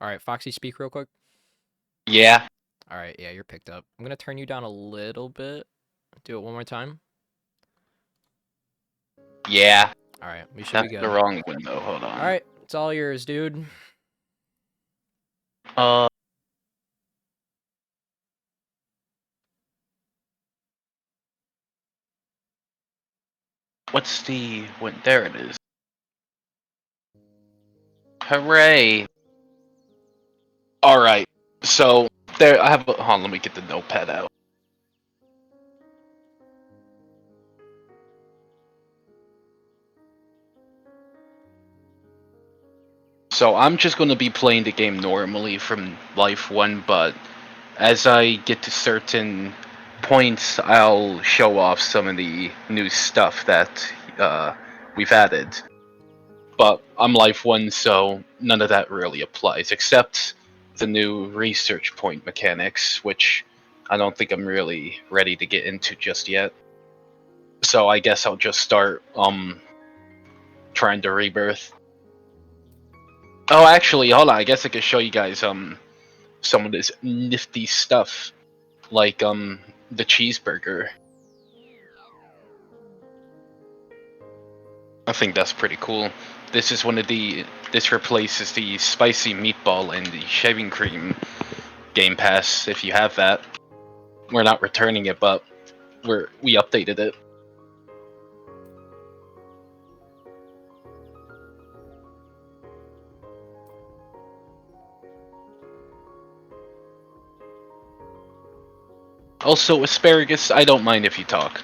Alright, Foxy, speak real quick. Yeah. Alright, yeah, you're picked up. I'm gonna turn you down a little bit. Do it one more time. Yeah. Alright, we should be That's the good. wrong window. Hold on. Alright, it's all yours, dude. Uh. What's the... There it is. Hooray! Alright. So, there, I have... Hold on, let me get the notepad out. So, I'm just going to be playing the game normally from Life 1, but as I get to certain points, I'll show off some of the new stuff that we've added. But I'm Life 1, so none of that really applies, except the new research point mechanics, which I don't think I'm really ready to get into just yet. So I guess I'll just start trying to rebirth. Oh, actually, hold on. I guess I could show you guys some of this nifty stuff, like the cheeseburger. I think that's pretty cool. This is one of the... This replaces the spicy meatball and the shaving cream Game Pass, if you have that. We're not returning it, but we updated it. Also, asparagus, I don't mind if you talk.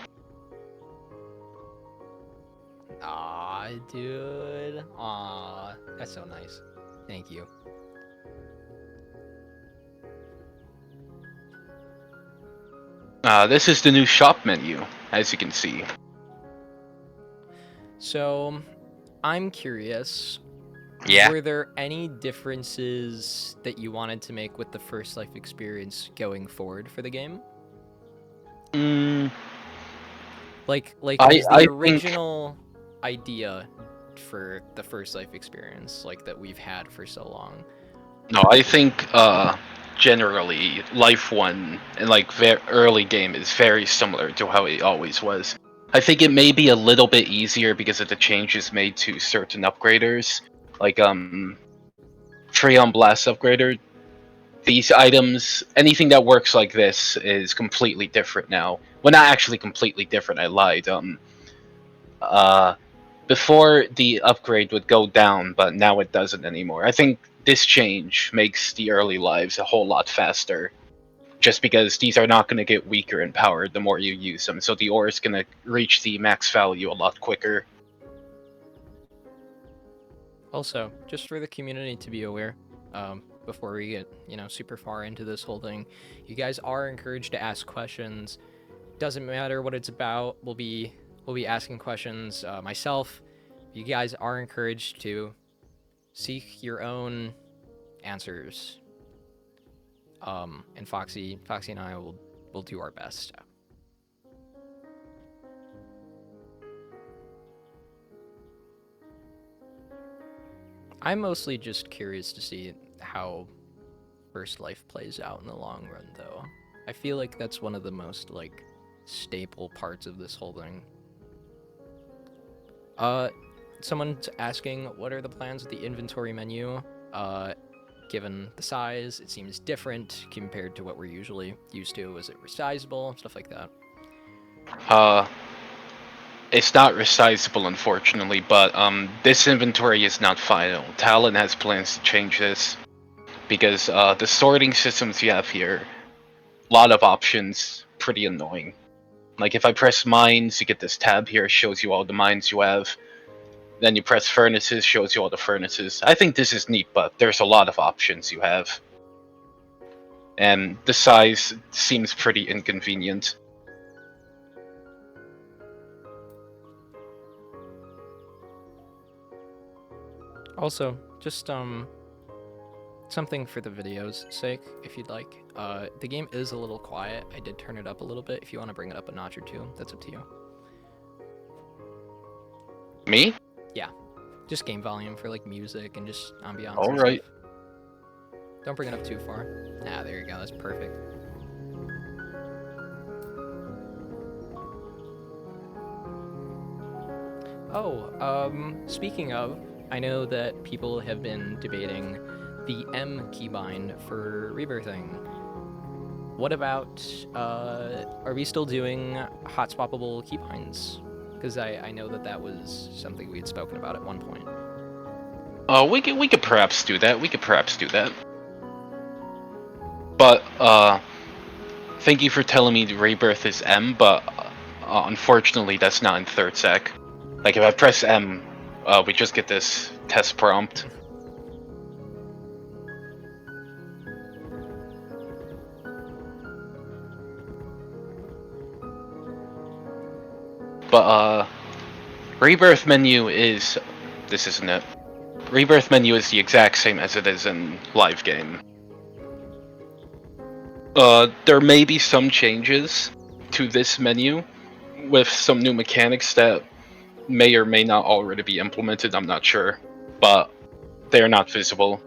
Aw, dude. Aw, that's so nice. Thank you. This is the new shop menu, as you can see. So, I'm curious. Yeah. Were there any differences that you wanted to make with the First Life experience going forward for the game? Like, was the I think... original idea for the First Life experience, like, that we've had for so long? No, I think, generally, Life 1 and, like, early game is very similar to how it always was. I think it may be a little bit easier because of the changes made to certain upgraders. Like, Freon Blast upgrader. These items, anything that works like this is completely different now. Well, not actually completely different, I lied. Before the upgrade would go down, but now it doesn't anymore. I think this change makes the early lives a whole lot faster. Just because these are not going to get weaker in power the more you use them, so the ore is going to reach the max value a lot quicker. Also, just for the community to be aware, before we get, super far into this whole thing, you guys are encouraged to ask questions. Doesn't matter what it's about. We'll be asking questions. Myself, you guys are encouraged to seek your own answers. And Foxy and I will do our best. I'm mostly just curious to see how First Life plays out in the long run, though. I feel like that's one of the most, staple parts of this whole thing. Someone's asking, what are the plans with the inventory menu? Given the size, it seems different compared to what we're usually used to. Is it resizable? Stuff like that. It's not resizable, unfortunately, but this inventory is not final. Talon has plans to change this because the sorting systems you have here, a lot of options, pretty annoying. Like if I press mines, you get this tab here, shows you all the mines you have. Then you press furnaces, shows you all the furnaces. I think this is neat, but there's a lot of options you have. And the size seems pretty inconvenient. Also, just something for the video's sake, if you'd like. The game is a little quiet. I did turn it up a little bit. If you want to bring it up a notch or two, that's up to you. Me? Yeah, just game volume for music and just ambiance. All right. Don't bring it up too far. Ah, there you go. That's perfect. Oh, speaking of, I know that people have been debating the M keybind for rebirthing. What about, are we still doing hot swappable keybinds? Because I know that was something we had spoken about at one point. We could perhaps do that. But thank you for telling me the rebirth is M, but unfortunately that's not in third sec. Like if I press M, we just get this test prompt. But rebirth menu is this isn't it. Rebirth menu is the exact same as it is in live game. There may be some changes to this menu with some new mechanics that may or may not already be implemented, I'm not sure. But they are not visible.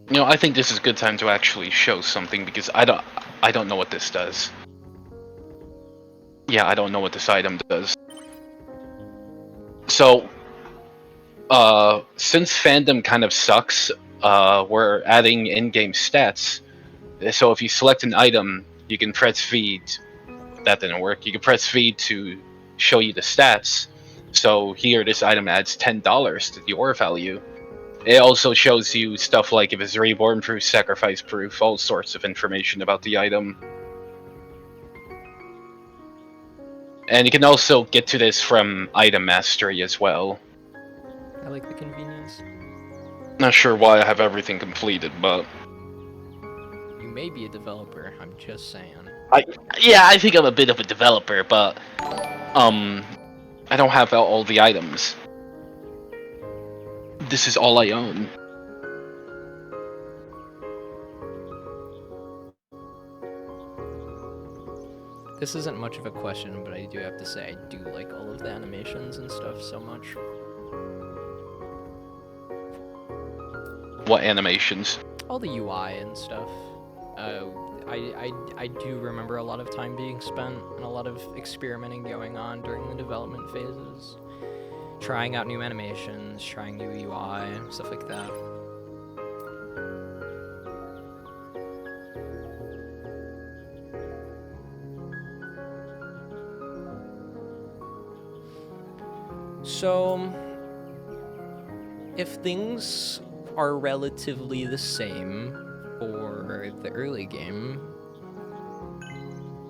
You know, I think this is a good time to actually show something because I don't know what this does. Yeah, I don't know what this item does. So, since fandom kind of sucks, we're adding in-game stats. So if you select an item, you can press V. That didn't work. You can press V to show you the stats. So here, this item adds $10 to the ore value. It also shows you stuff like if it's reborn proof, sacrifice proof, all sorts of information about the item. And you can also get to this from item mastery as well. I like the convenience. Not sure why I have everything completed, but You may be a developer, I'm just saying. yeah, I think I'm a bit of a developer, but I don't have all the items. This is all I own. This isn't much of a question, but I do have to say I do like all of the animations and stuff so much. What animations? All the UI and stuff. I do remember a lot of time being spent and a lot of experimenting going on during the development phases. Trying out new animations, trying new UI, stuff like that. So, if things are relatively the same for the early game,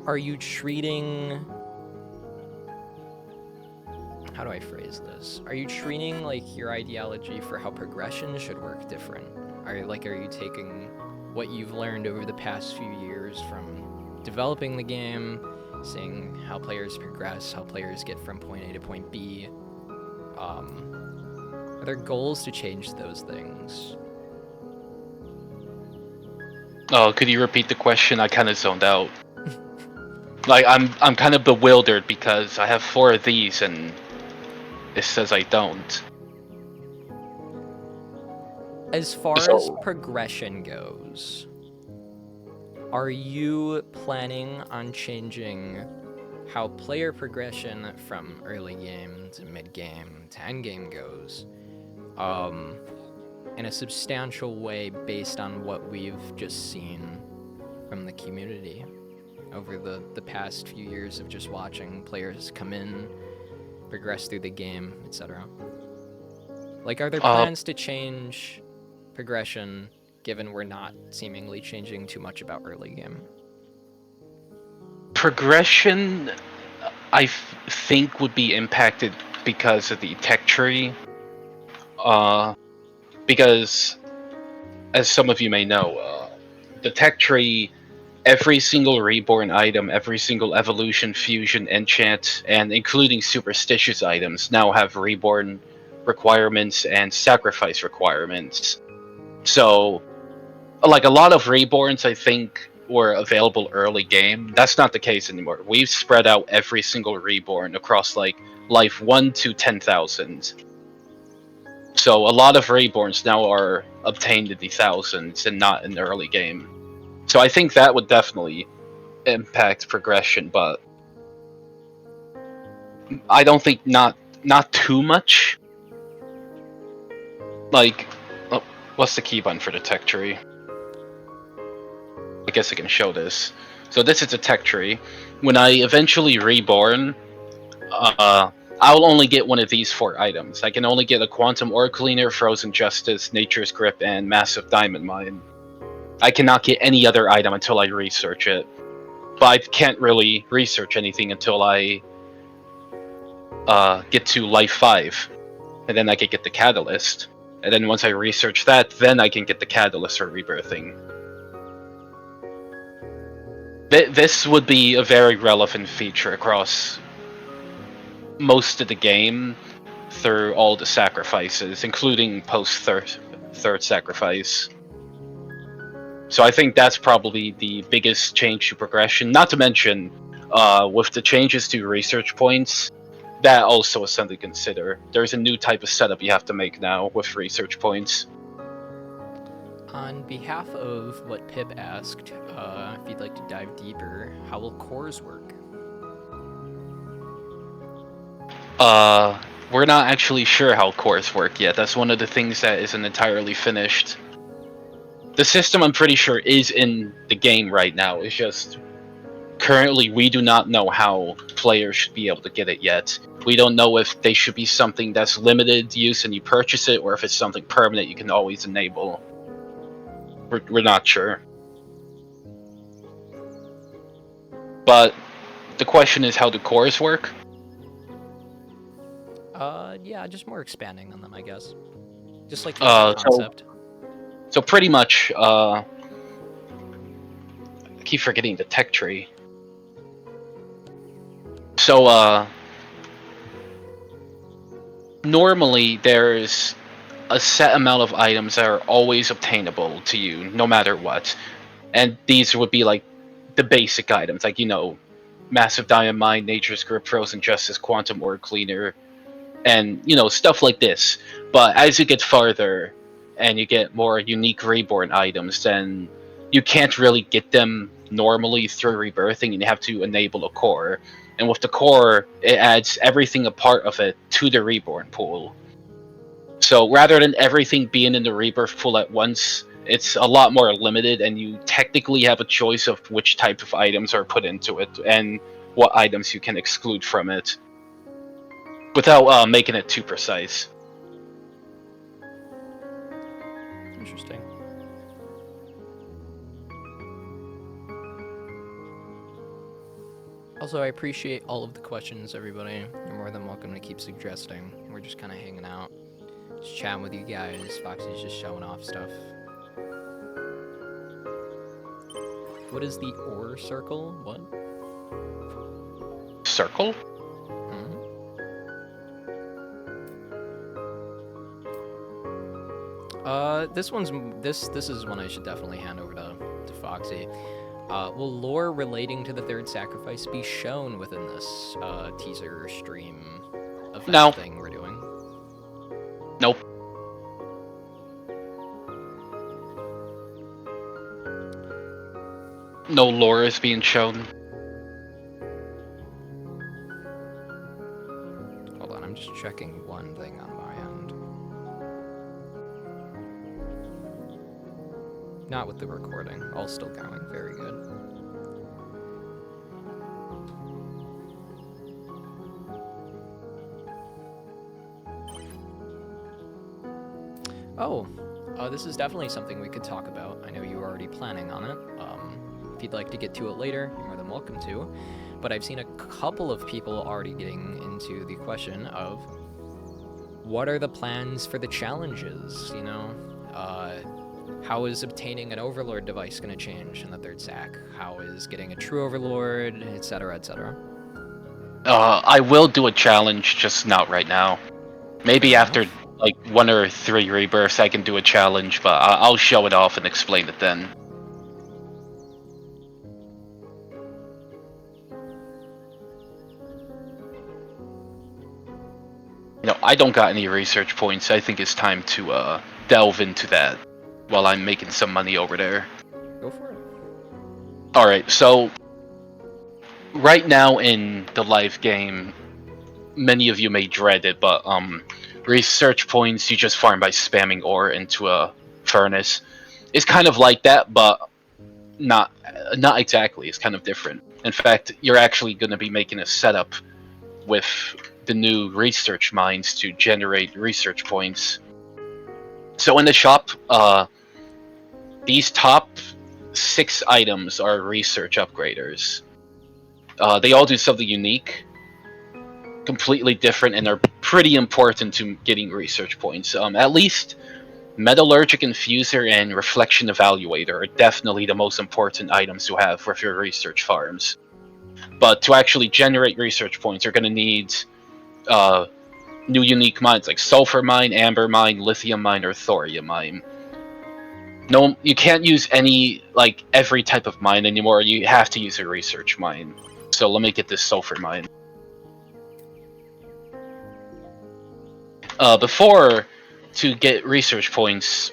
are you treating... How do I phrase this? Are you treating like your ideology for how progression should work different? Are you taking what you've learned over the past few years from developing the game, seeing how players progress, how players get from point A to point B? Are there goals to change those things? Oh, could you repeat the question? I kind of zoned out. Like I'm kind of bewildered because I have 4 of these and it says I don't. As far as progression goes, are you planning on changing how player progression from early game to mid game to end game goes in a substantial way based on what we've just seen from the community over the past few years of just watching players come in, progress through the game, etc.? Like, are there plans to change progression given we're not seemingly changing too much about early game? Progression, I think, would be impacted because of the tech tree. Because, as some of you may know, the tech tree, every single reborn item, every single evolution, fusion, enchant, and including superstitious items now have reborn requirements and sacrifice requirements. So, like a lot of reborns, I think, were available early game. That's not the case anymore. We've spread out every single reborn across like life 1 to 10,000. So a lot of reborns now are obtained in the thousands and not in the early game. So I think that would definitely impact progression, but I don't think not too much. Like, oh, what's the key button for the tech tree? I guess I can show this. So this is a tech tree. When I eventually reborn, I'll only get one of these 4 items. I can only get a Quantum Ore Cleaner, Frozen Justice, Nature's Grip, and Massive Diamond Mine. I cannot get any other item until I research it. But I can't really research anything until I get to Life 5. And then I can get the Catalyst. And then once I research that, then I can get the Catalyst for rebirthing. This would be a very relevant feature across most of the game through all the sacrifices, including post third sacrifice. So I think that's probably the biggest change to progression. Not to mention, with the changes to research points, that also is something to consider. There's a new type of setup you have to make now with research points. On behalf of what Pip asked, if you'd like to dive deeper, how will cores work? We're not actually sure how cores work yet. That's one of the things that isn't entirely finished. The system, I'm pretty sure, is in the game right now. It's just currently we do not know how players should be able to get it yet. We don't know if they should be something that's limited use and you purchase it, or if it's something permanent you can always enable. We're not sure. But the question is, how do cores work? Yeah, just more expanding on them, I guess. Just like the concept. So pretty much, I keep forgetting the tech tree. So, normally there's a set amount of items that are always obtainable to you, no matter what. And these would be like the basic items, like, you know, Massive Diamond Mine, Nature's Grip, Frozen Justice, Quantum Ore Cleaner, and, you know, stuff like this. But as you get farther and you get more unique reborn items, then you can't really get them normally through rebirthing, and you have to enable a core. And with the core, it adds everything a part of it to the reborn pool. So rather than everything being in the rebirth pool at once, it's a lot more limited, and you technically have a choice of which type of items are put into it and what items you can exclude from it, without making it too precise. Interesting. Also, I appreciate all of the questions, everybody. You're more than welcome to keep suggesting. We're just kind of hanging out, just chatting with you guys. Foxy's just showing off stuff. What is the ore circle? What? Circle? This is one I should definitely hand over to Foxy. Will lore relating to the third sacrifice be shown within this teaser stream event thing we're doing? Nope. No lore is being shown. Hold on, I'm just checking one thing on my end. Not with the recording. All still going. Very good. Oh, this is definitely something we could talk about. I know you were already planning on it. If you'd like to get to it later, you're more than welcome to. But I've seen a couple of people already getting into the question of what are the plans for the challenges, you know? How is obtaining an Overlord device going to change in the third sack? How is getting a true Overlord, etc., etc.? I will do a challenge, just not right now. Maybe after like 1 or 3 rebirths, I can do a challenge, but I'll show it off and explain it then. I don't got any research points. I think it's time to delve into that while I'm making some money over there. Go for it. Alright, so right now in the live game, many of you may dread it, but research points you just farm by spamming ore into a furnace. It's kind of like that, but not exactly. It's kind of different. In fact, you're actually going to be making a setup with the new research mines to generate research points. So in the shop, these top 6 items are research upgraders. They all do something unique, completely different, and are pretty important to getting research points. At least Metallurgic Infuser and Reflection Evaluator are definitely the most important items to have with your research farms. But to actually generate research points, you're going to need new unique mines like Sulfur Mine, Amber Mine, Lithium Mine, or Thorium Mine. No, you can't use every type of mine anymore. You have to use a research mine. So let me get this Sulfur Mine. Before, to get research points,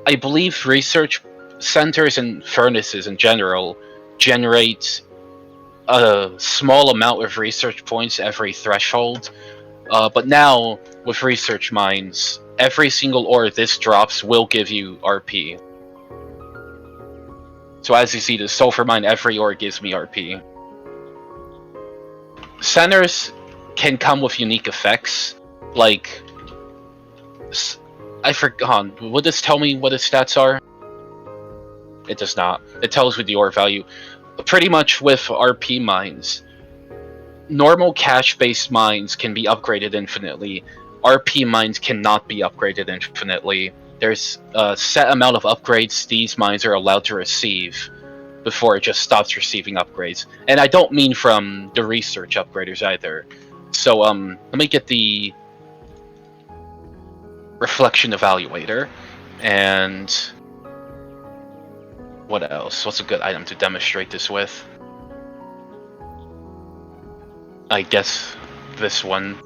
I believe research centers and furnaces in general generate a small amount of research points every threshold. But now, with research mines, every single ore this drops will give you RP. So as you see, the sulfur mine, every ore gives me RP. Centers can come with unique effects, like... I forgot. Would this tell me what its stats are? It does not. It tells me the ore value. Pretty much with RP mines, normal cash-based mines can be upgraded infinitely. RP mines cannot be upgraded infinitely. There's a set amount of upgrades these mines are allowed to receive before it just stops receiving upgrades. And I don't mean from the research upgraders either. So let me get the Reflection Evaluator, and what else? What's a good item to demonstrate this with? I guess this one.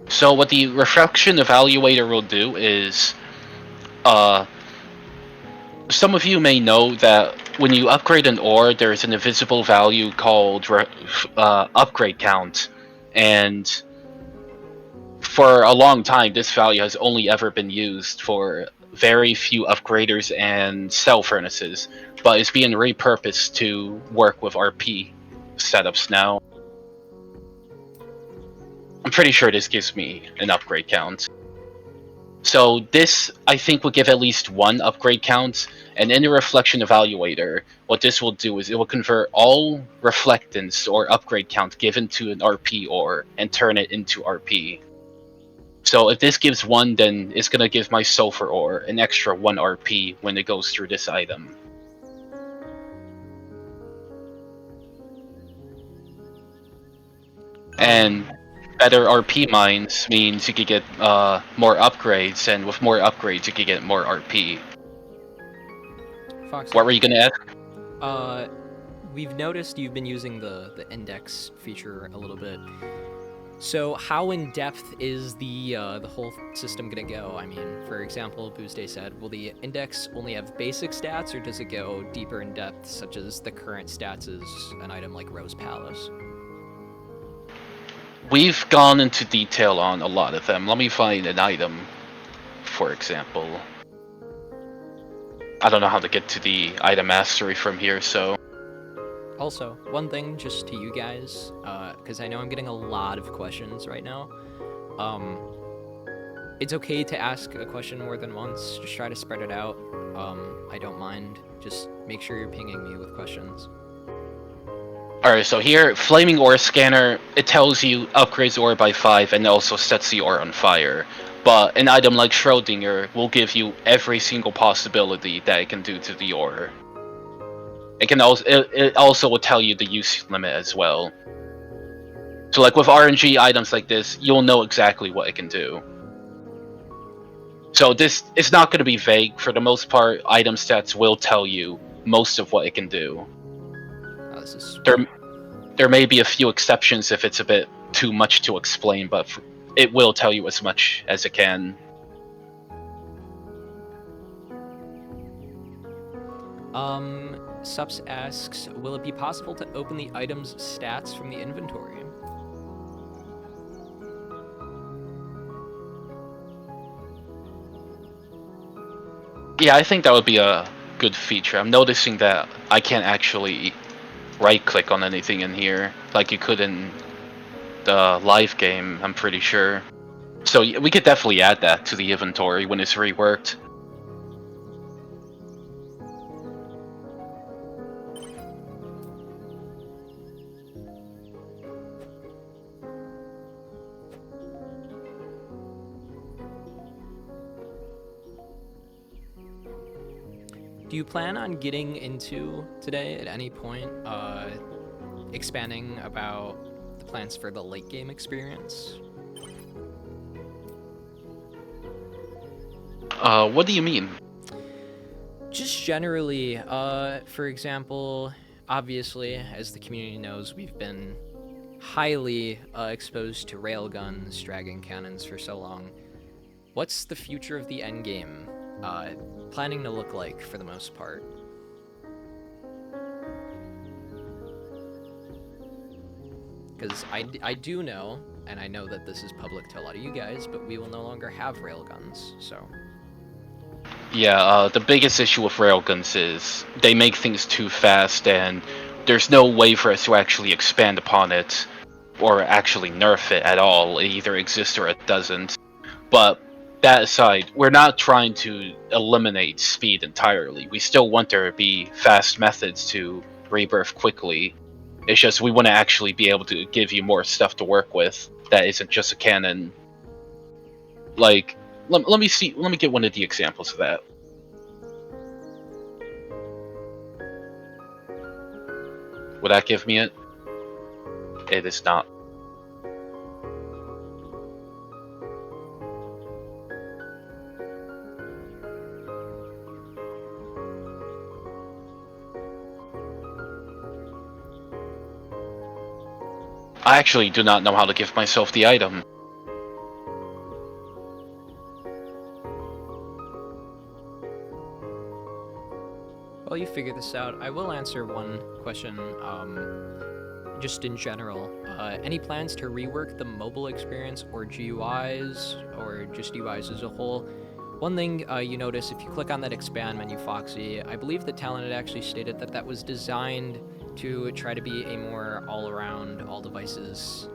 So what the Reflection Evaluator will do is, some of you may know that when you upgrade an ore, there's an invisible value called upgrade count, and for a long time, this value has only ever been used for very few upgraders and cell furnaces, but it's being repurposed to work with RP setups now. I'm pretty sure this gives me an upgrade count. So this, I think, will give at least 1 upgrade count, and in the Reflection Evaluator, what this will do is it will convert all reflectance or upgrade count given to an RP ore and turn it into RP. So if this gives 1, then it's going to give my sulfur ore an extra 1 RP when it goes through this item. And better RP mines means you could get more upgrades, and with more upgrades you could get more RP. Foxy. What were you going to ask? We've noticed you've been using the index feature a little bit. So how in depth is the whole system gonna go? I mean, for example, Boozday said, will the index only have basic stats, or does it go deeper in depth, such as the current stats is an item like Rose Palace? We've gone into detail on a lot of them. Let me find an item, for example. I don't know how to get to the item mastery from here, so... Also, one thing just to you guys, because I know I'm getting a lot of questions right now. It's okay to ask a question more than once. Just try to spread it out. I don't mind. Just make sure you're pinging me with questions. Alright, so here, Flaming Ore Scanner, it tells you upgrades ore by 5 and also sets the ore on fire. But an item like Schrodinger will give you every single possibility that it can do to the ore. It can also it also will tell you the use limit as well. So like with RNG items like this, you'll know exactly what it can do. So this it's not going to be vague for the most part. Item stats will tell you most of what it can do. Oh, this is sweet. There may be a few exceptions if it's a bit too much to explain, but it will tell you as much as it can. Sups asks, will it be possible to open the item's stats from the inventory? Yeah, I think that would be a good feature. I'm noticing that I can't actually right-click on anything in here like you could in the live game, I'm pretty sure. So we could definitely add that to the inventory when it's reworked. Do you plan on getting into today at any point, expanding about the plans for the late game experience? What do you mean? Just generally, for example, obviously, as the community knows, we've been highly exposed to railguns, dragon cannons for so long. What's the future of the endgame planning to look like for the most part? Because I do know, and I know that this is public to a lot of you guys, but we will no longer have railguns, so... Yeah, the biggest issue with railguns is they make things too fast, and there's no way for us to actually expand upon it, or actually nerf it at all. It either exists or it doesn't. But that aside, we're not trying to eliminate speed entirely. We still want there to be fast methods to rebirth quickly. It's just we want to actually be able to give you more stuff to work with that isn't just a cannon. Like, let me get one of the examples of that. Would that give me it? It is not. I actually do not know how to give myself the item. While you figure this out, I will answer one question, just in general. Any plans to rework the mobile experience or GUIs, or just UIs as a whole? One thing you notice, if you click on that expand menu, Foxy, I believe the talent had actually stated that that was designed to try to be a more all-around, all-devices,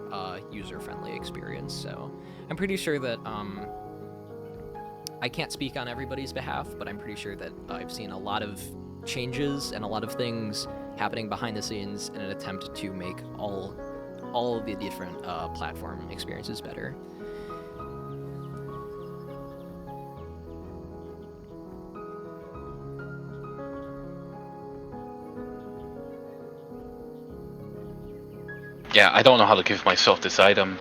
user-friendly experience. So I'm pretty sure that, I can't speak on everybody's behalf, but I'm pretty sure that I've seen a lot of changes and a lot of things happening behind the scenes in an attempt to make all of the different platform experiences better. Yeah, I don't know how to give myself this item.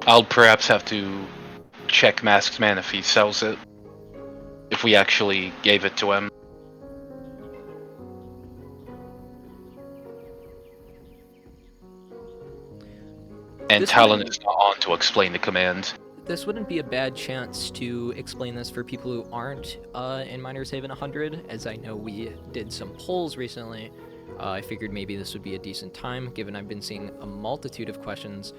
I'll perhaps have to check Masked Man if he sells it. If we actually gave it to him. And Talon is not on to explain the command. This wouldn't be a bad chance to explain this for people who aren't in Miners Haven 100, as I know we did some polls recently. I figured maybe this would be a decent time, given I've been seeing a multitude of questions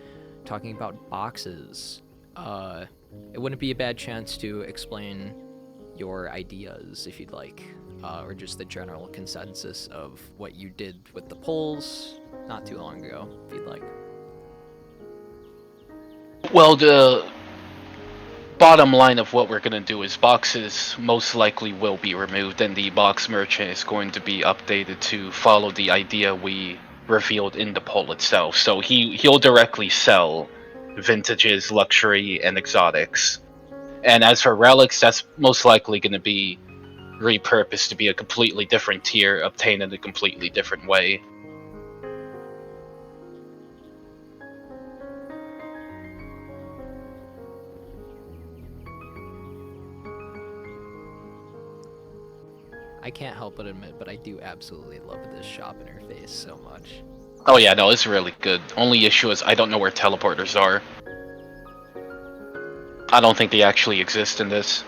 talking about boxes. It wouldn't be a bad chance to explain your ideas, if you'd like, or just the general consensus of what you did with the polls not too long ago, if you'd like. Well, bottom line of what we're going to do is boxes most likely will be removed, and the box merchant is going to be updated to follow the idea we revealed in the poll itself. So he'll directly sell vintages, luxury, and exotics. And as for relics, that's most likely going to be repurposed to be a completely different tier, obtained in a completely different way. I can't help but admit, but I do absolutely love this shop interface so much. Oh yeah, no, it's really good. Only issue is I don't know where teleporters are. I don't think they actually exist in this.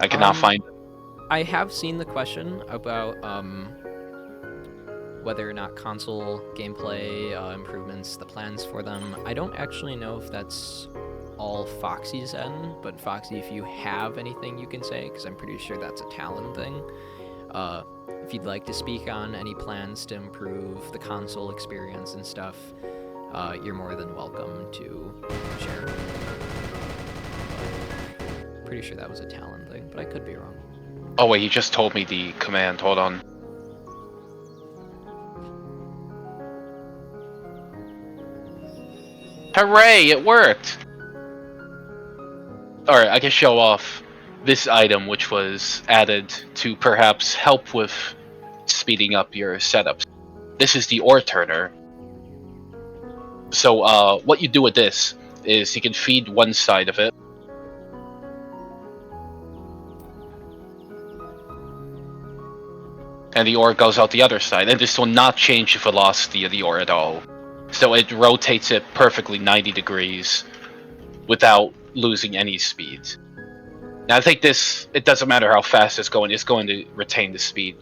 I cannot find them. I have seen the question about whether or not console gameplay improvements, the plans for them. I don't actually know if that's all Foxy's end, but Foxy, if you have anything you can say, because I'm pretty sure that's a Talon thing. If you'd like to speak on any plans to improve the console experience and stuff, you're more than welcome to share. Pretty sure that was a Talon thing, but I could be wrong. Oh wait, he just told me the command. Hold on. Hooray! It worked! Alright, I can show off this item, which was added to perhaps help with speeding up your setups. This is the ore turner. So what you do with this is you can feed one side of it. And the ore goes out the other side, and this will not change the velocity of the ore at all. So it rotates it perfectly 90 degrees without losing any speed. Now I think this, it doesn't matter how fast it's going to retain the speed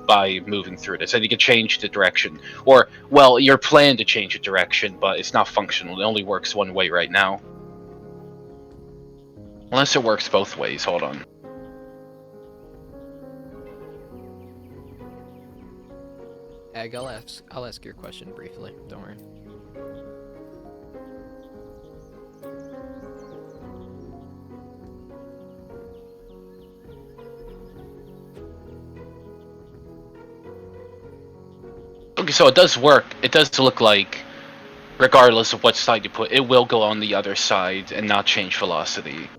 by moving through this. And you can change the direction. Or, well, you're planning to change the direction, but it's not functional. It only works one way right now. Unless it works both ways, hold on. Egg, I'll ask your question briefly. Don't worry. Okay, so it does work. It does look like, regardless of what side you put, it will go on the other side and not change velocity.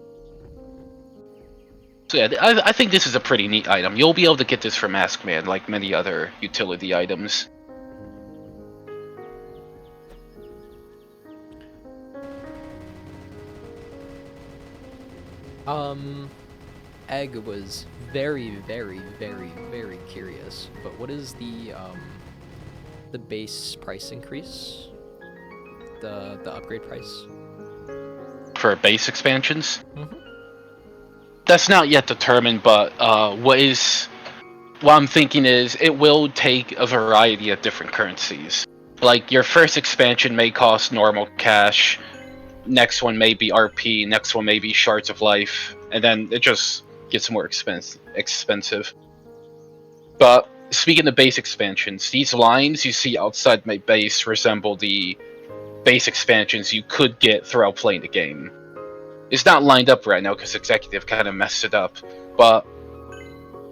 So yeah, I think this is a pretty neat item. You'll be able to get this from Maskman, like many other utility items. Egg was very, very, very, very curious. But what is the base price increase? The upgrade price? For base expansions? Mm-hmm. That's not yet determined, but what I'm thinking is it will take a variety of different currencies. Like your first expansion may cost normal cash, next one may be RP, next one may be shards of life, and then it just gets more expensive. But speaking of base expansions, these lines you see outside my base resemble the base expansions you could get throughout playing the game. It's not lined up right now because Executive kind of messed it up, but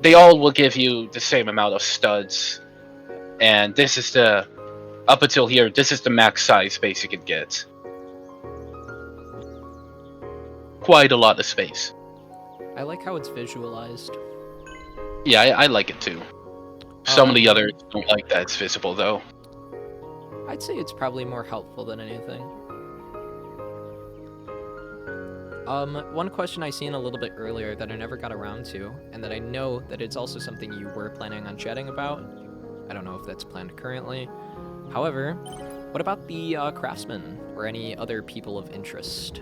they all will give you the same amount of studs, and this is up until here, this is the max size space you can get. Quite a lot of space. I like how it's visualized. Yeah, I like it too. Some of the others don't like that it's visible, though. I'd say it's probably more helpful than anything. One question I seen a little bit earlier that I never got around to, and that I know that it's also something you were planning on chatting about. I don't know if that's planned currently. However, what about the craftsman or any other people of interest?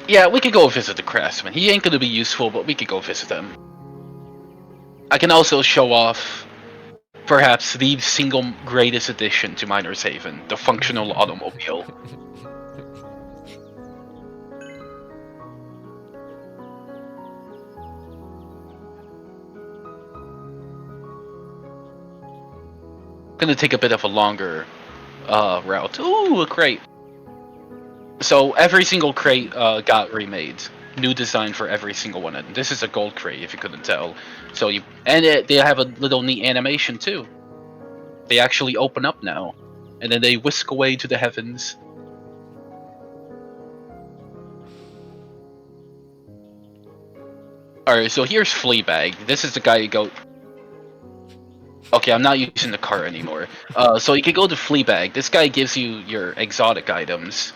Yeah, we could go visit the craftsman. He ain't gonna be useful, but we could go visit him. I can also show off, perhaps, the single greatest addition to Miner's Haven, the functional automobile. Gonna take a bit of a longer route. Ooh, great. So every single crate got remade. New design for every single one. And this is a gold crate, if you couldn't tell. So they have a little neat animation too. They actually open up now, and then they whisk away to the heavens. Alright, so here's Fleabag. This is the guy you go. Okay, I'm not using the cart anymore. So you can go to Fleabag. This guy gives you your exotic items,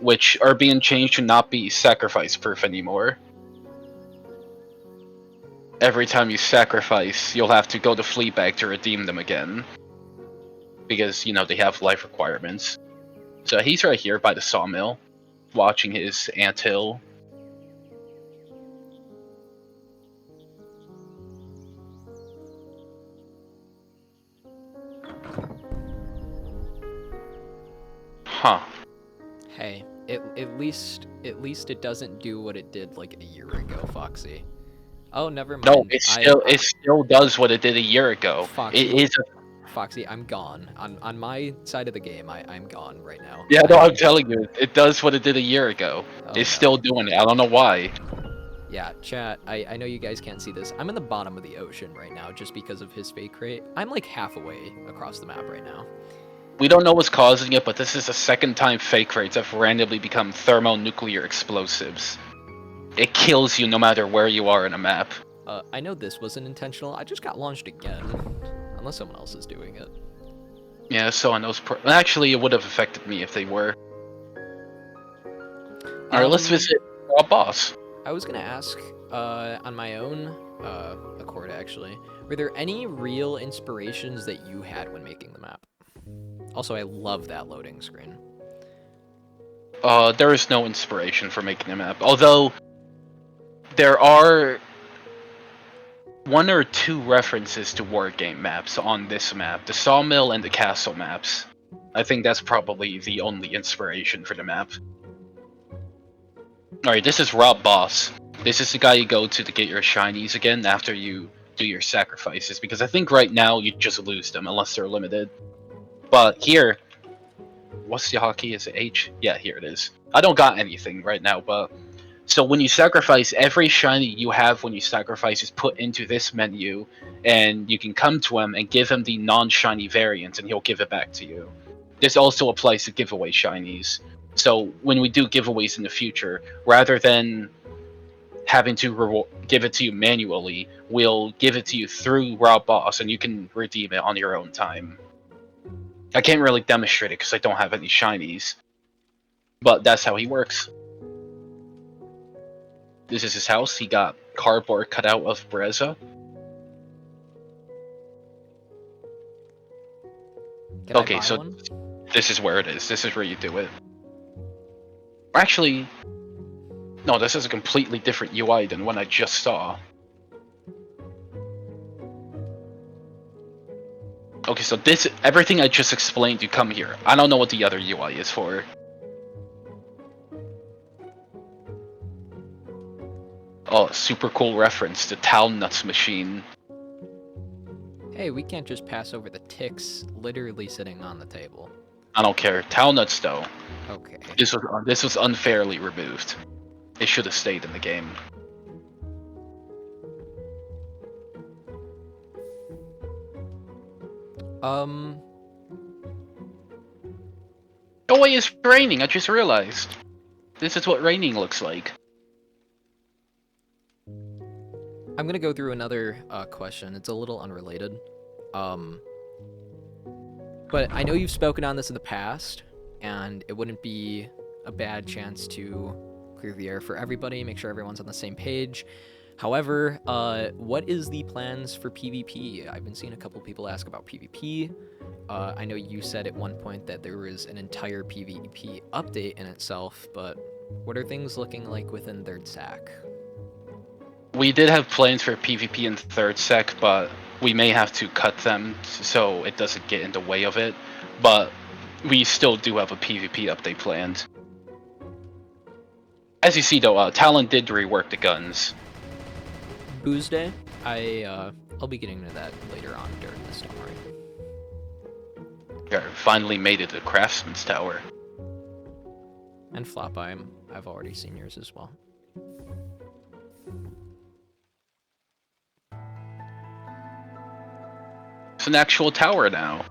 which are being changed to not be sacrifice proof anymore. Every time you sacrifice, you'll have to go to Fleabag to redeem them again. Because, you know, they have life requirements. So he's right here by the sawmill, watching his anthill. Huh. Hey, at least it doesn't do what it did like a year ago, Foxy. Oh, never mind. No, it still does what it did a year ago. Foxy, It is Foxy, I'm gone. On my side of the game, I'm gone right now. Yeah, no, I'm telling you, it does what it did a year ago. Oh, It's no. still doing it. I don't know why. Yeah, chat, I know you guys can't see this. I'm in the bottom of the ocean right now just because of his fake rate. I'm like half away across the map right now. We don't know what's causing it, but this is the second time fake rates have randomly become thermonuclear explosives. It kills you no matter where you are in a map. I know this wasn't intentional. I just got launched again. Unless someone else is doing it. Yeah, so on those. Actually, it would have affected me if they were. Alright, let's visit our boss. I was gonna ask, on my own accord actually, were there any real inspirations that you had when making the map? Also, I love that loading screen. There is no inspiration for making a map, although there are one or two references to wargame maps on this map, the sawmill and the castle maps. I think that's probably the only inspiration for the map. Alright, this is Rob Boss. This is the guy you go to get your shinies again after you do your sacrifices, because I think right now you just lose them unless they're limited. But here, what's the hotkey? Is it H? Yeah, here it is. I don't got anything right now, but so when you sacrifice, every shiny you have when you sacrifice is put into this menu, and you can come to him and give him the non-shiny variant, and he'll give it back to you. This also applies to giveaway shinies. So when we do giveaways in the future, rather than having to give it to you manually, we'll give it to you through Rob Boss, and you can redeem it on your own time. I can't really demonstrate it because I don't have any shinies, but that's how he works. This is his house. He got cardboard cut out of Breza. Okay, so this is where it is. This is where you do it. Actually, no, this is a completely different UI than one I just saw. Okay, so everything I just explained, you come here. I don't know what the other UI is for. Oh, super cool reference, the Town Nuts machine. Hey, we can't just pass over the ticks literally sitting on the table. I don't care. Town Nuts, though. Okay. This was unfairly removed. It should have stayed in the game. Oh wait, it's raining. I just realized. This is what raining looks like. I'm gonna go through another question. It's a little unrelated. But I know you've spoken on this in the past, and it wouldn't be a bad chance to clear the air for everybody, make sure everyone's on the same page. However, what is the plans for PvP? I've been seeing a couple people ask about PvP. I know you said at one point that there was an entire PvP update in itself, but what are things looking like within Third Sec? We did have plans for PvP in Third Sec, but we may have to cut them so it doesn't get in the way of it. But we still do have a PvP update planned. As you see, though, Talon did rework the guns. Booze Day? I'll be getting into that later on during the story. Yeah, finally made it to Craftsman's Tower. And Flop, I've already seen yours as well. It's an actual tower now.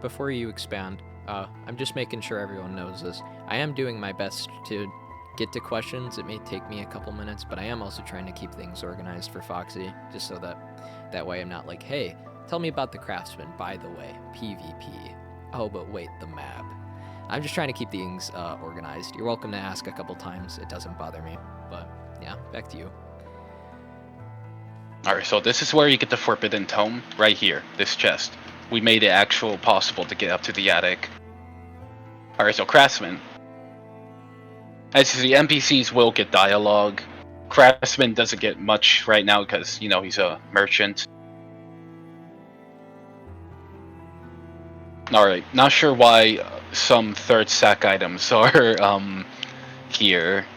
Before you expand, I'm just making sure everyone knows this. I am doing my best to get to questions. It may take me a couple minutes, but I am also trying to keep things organized for Foxy, just so that way I'm not like, hey, tell me about the Craftsman, by the way, PvP. Oh, but wait, the map. I'm just trying to keep things organized. You're welcome to ask a couple times. It doesn't bother me. But yeah, back to you. Alright, so this is where you get the Forbidden Tome, right here, this chest. We made it actual possible to get up to the attic. Alright, so Craftsman. As you see, NPCs will get dialogue. Craftsman doesn't get much right now because, you know, he's a merchant. Alright, not sure why some third sack items are here.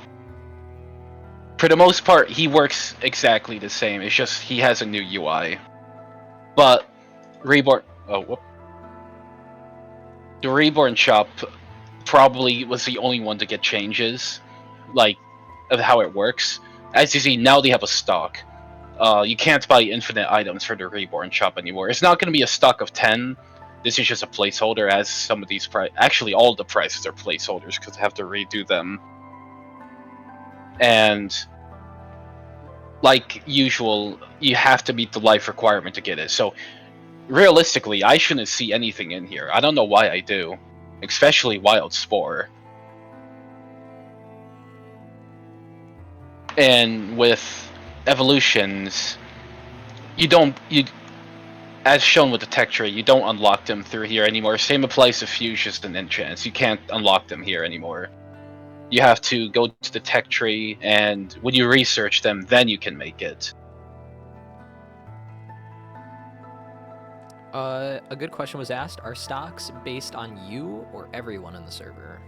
For the most part, he works exactly the same. It's just he has a new UI. But Reborn, the Reborn shop probably was the only one to get changes, like of how it works. As you see, now they have a stock. You can't buy infinite items for the Reborn shop anymore. It's not going to be a stock of 10. This is just a placeholder, as some of these actually all the prices are placeholders because I have to redo them. And like usual, you have to meet the life requirement to get it. So realistically, I shouldn't see anything in here. I don't know why I do, especially Wild Spore. And with evolutions, as shown with the tech tree, you don't unlock them through here anymore. Same applies to fusions and enchants. You can't unlock them here anymore. You have to go to the tech tree, and when you research them, then you can make it. A good question was asked. Are stocks based on you or everyone in the server?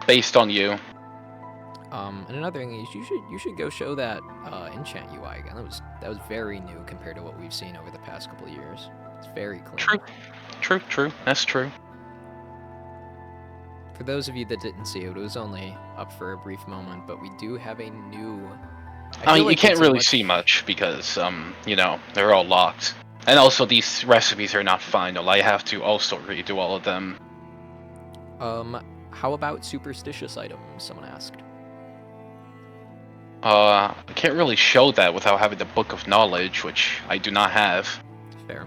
Based on you. And another thing is you should go show that enchant UI again. That was very new compared to what we've seen over the past couple of years. It's very clean. True. That's true. For those of you that didn't see it, it was only up for a brief moment, but we do have a new. I mean, you can't really see much because you know, they're all locked. And also, these recipes are not final. I have to also redo all of them. How about superstitious items? Someone asked. I can't really show that without having the Book of Knowledge, which I do not have. Fair.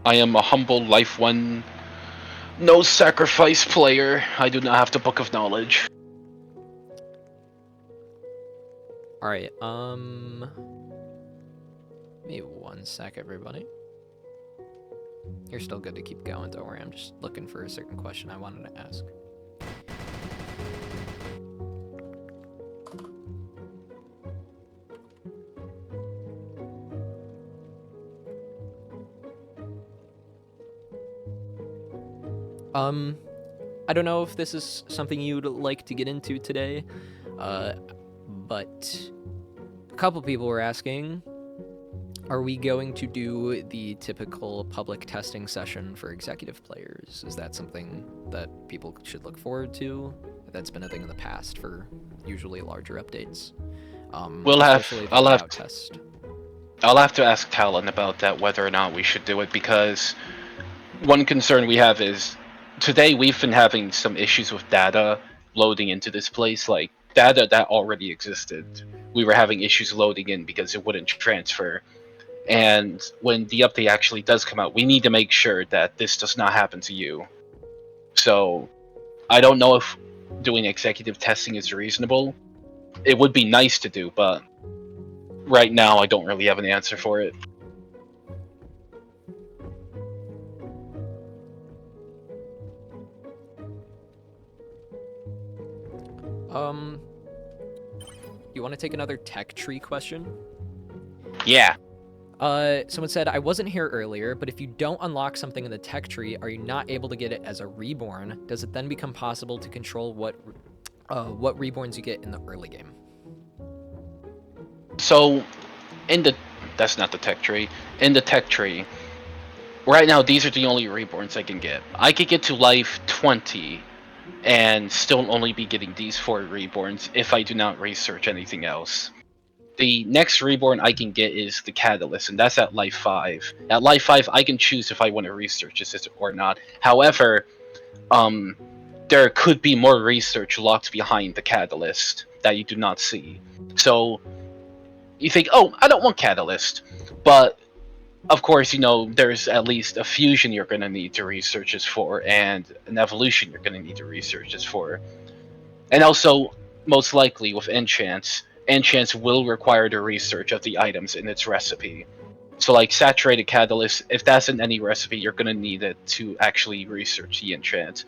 I am a humble Life 1 no sacrifice player. I do not have the Book of Knowledge. Alright, give me 1 sec, everybody. You're still good to keep going, don't worry. I'm just looking for a certain question I wanted to ask. I don't know if this is something you'd like to get into today, but a couple people were asking, are we going to do the typical public testing session for executive players? Is that something that people should look forward to? That's been a thing in the past for usually larger updates. I'll have to ask Talon about that, whether or not we should do it, because one concern we have is today we've been having some issues with data loading into this place, like data that already existed. We were having issues loading in because it wouldn't transfer. And when the update actually does come out, we need to make sure that this does not happen to you. So I don't know if doing executive testing is reasonable. It would be nice to do, but right now I don't really have an answer for it. You want to take another tech tree question? Yeah. Someone said, I wasn't here earlier, but if you don't unlock something in the tech tree, are you not able to get it as a reborn? Does it then become possible to control what reborns you get in the early game? So, that's not the tech tree. In the tech tree, right now, these are the only reborns I can get. I could get to life 20 and still only be getting these 4 reborns if I do not research anything else. The next reborn I can get is the Catalyst, and that's at life 5. At life 5, I can choose if I want to research this or not. However, there could be more research locked behind the Catalyst that you do not see. So, you think, oh, I don't want Catalyst. But, of course, there's at least a fusion you're going to need to research this for, and an evolution you're going to need to research this for. And also, most likely with enchants will require the research of the items in its recipe. So like saturated catalyst, if that's in any recipe, you're gonna need it to actually research the enchant.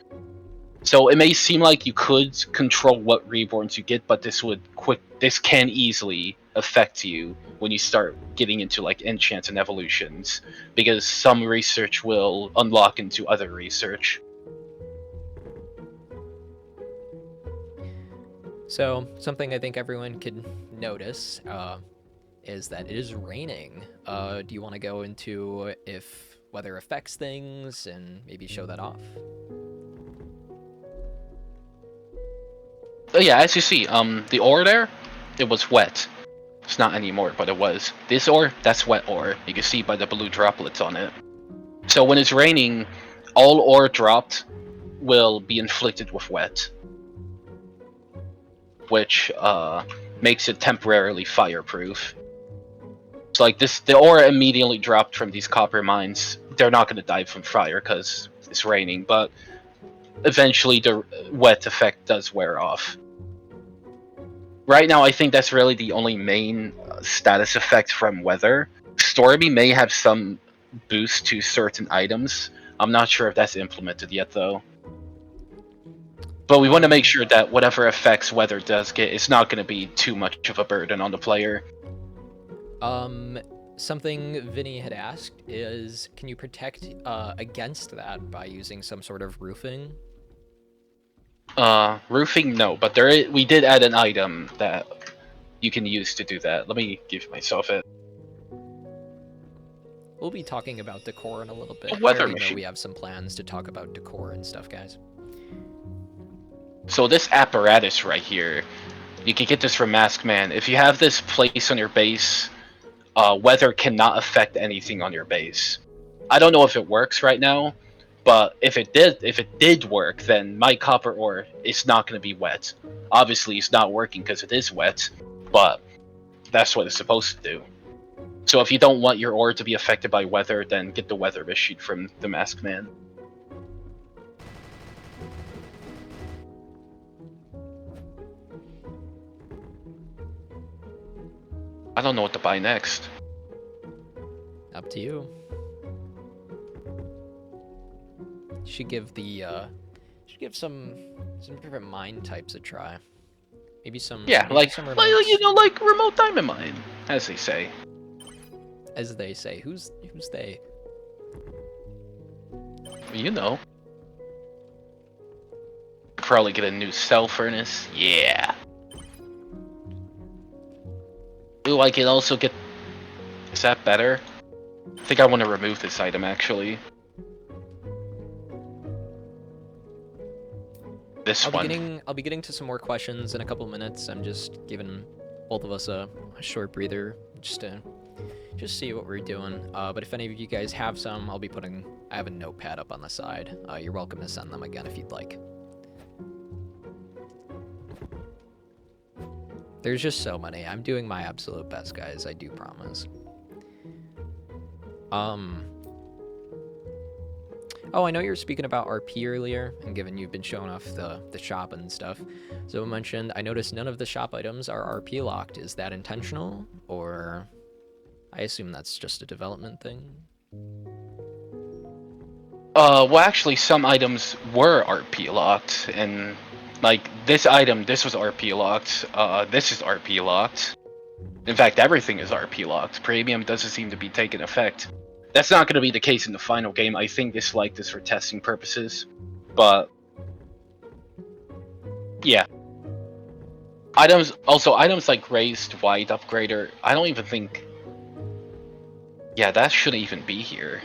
So it may seem like you could control what reborns you get, but this can easily affect you when you start getting into like enchants and evolutions, because some research will unlock into other research. So, something I think everyone could notice is that it is raining. Do you want to go into if weather affects things and maybe show that off? Oh yeah, as you see, the ore there, it was wet. It's not anymore, but it was. This ore, that's wet ore. You can see by the blue droplets on it. So when it's raining, all ore dropped will be inflicted with wet, which makes it temporarily fireproof. So like this, the ore immediately dropped from these copper mines. They're not going to die from fire because it's raining, but eventually the wet effect does wear off. Right now, I think that's really the only main status effect from weather. Stormy may have some boost to certain items. I'm not sure if that's implemented yet, though. But we want to make sure that whatever effects weather does get, it's not going to be too much of a burden on the player. Something Vinny had asked is, can you protect against that by using some sort of roofing? Roofing, no, but we did add an item that you can use to do that. Let me give myself it. We'll be talking about decor in a little bit. A I weather already know machine. we have some plans to talk about decor and stuff, guys. So this apparatus right here, you can get this from Mask Man. If you have this placed on your base, weather cannot affect anything on your base. I don't know if it works right now, but if it did work, then my copper ore is not going to be wet. Obviously, it's not working because it is wet, but that's what it's supposed to do. So if you don't want your ore to be affected by weather, then get the weather machine from the Masked Man. I don't know what to buy next. Up to you. Should give some different mine types a try. Maybe some remotes. Like remote diamond mine, as they say. As they say. Who's they? You know. Probably get a new cell furnace. Yeah. Ooh, I can also get... Is that better? I think I want to remove this item, actually. I'll be getting to some more questions in a couple minutes. I'm just giving both of us a short breather just to see what we're doing. But if any of you guys have some, I have a notepad up on the side. You're welcome to send them again if you'd like. There's just so many. I'm doing my absolute best, guys. I do promise. Oh, I know you were speaking about RP earlier, and given you've been showing off the shop and stuff. So I mentioned, I noticed none of the shop items are RP locked. Is that intentional, or I assume that's just a development thing? Well, actually, some items were RP locked, and like this item, this was RP locked. This is RP locked. In fact, everything is RP locked. Premium doesn't seem to be taking effect. That's not going to be the case in the final game. I think this like this for testing purposes, but yeah. Items like raised wide upgrader. I don't even think. Yeah, that shouldn't even be here.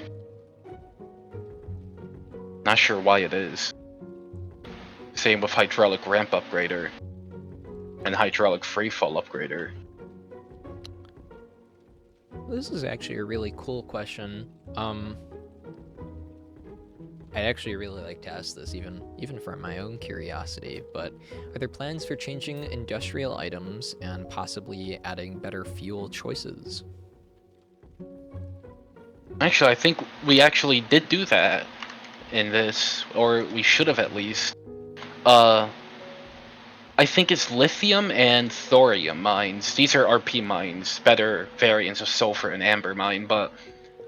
Not sure why it is. Same with hydraulic ramp upgrader and hydraulic freefall upgrader. This is actually a really cool question. I'd actually really like to ask this, even for my own curiosity, but are there plans for changing industrial items and possibly adding better fuel choices? Actually, I think we actually did do that in this, or we should have at least. I think it's lithium and thorium mines. These are RP mines, better variants of sulfur and amber mine, but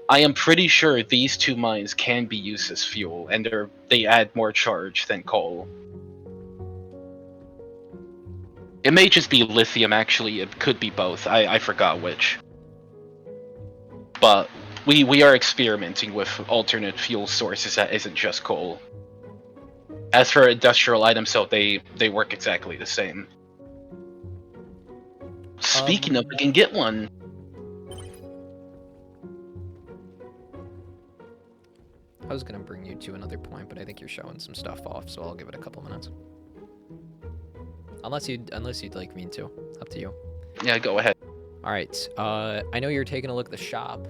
I am pretty sure these two mines can be used as fuel, and they add more charge than coal. It may just be lithium, actually. It could be both. I forgot which. But we are experimenting with alternate fuel sources that isn't just coal. As for industrial items, so they work exactly the same. Speaking of, we can get one. I was gonna bring you to another point, but I think you're showing some stuff off, so I'll give it a couple minutes. Unless you'd like me to. Up to you. Yeah, go ahead. All right. I know you're taking a look at the shop.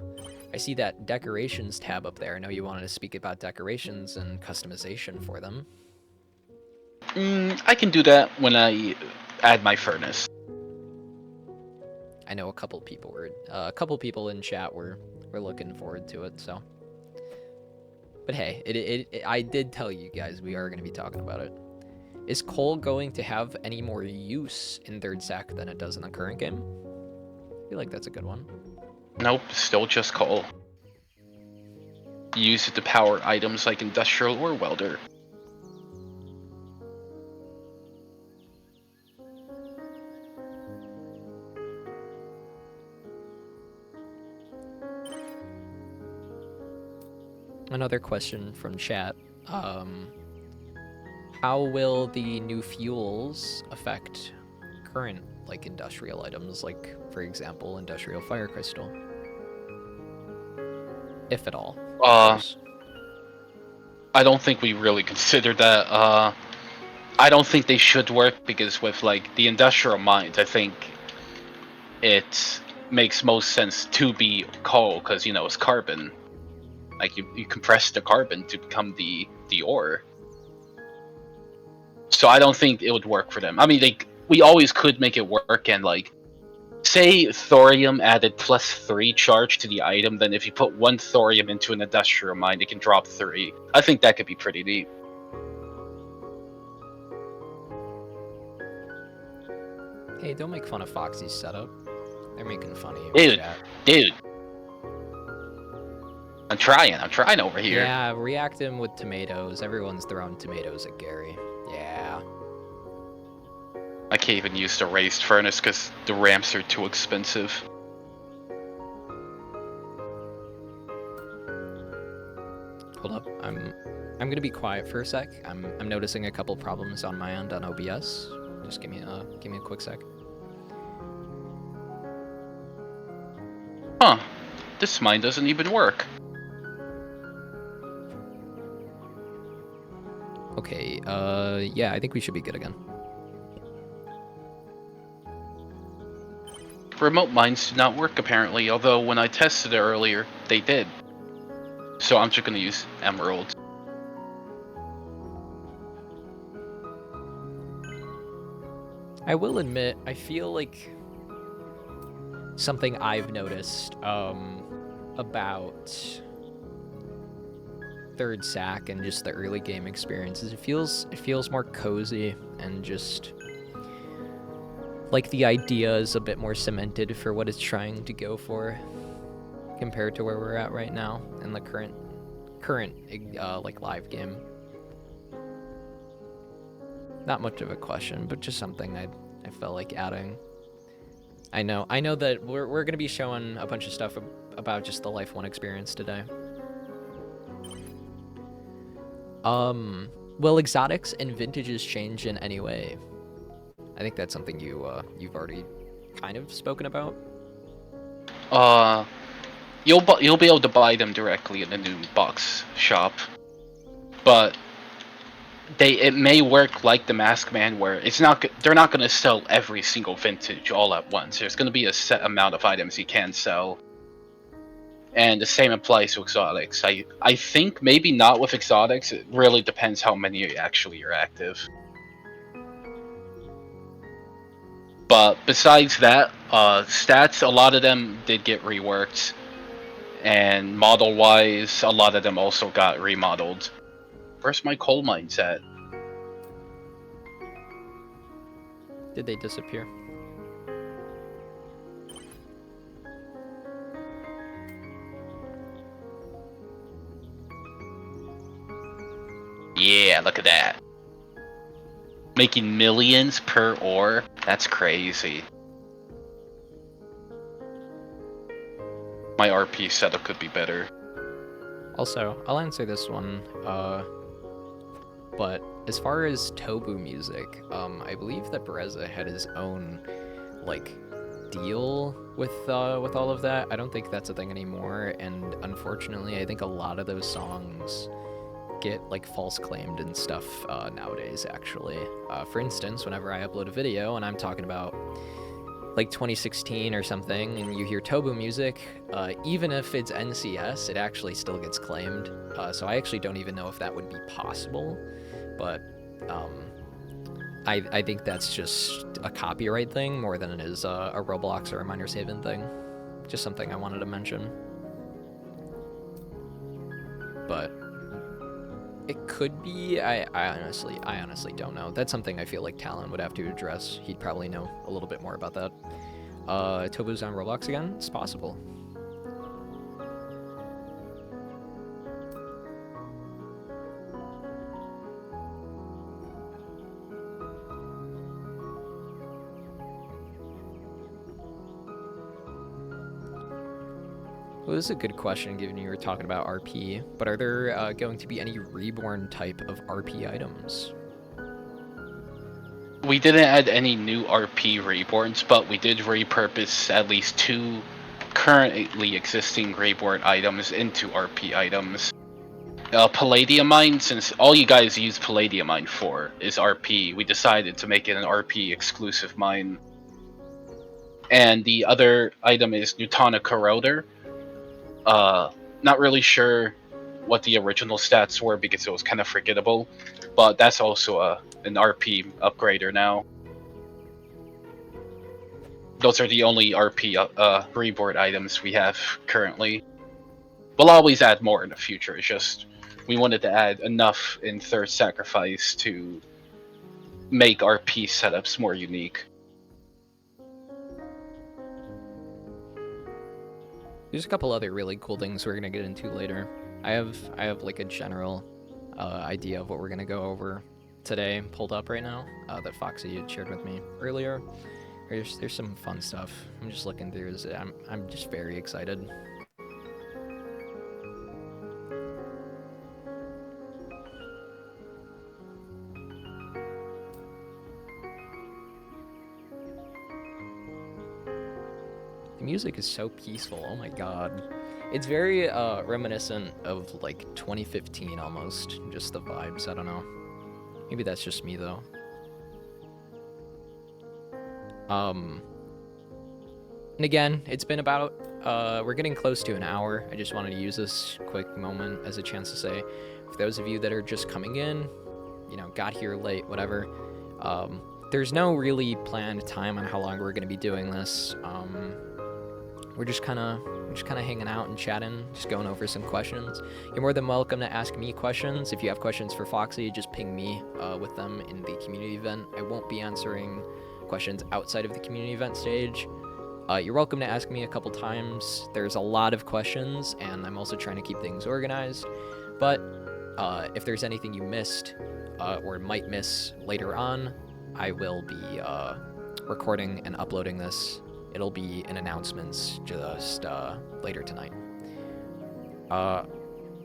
I see that decorations tab up there. I know you wanted to speak about decorations and customization for them. I can do that when I add my furnace. I know a couple people in chat were looking forward to it. So, but hey, I did tell you guys we are going to be talking about it. Is coal going to have any more use in Third Sack than it does in the current game? I feel like that's a good one. Nope, still just coal. Use it to power items like industrial or welder. Another question from chat. How will the new fuels affect current, like, industrial items, like, for example, industrial fire crystal? If at all. I don't think we really considered that. I don't think they should work because with, like, the industrial mines, I think it makes most sense to be coal because, you know, it's carbon. Like, you compress the carbon to become the ore. So I don't think it would work for them. I mean, we always could make it work and, like, say thorium added +3 charge to the item, then if you put 1 thorium into an industrial mine, it can drop 3. I think that could be pretty neat. Hey, don't make fun of Foxy's setup. They're making fun of you. Dude. I'm trying over here. Yeah, react him with tomatoes. Everyone's throwing tomatoes at Gary. Yeah. I can't even use the raised furnace because the ramps are too expensive. Hold up. I'm gonna be quiet for a sec. I'm noticing a couple problems on my end on OBS. Just give me a quick sec. Huh. This mine doesn't even work. Okay, yeah, I think we should be good again. Remote mines do not work apparently, although when I tested it earlier, they did. So I'm just gonna use emeralds. I will admit, I feel like something I've noticed about Third Sack and just the early game experiences, it feels more cozy and just like the idea is a bit more cemented for what it's trying to go for compared to where we're at right now in the current like live game. Not much of a question, but just something I felt like adding. I know that we're gonna be showing a bunch of stuff about just the Life 1 experience today. Will exotics and vintages change in any way? I think that's something you've already kind of spoken about. You'll be able to buy them directly in the new box shop. but it may work like the Mask Man, where they're not going to sell every single vintage all at once. There's going to be a set amount of items you can sell, and the same applies to exotics. I think maybe not with exotics. It really depends how many actually are active. But besides that, stats, a lot of them did get reworked, and model-wise, a lot of them also got remodeled. Where's my coal mines at? Did they disappear? Yeah, look at that. Making millions per ore? That's crazy. My RP setup could be better. Also, I'll answer this one. But as far as Tobu music, I believe that Bereza had his own like deal with all of that. I don't think that's a thing anymore, and unfortunately, I think a lot of those songs get like false claimed and stuff nowadays. Actually, for instance, whenever I upload a video and I'm talking about like 2016 or something, and you hear Tobu music, even if it's NCS, it actually still gets claimed. So I actually don't even know if that would be possible, but I think that's just a copyright thing more than it is a Roblox or a Miners Haven thing. Just something I wanted to mention. But it could be. I honestly don't know. That's something I feel like Talon would have to address. He'd probably know a little bit more about that. Tobu's on Roblox again? It's possible. Well, this is a good question, given you were talking about RP, but are there going to be any reborn type of RP items? We didn't add any new RP reborns, but we did repurpose at least 2 currently existing reborn items into RP items. Palladium Mine, since all you guys use Palladium Mine for is RP, we decided to make it an RP exclusive mine. And the other item is Nutana Corroder. Not really sure what the original stats were because it was kind of forgettable, but that's also an RP upgrader now. Those are the only RP reboard items we have currently. We'll always add more in the future. It's just we wanted to add enough in Third Sacrifice to make RP setups more unique. There's a couple other really cool things we're gonna get into later. I have like a general idea of what we're gonna go over today pulled up right now that Foxy had shared with me earlier. There's some fun stuff. I'm just looking through this. I'm just very excited. The music is so peaceful. Oh my god. It's very reminiscent of like 2015 almost. Just the vibes. I don't know. Maybe that's just me though. And again, it's been about we're getting close to an hour. I just wanted to use this quick moment as a chance to say, for those of you that are just coming in, you know, got here late, whatever, there's no really planned time on how long we're going to be doing this. We're just kind of hanging out and chatting, just going over some questions. You're more than welcome to ask me questions. If you have questions for Foxy, just ping me with them in the community event. I won't be answering questions outside of the community event stage. You're welcome to ask me a couple times. There's a lot of questions, and I'm also trying to keep things organized. But if there's anything you missed or might miss later on, I will be recording and uploading this. It'll be in announcements just later tonight.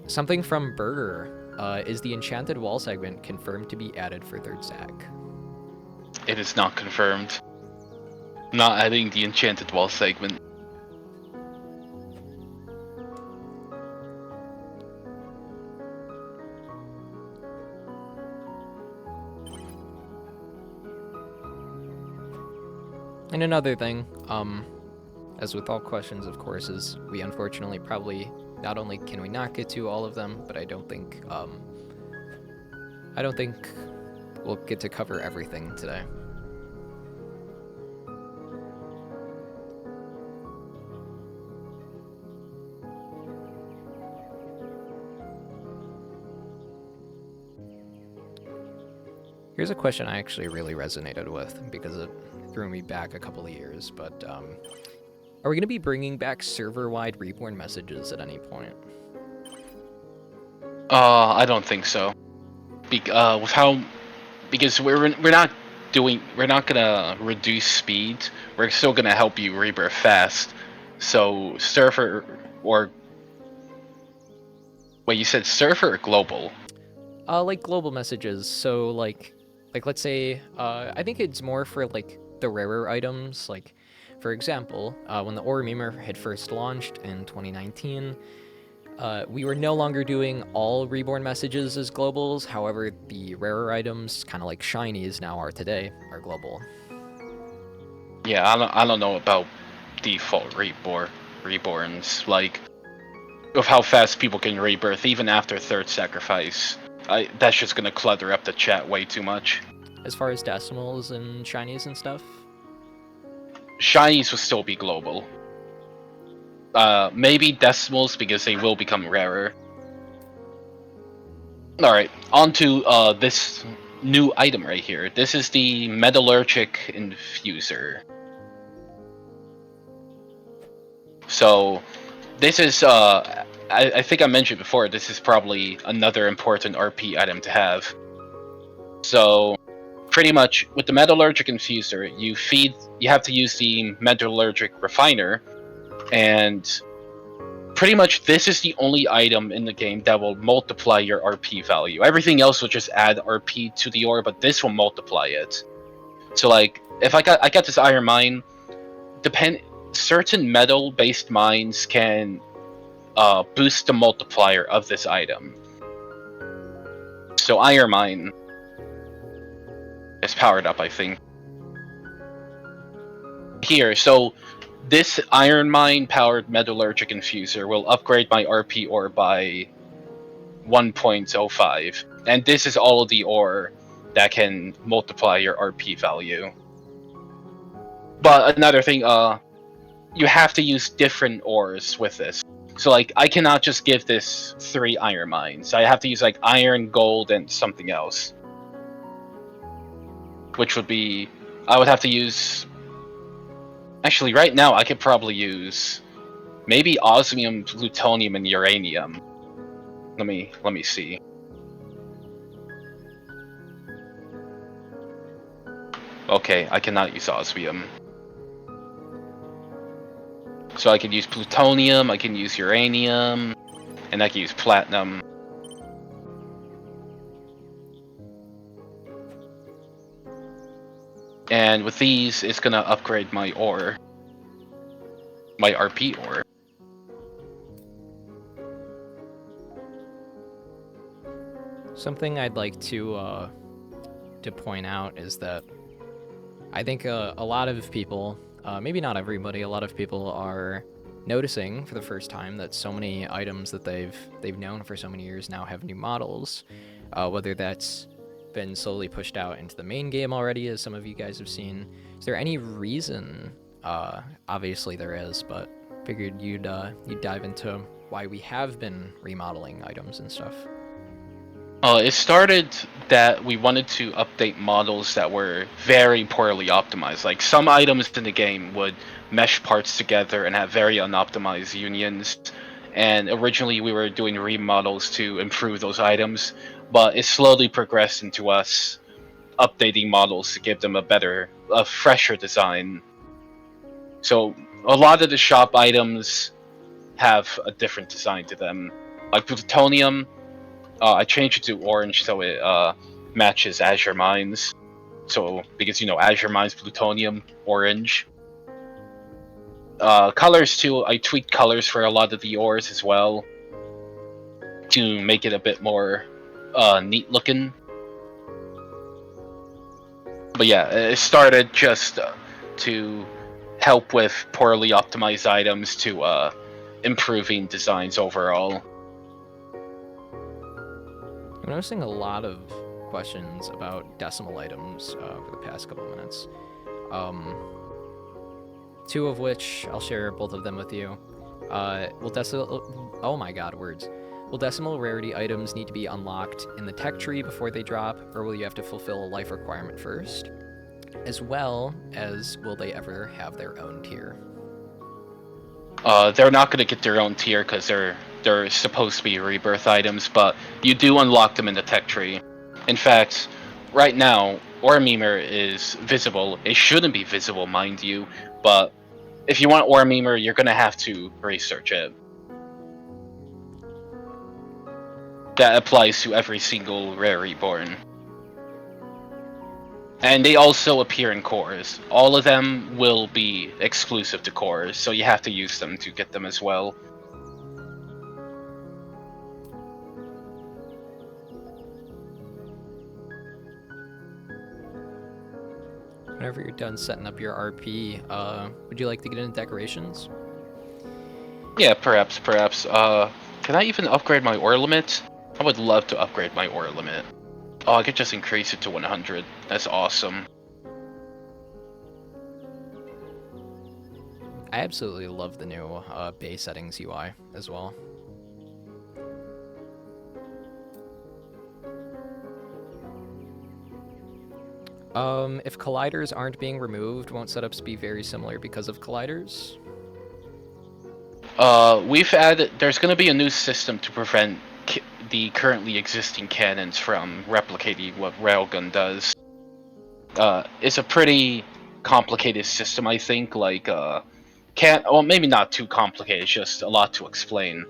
Something from Burger. Is the Enchanted Wall segment confirmed to be added for Third Sac? It is not confirmed. Not adding the Enchanted Wall segment. And another thing, as with all questions, of course, is we unfortunately probably not only can we not get to all of them, but I don't think we'll get to cover everything today. Here's a question I actually really resonated with because it threw me back a couple of years, but are we going to be bringing back server-wide reborn messages at any point? I don't think so. Because we're not gonna reduce speed. We're still gonna help you rebirth fast. So server or wait, you said server or global? Like global messages. So like let's say I think it's more for like the rarer items. Like for example, when the Oremember had first launched in 2019. We were no longer doing all reborn messages as globals. However, the rarer items, kind of like shinies now are today, are global. Yeah, I don't know about default reborns. Like of how fast people can rebirth even after third sacrifice. That's just gonna clutter up the chat way too much. As far as decimals and shinies and stuff, Shinies will still be global. Maybe decimals because they will become rarer. Alright, on to this new item right here. This is the Metallurgic Infuser. So, this is, I think I mentioned before, this is probably another important RP item to have. So, pretty much, with the Metallurgic Infuser, you have to use the Metallurgic Refiner, and pretty much this is the only item in the game that will multiply your RP value. Everything else will just add RP to the ore, but this will multiply it. So like, if I got this iron mine, certain metal-based mines can boost the multiplier of this item. So iron mine is powered up, I think. Here, so this iron mine powered metallurgic infuser will upgrade my RP ore by 1.05, and this is all of the ore that can multiply your RP value. But another thing, you have to use different ores with this. So like, I cannot just give this 3 iron mines. I have to use like iron, gold, and something else. Which would be, I would have to use. Actually, right now I could probably use maybe osmium, plutonium, and uranium. Let me see. Okay, I cannot use osmium. So I can use plutonium, I can use uranium, and I can use platinum. And with these, it's gonna upgrade my ore. My RP ore. something I'd like to point out is that I think a lot of people, maybe not everybody, a lot of people are noticing for the first time that so many items that they've known for so many years now have new models, whether that's been slowly pushed out into the main game already, as some of you guys have seen. Is there any reason? Obviously there is, but figured you'd dive into why we have been remodeling items and stuff. It started that we wanted to update models that were very poorly optimized. Like some items in the game would mesh parts together and have very unoptimized unions. And originally we were doing remodels to improve those items, but it slowly progressed into us updating models to give them a fresher design. So a lot of the shop items have a different design to them. Like plutonium, I changed it to orange so it matches Azure Mines. So because Azure Mines, plutonium, orange. Colors too. I tweaked colors for a lot of the ores as well to make it a bit more neat looking. But yeah, it started just to help with poorly optimized items to improving designs overall. I'm noticing a lot of questions about decimal items over the past couple minutes. Two of which I'll share both of them with you. Oh my god, words. Will decimal rarity items need to be unlocked in the tech tree before they drop, or will you have to fulfill a life requirement first? As well as, will they ever have their own tier? They're not going to get their own tier because they're supposed to be rebirth items, but you do unlock them in the tech tree. In fact, right now, Ormemer is visible. It shouldn't be visible, mind you, but if you want Ormemer, you're going to have to research it. That applies to every single rare reborn. And they also appear in cores. All of them will be exclusive to cores, so you have to use them to get them as well. Whenever you're done setting up your RP, would you like to get into decorations? Yeah, perhaps. Can I even upgrade my ore limit? I would love to upgrade my ore limit. Oh, I could just increase it to 100. That's awesome. I absolutely love the new base settings UI as well. If colliders aren't being removed, won't setups be very similar because of colliders? We've added. There's going to be a new system to prevent the currently existing cannons from replicating what Railgun does. It's a pretty complicated system, I think. Like, well, maybe not too complicated. Just a lot to explain.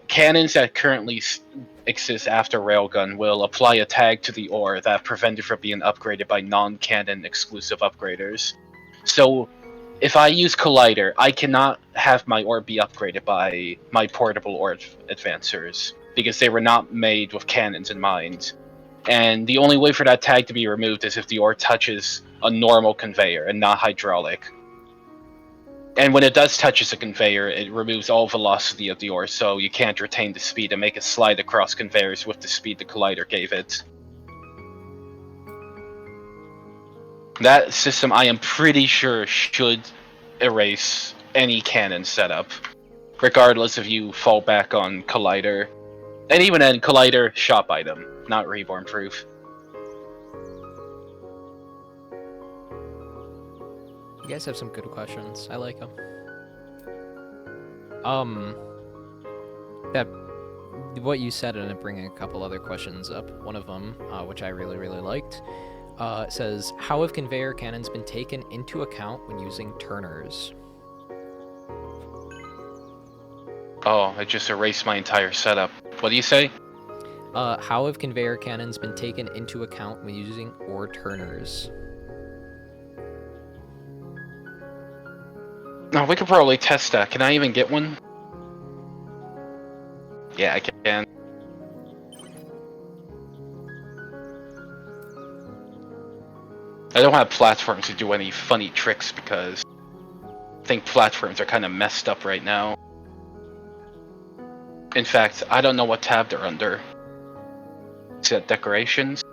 Cannons that currently exist after Railgun will apply a tag to the ore that prevent it from being upgraded by non-cannon exclusive upgraders. So, if I use Collider, I cannot have my ore be upgraded by my portable ore advancers, because they were not made with cannons in mind. And the only way for that tag to be removed is if the ore touches a normal conveyor and not hydraulic. And when it does touches a conveyor, it removes all velocity of the ore, so you can't retain the speed and make it slide across conveyors with the speed the Collider gave it. That system, I am pretty sure, should erase any cannon setup, regardless if you fall back on Collider. And even then, Collider, shop item, not reborn proof. You guys have some good questions. I like them. That what you said, and bringing a couple other questions up. One of them, which I really liked, says, how have conveyor cannons been taken into account when using turners? Oh, I just erased my entire setup. What do you say? How have conveyor cannons been taken into account when using ore turners? No, we could probably test that. Can I even get one? Yeah, I can. I don't have platforms to do any funny tricks because I think platforms are kind of messed up right now. In fact, I don't know what tab they're under. Is that decorations?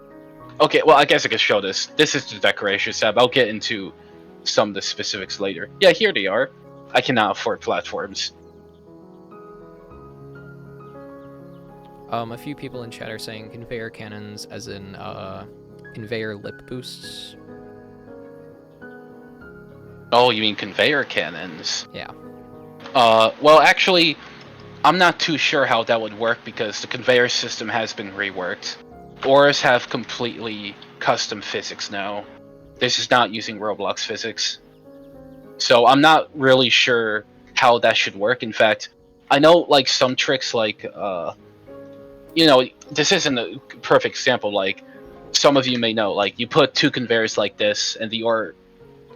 Okay, well, I guess I could show this. This is the decorations tab. I'll get into some of the specifics later. Yeah, here they are. I cannot afford platforms. A few people in chat are saying conveyor cannons as in conveyor lip boosts. Oh, you mean conveyor cannons? Yeah. Well, actually, I'm not too sure how that would work because the conveyor system has been reworked. Ores have completely custom physics now. This is not using Roblox physics. So I'm not really sure how that should work. In fact, I know like some tricks like, you know, this isn't a perfect example. Like some of you may know, like you put two conveyors like this and the ore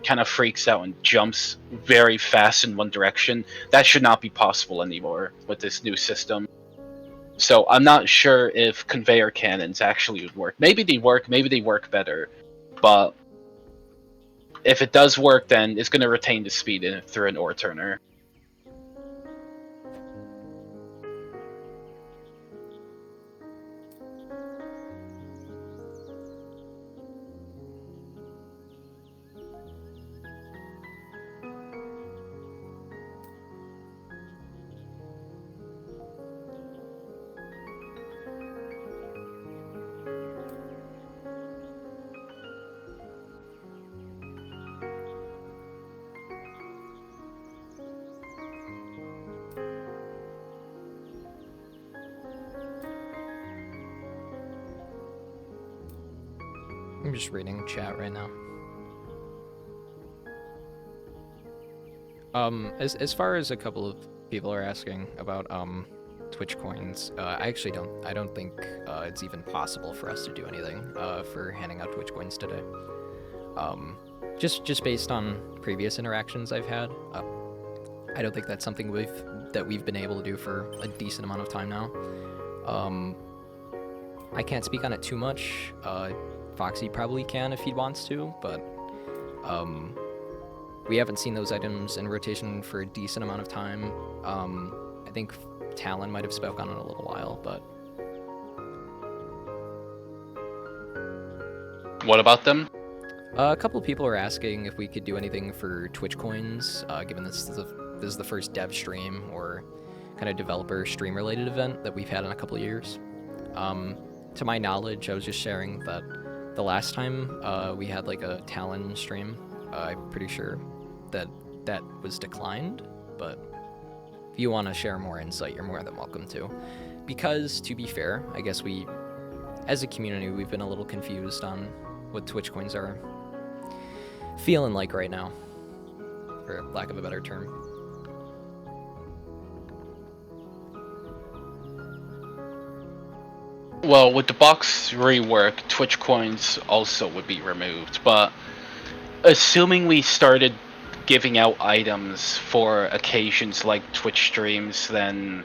kind of freaks out and jumps very fast in one direction. That should not be possible anymore with this new system. So I'm not sure if conveyor cannons actually would work. Maybe they work better, but if it does work, then it's going to retain the speed through an ore turner. I'm just reading chat right now. As far as a couple of people are asking about Twitch coins, I don't think it's even possible for us to do anything for handing out Twitch coins today. Just based on previous interactions I've had, I don't think that's something we've been able to do for a decent amount of time now. I can't speak on it too much. Foxy probably can if he wants to, but we haven't seen those items in rotation for a decent amount of time. I think Talon might have spoke on it a little while, but... What about them? A couple people are asking if we could do anything for Twitch coins, given this is the first dev stream or kind of developer stream related event that we've had in a couple of years. To my knowledge, I was just sharing that the last time we had like a Talon stream, I'm pretty sure that was declined, but if you want to share more insight, you're more than welcome to. Because, to be fair, I guess we, as a community, we've been a little confused on what Twitch coins are feeling like right now, for lack of a better term. Well, with the box rework, Twitch coins also would be removed, but assuming we started giving out items for occasions like Twitch streams, then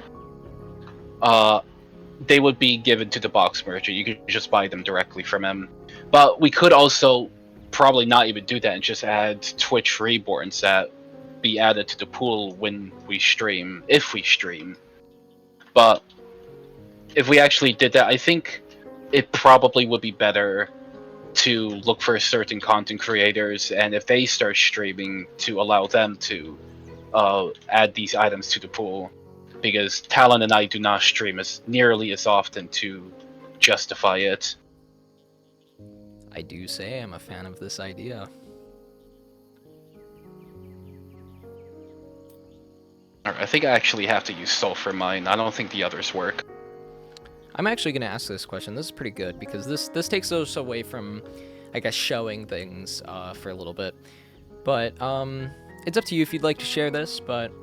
they would be given to the box merchant. You could just buy them directly from him. But we could also probably not even do that and just add Twitch reborns that be added to the pool when we stream, if we stream. But if we actually did that, I think it probably would be better to look for certain content creators, and if they start streaming, to allow them to add these items to the pool, because Talon and I do not stream as nearly as often to justify it. I do say I'm a fan of this idea. I think I actually have to use Soul for mine. I don't think the others work. I'm actually going to ask this question. This is pretty good, because this takes us away from, I guess, showing things for a little bit. But it's up to you if you'd like to share this, but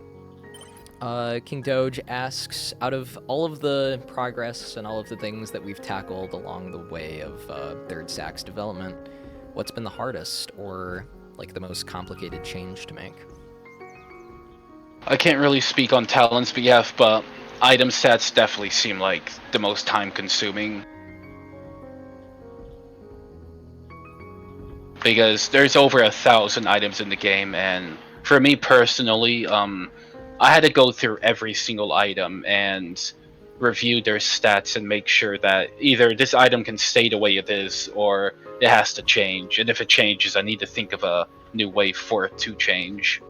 King Doge asks, out of all of the progress and all of the things that we've tackled along the way of Third Stack's development, what's been the hardest or like the most complicated change to make? I can't really speak on Talon's behalf, but item sets definitely seem like the most time-consuming. Because there's over 1,000 items in the game, and for me personally, I had to go through every single item and review their stats and make sure that either this item can stay the way it is or it has to change. And if it changes, I need to think of a new way for it to change.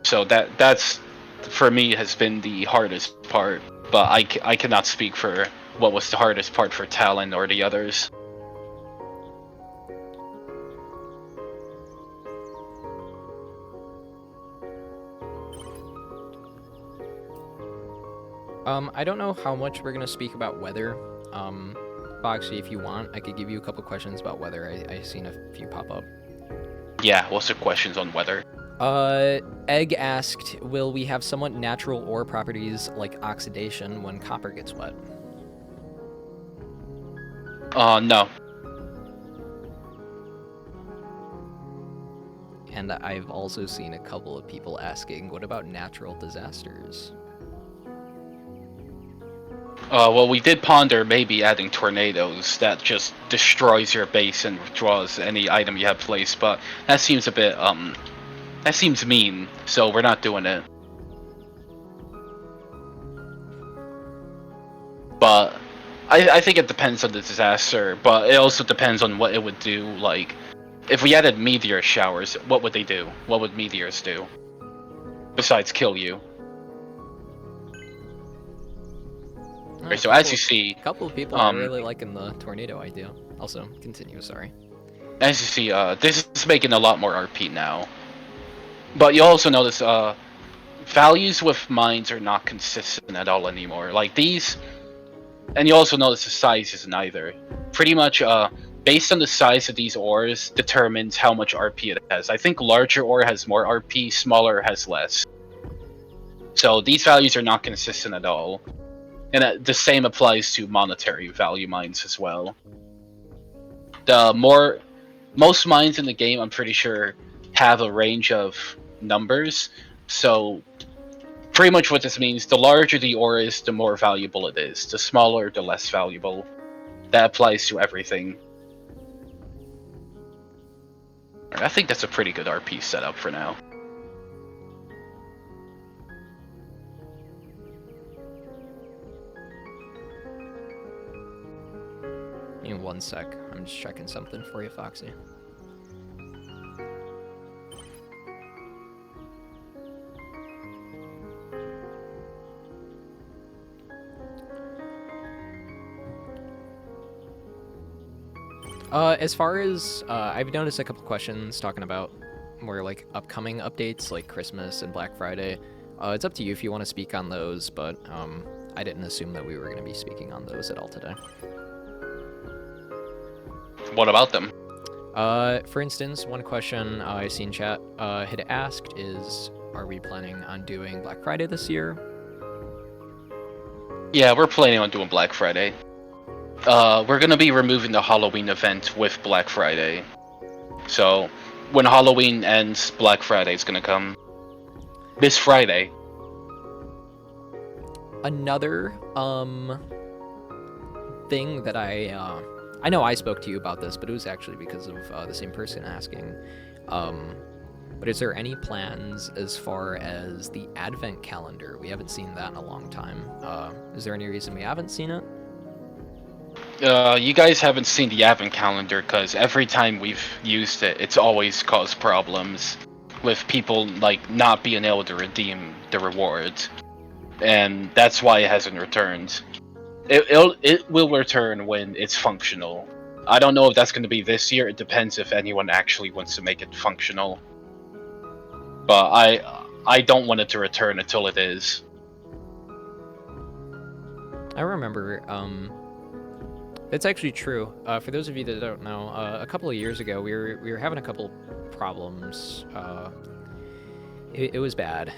So that's for me has been the hardest part, but I cannot speak for what was the hardest part for Talon or the others. I don't know how much we're going to speak about weather. Foxy, if you want, I could give you a couple questions about weather. I've seen a few pop up. Yeah, what's the questions on weather? Egg asked, will we have somewhat natural ore properties like oxidation when copper gets wet? No. And I've also seen a couple of people asking, what about natural disasters? Well, we did ponder maybe adding tornadoes that just destroys your base and withdraws any item you have placed, but that seems a bit that seems mean, so we're not doing it. But I think it depends on the disaster, but it also depends on what it would do. Like, if we added meteor showers, what would they do? What would meteors do? Besides kill you. A So as you couple, see, couple of people are really liking the tornado idea. Also, continue. Sorry. as you see, this is making a lot more RP now. But you also notice, values with mines are not consistent at all anymore. Like these, and you also notice the size isn't either. Pretty much, based on the size of these ores determines how much RP it has. I think larger ore has more RP, smaller has less. So these values are not consistent at all. And the same applies to monetary value mines as well. Most mines in the game, I'm pretty sure, have a range of numbers. So pretty much what this means, the larger the ore is, the more valuable it is. The smaller, the less valuable. That applies to everything. I think that's a pretty good RP setup for now. Give me 1 sec. I'm just checking something for you, Foxy. As far as I've noticed a couple questions talking about more like upcoming updates like Christmas and Black Friday. It's up to you if you want to speak on those, but I didn't assume that we were going to be speaking on those at all today. What about them? For instance, one question I see in chat had asked is, are we planning on doing Black Friday this year? Yeah, we're planning on doing Black Friday. We're gonna be removing the Halloween event with Black Friday. So, when Halloween ends, Black Friday is gonna come. This Friday. Another thing that I know I spoke to you about this, but it was actually because of the same person asking. But is there any plans as far as the advent calendar? We haven't seen that in a long time. Is there any reason we haven't seen it? You guys haven't seen the advent calendar because every time we've used it, it's always caused problems with people like not being able to redeem the rewards, and that's why it hasn't returned. It will return when it's functional. I don't know if that's going to be this year. It depends if anyone actually wants to make it functional. But I don't want it to return until it is. I remember. It's actually true. For those of you that don't know, a couple of years ago, we were having a couple problems. It was bad.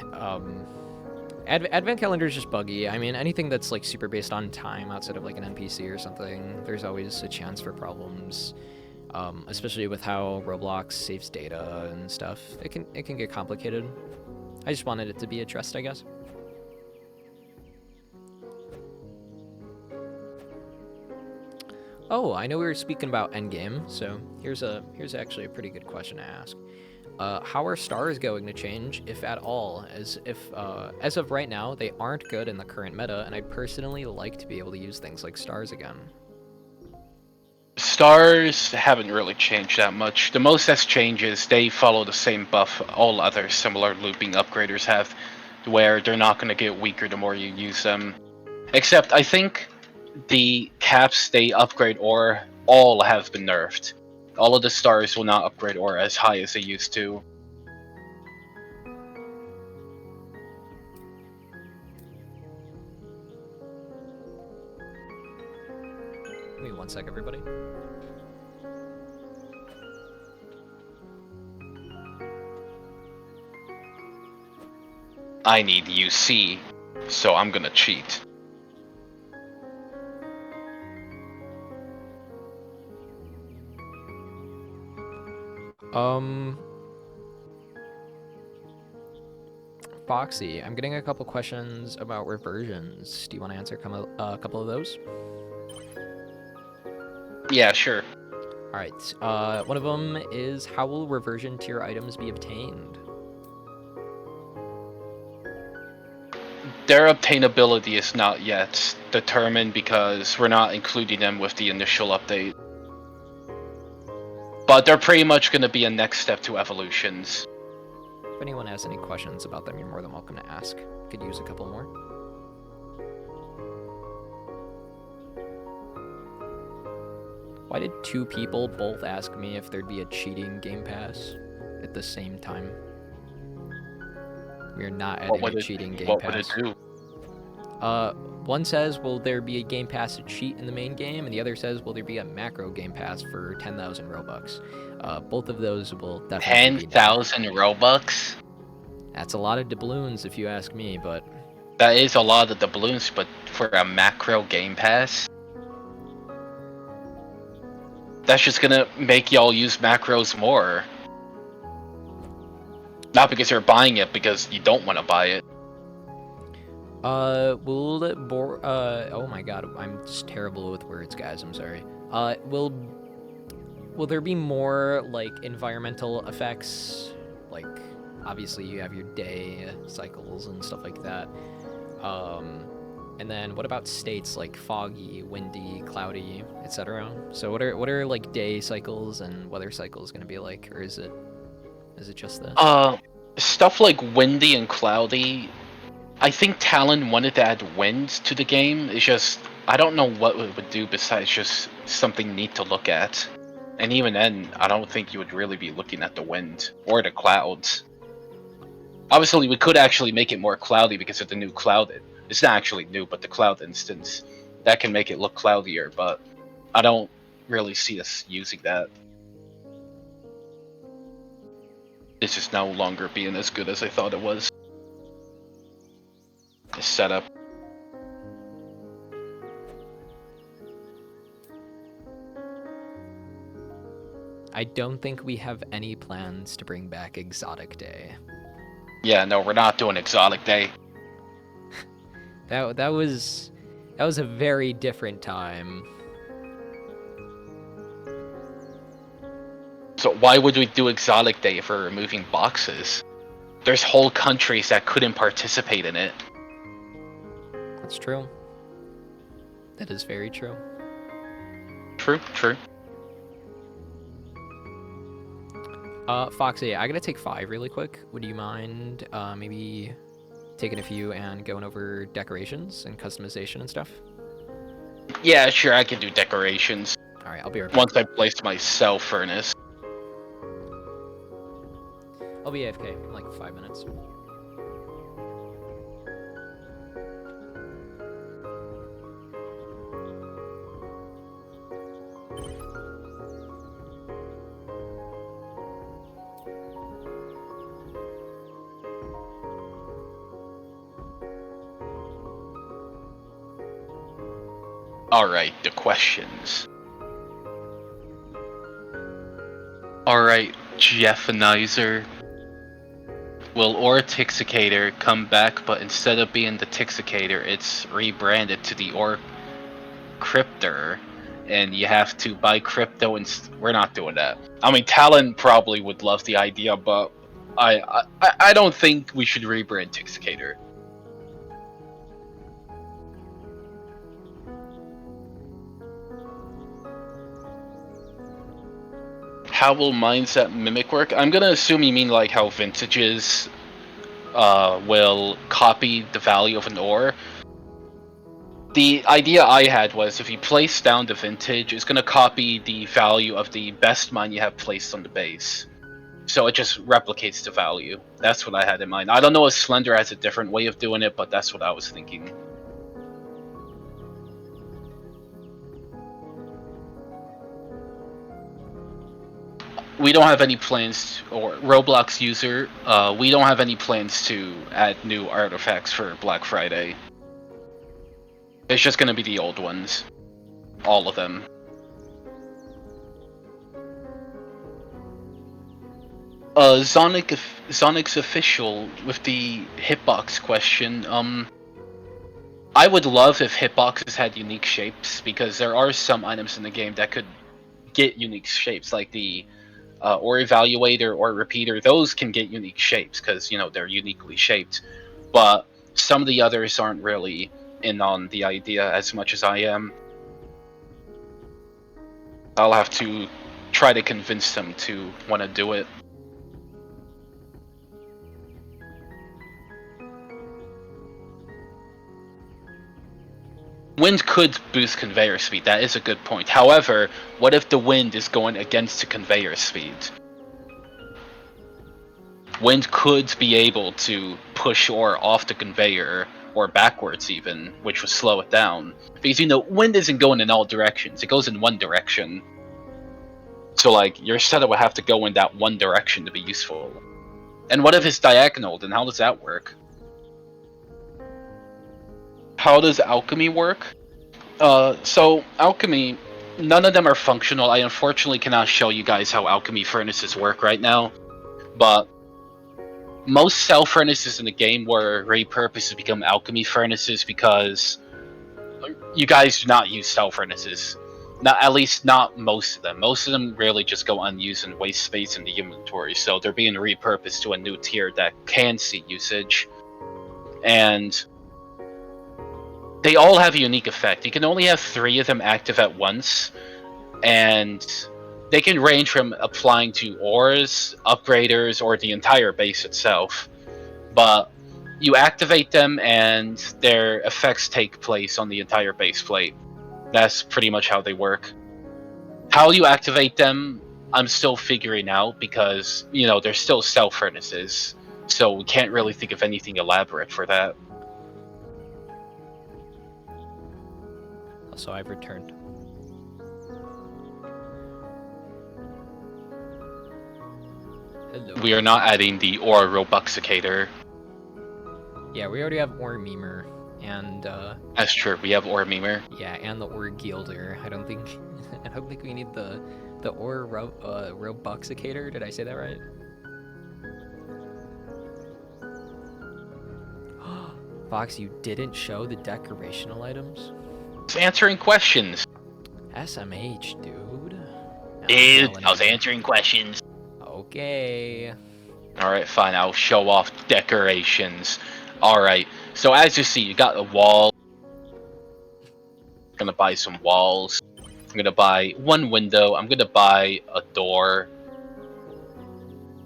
Advent calendar is just buggy. I mean, anything that's like super based on time outside of like an NPC or something, there's always a chance for problems. Especially with how Roblox saves data and stuff. It can get complicated. I just wanted it to be addressed, I guess. Oh, I know we were speaking about endgame, so here's actually a pretty good question to ask. How are stars going to change, if at all? As of right now, they aren't good in the current meta, and I'd personally like to be able to use things like stars again. Stars haven't really changed that much. The most that's changed is they follow the same buff all other similar looping upgraders have, where they're not going to get weaker the more you use them. Except, I think the caps they upgrade ore all have been nerfed. All of the stars will not upgrade ore as high as they used to. Give me 1 sec, everybody. I need UC, so I'm gonna cheat. Foxy, I'm getting a couple questions about reversions. Do you want to answer a couple of those? Yeah, sure. All right. One of them is, how will reversion tier items be obtained? Their obtainability is not yet determined because we're not including them with the initial update. But they're pretty much going to be a next step to evolutions. If anyone has any questions about them, you're more than welcome to ask. Could use a couple more. Why did two people both ask me if there'd be a cheating Game Pass at the same time? We are not adding a cheating Game Pass. What would it do? One says, will there be a Game Pass to cheat in the main game? And the other says, will there be a macro Game Pass for 10,000 Robux? Both of those will definitely be 10,000 Robux? That's a lot of doubloons if you ask me, but... That is a lot of doubloons, but for a macro Game Pass? That's just gonna make y'all use macros more. Not because you're buying it, because you don't want to buy it. Oh my god, I'm just terrible with words, guys, I'm sorry. Will there be more, like, environmental effects? Like, obviously you have your day cycles and stuff like that. And then what about states like foggy, windy, cloudy, etc.? So what are like day cycles and weather cycles going to be like, or is it just this? Stuff like windy and cloudy. I think Talon wanted to add wind to the game. It's just I don't know what it would do besides just something neat to look at. And even then, I don't think you would really be looking at the wind or the clouds. Obviously, we could actually make it more cloudy because of the new cloud. It's not actually new, but the cloud instance. That can make it look cloudier, but I don't really see us using that. It's just no longer being as good as I thought it was. The setup. I don't think we have any plans to bring back Exotic Day. Yeah, no, we're not doing Exotic Day. That was a very different time. So why would we do Exotic Day if we're removing boxes? There's whole countries that couldn't participate in it. That's true. That is very true. True. Foxy, I gotta take 5 really quick. Would you mind maybe taking a few and going over decorations and customization and stuff? Yeah, sure, I can do decorations. Alright, I'll be right back. Once I place my cell furnace. I'll be AFK in like 5 minutes. Alright, the questions. Alright, Jeffanizer. Will Ortixicator come back, but instead of being the Tixicator, it's rebranded to the Cryptor, and you have to buy crypto and we're not doing that. I mean, Talon probably would love the idea, but I don't think we should rebrand Tixicator. How will mindset mimic work? I'm gonna assume you mean like how vintages will copy the value of an ore. The idea I had was if you place down the vintage, it's gonna copy the value of the best mine you have placed on the base. So it just replicates the value. That's what I had in mind. I don't know if Slender has a different way of doing it, but that's what I was thinking. We don't have any plans, or Roblox user, we don't have any plans to add new artifacts for Black Friday. It's just gonna be the old ones. All of them. Zonic's official with the hitbox question. I would love if hitboxes had unique shapes because there are some items in the game that could get unique shapes, like the or evaluator or repeater. Those can get unique shapes because they're uniquely shaped. But some of the others aren't really in on the idea as much as I am. I'll have to try to convince them to want to do it. Wind could boost conveyor speed, that is a good point. However, what if the wind is going against the conveyor speed? Wind could be able to push ore off the conveyor, or backwards even, which would slow it down. Because wind isn't going in all directions, it goes in one direction. So like, your setup would have to go in that one direction to be useful. And what if it's diagonal, then how does that work? How does alchemy work? So alchemy, none of them are functional. I unfortunately cannot show you guys how alchemy furnaces work right now, but most cell furnaces in the game were repurposed to become alchemy furnaces because you guys do not use cell furnaces. At least not most of them. Most of them really just go unused and waste space in the inventory, so they're being repurposed to a new tier that can see usage. And they all have a unique effect. You can only have 3 of them active at once, and they can range from applying to ores, upgraders, or the entire base itself. But you activate them, and their effects take place on the entire base plate. That's pretty much how they work. How you activate them, I'm still figuring out because, they're still cell furnaces, so we can't really think of anything elaborate for that. So I've returned. Hello. We are not adding the ore robuxicator. Yeah, we already have ore memer, and That's true. We have ore memer. yeah, and the ore gilder. I don't think we need the ore robuxicator. Did I say that right? Fox, you didn't show the decorational items? It's answering questions. SMH, dude. Dude, I was answering questions. Okay. Alright, fine. I'll show off decorations. Alright, so as you see, you got a wall. I'm gonna buy some walls. I'm gonna buy one window. I'm gonna buy a door.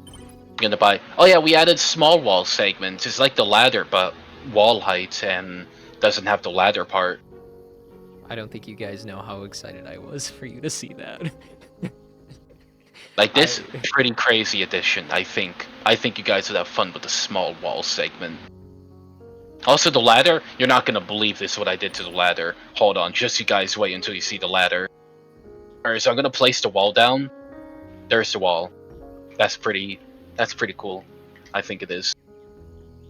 I'm gonna buy... Oh yeah, we added small wall segments. It's like the ladder, but wall height and doesn't have the ladder part. I don't think you guys know how excited I was for you to see that. Like this pretty crazy addition, I think. I think you guys would have fun with the small wall segment. Also, the ladder, you're not gonna believe this, what I did to the ladder. Hold on, just you guys wait until you see the ladder. Alright, so I'm gonna place the wall down. There's the wall. That's pretty cool. I think it is.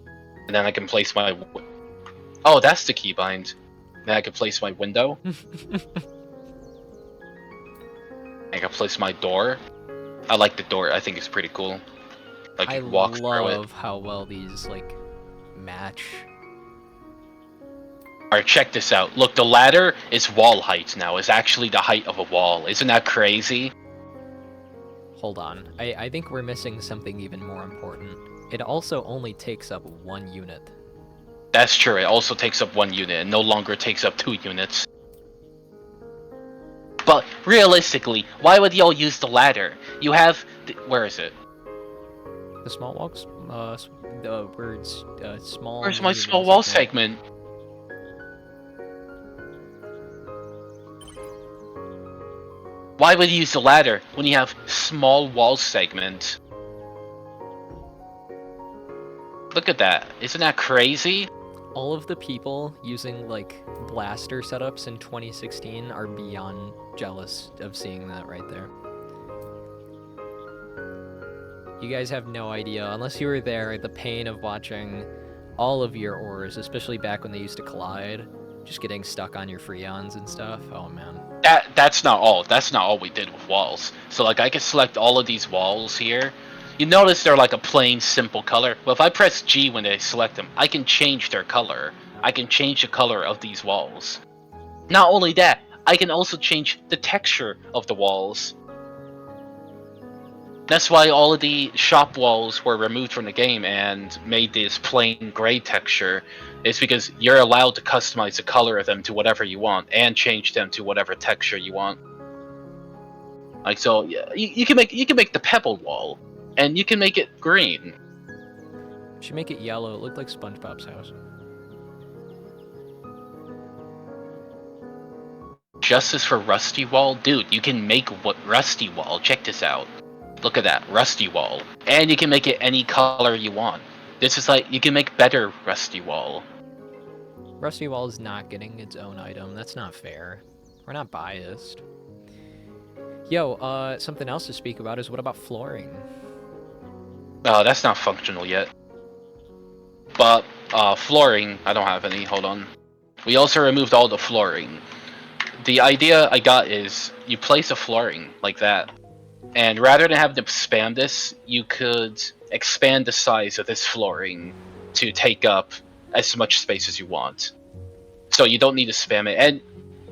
And then I can place my... Oh, that's the keybind. Then I can place my window. I can place my door. I like the door. I think it's pretty cool. Like you walk through it. I love how well these match. Alright, check this out. Look, the ladder is wall height now. It's actually the height of a wall. Isn't that crazy? Hold on. I think we're missing something even more important. It also only takes up 1 unit. That's true. It also takes up 1 unit and no longer takes up 2 units. But realistically, why would y'all use the ladder? You have... Where is it? The small walls? The words, small... Where's my small wall segment? Why would you use the ladder when you have small wall segment? Look at that. Isn't that crazy? All of the people using blaster setups in 2016 are beyond jealous of seeing that right there. You guys have no idea, unless you were there, the pain of watching all of your ores, especially back when they used to collide, just getting stuck on your freons and stuff. Oh man. That's not all. That's not all we did with walls. So I can select all of these walls here, You notice they're like a plain, simple color. Well, if I press G when I select them, I can change their color. I can change the color of these walls. Not only that, I can also change the texture of the walls. That's why all of the shop walls were removed from the game and made this plain gray texture. It's because you're allowed to customize the color of them to whatever you want and change them to whatever texture you want. Like so, yeah, you can make the pebble wall, and you can make it green. Should make it yellow. It looked like SpongeBob's house. Justice for Rusty Wall, dude. You can make what Rusty Wall. Check this out. Look at that, Rusty Wall, and you can make it any color you want. This is like you can make better Rusty Wall. Rusty Wall is not getting its own item. That's not fair. We're not biased. Yo, something else to speak about is what about flooring? That's not functional yet. But flooring, I don't have any. Hold on. We also removed all the flooring. The idea I got is you place a flooring like that, and rather than have to spam this, you could expand the size of this flooring to take up as much space as you want. So you don't need to spam it, and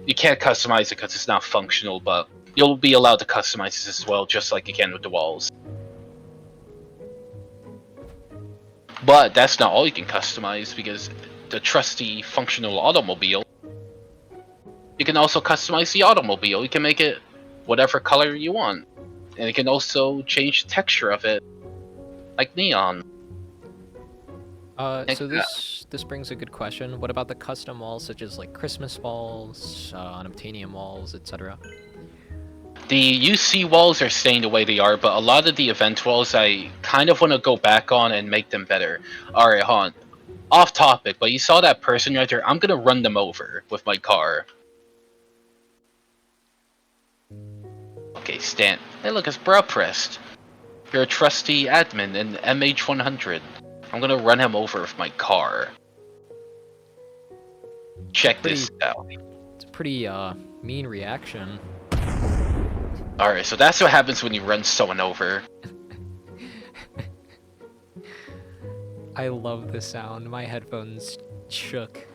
you can't customize it because it's not functional, but you'll be allowed to customize this as well, just like you can with the walls. But that's not all you can customize, because the trusty functional automobile, you can also customize the automobile. You can make it whatever color you want. And you can also change the texture of it, like neon. So this brings a good question. What about the custom walls, such as like Christmas walls, unobtainium walls, etc.? The UC walls are staying the way they are, but a lot of the event walls I kind of want to go back on and make them better. Alright, hold on. Off topic, but you saw that person right there? I'm gonna run them over with my car. Okay, Stan. Hey look, it's Brow Pressed. You're a trusty admin in MH100. I'm gonna run him over with my car. Check this out. It's a pretty, mean reaction. Alright, so that's what happens when you run someone over. I love the sound. My headphones shook.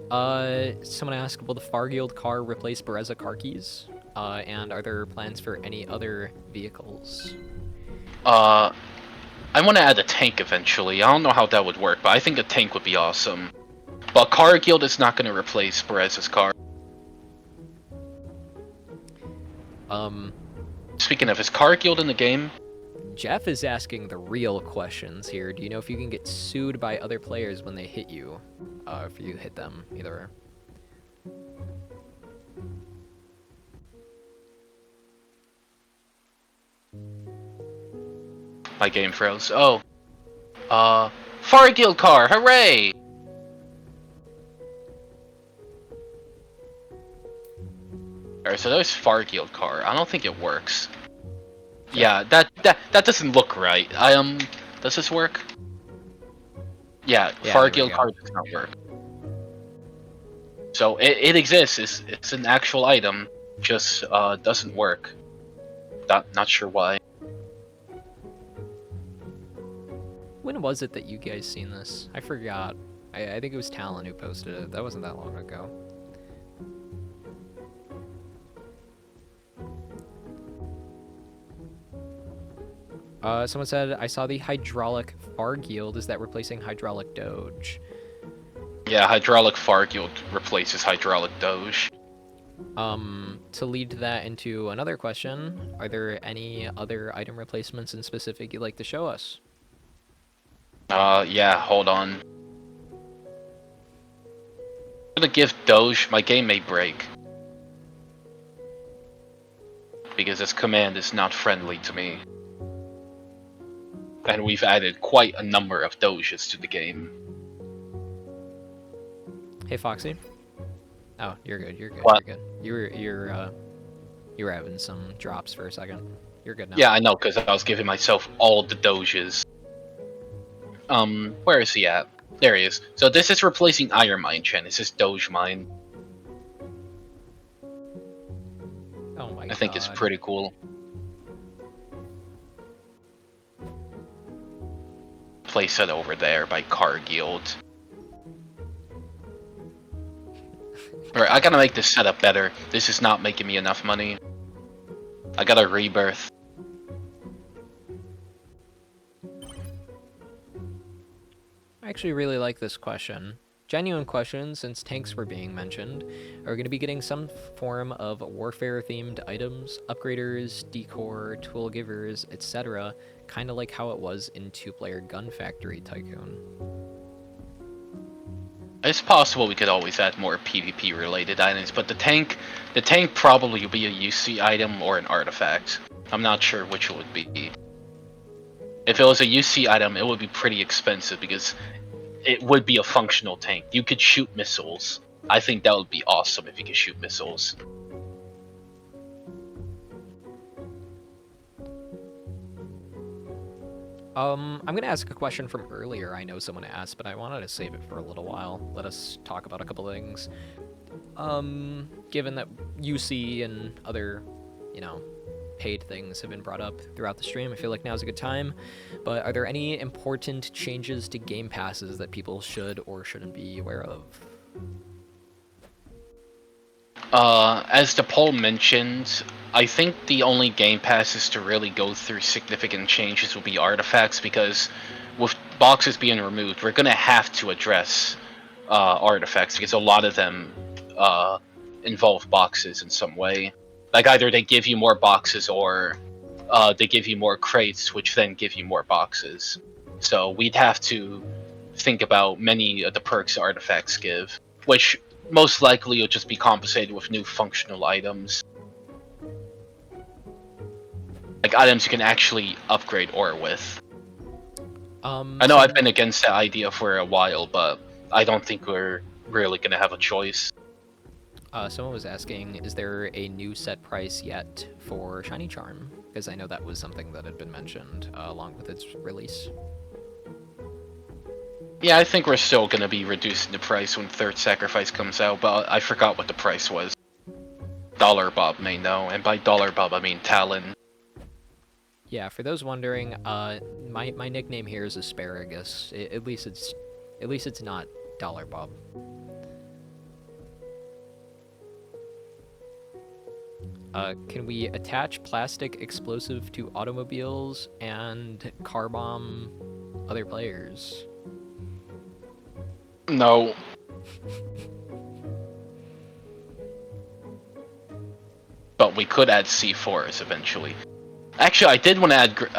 Someone asked, will the Farguild car replace Bereza car keys? And are there plans for any other vehicles? I want to add a tank eventually. I don't know how that would work, but I think a tank would be awesome. But Car Guild is not going to replace Bereza's car. Speaking of, is Car Guild in the game? Jeff is asking the real questions here. Do you know if you can get sued by other players when they hit you? If you hit them, either. My game froze. Oh. Far Guild car, hooray! Alright, so there's Far Guild car. I don't think it works. Yeah, that doesn't look right. Does this work? Yeah, Far Guild car does not work. So it exists. It's an actual item. Just doesn't work. Not sure why. When was it that you guys seen this? I forgot. I think it was Talon who posted it. That wasn't that long ago. Someone said, I saw the hydraulic Farguild. Is that replacing hydraulic Doge? Yeah, hydraulic Farguild replaces hydraulic Doge. To lead that into another question, are there any other item replacements in specific you'd like to show us? Yeah, hold on. I'm gonna give Doge, my game may break. Because this command is not friendly to me. And we've added quite a number of Doges to the game. Hey, Foxy. Oh, you're good, you're good, What? you're good. You were having some drops for a second. You're good now. Yeah, I know, because I was giving myself all the Doges. Where is he at? There he is. So this is replacing Iron Mine Chen. This is Doge Mine. Oh my god. I think it's pretty cool. place it over there by car guild. Alright, I gotta make this setup better. This is not making me enough money. I gotta rebirth. I actually really like this question. Genuine question, since tanks were being mentioned, are going to be getting some form of warfare-themed items, upgraders, decor, tool givers, etc., kind of like how it was in two-player Gun Factory Tycoon. It's possible we could always add more PvP related items, but the tank probably will be a UC item or an artifact. I'm not sure which it would be. If it was a UC item, it would be pretty expensive because it would be a functional tank. You could shoot missiles. I think that would be awesome if you could shoot missiles. I'm gonna ask a question from earlier. I know someone asked, but I wanted to save it for a little while. Let us talk about a couple things. Given that UC and other, paid things have been brought up throughout the stream, I feel like now's a good time. But are there any important changes to game passes that people should or shouldn't be aware of? As the poll mentioned, I think the only game passes to really go through significant changes will be artifacts, because with boxes being removed, we're going to have to address artifacts, because a lot of them involve boxes in some way. Like either they give you more boxes or they give you more crates, which then give you more boxes. So we'd have to think about many of the perks artifacts give, which most likely will just be compensated with new functional items. Like items you can actually upgrade ore with. I know I've been against that idea for a while, but I don't think we're really going to have a choice. Someone was asking, is there a new set price yet for Shiny Charm? Because I know that was something that had been mentioned along with its release. Yeah, I think we're still going to be reducing the price when Third Sacrifice comes out, but I forgot what the price was. Dollar Bob may know, and by Dollar Bob I mean Talon. Yeah, for those wondering, my nickname here is Asparagus. At least it's not Dollar Bob. Can we attach plastic explosive to automobiles and car bomb other players? No. But we could add C4s eventually. Actually, I did want to add.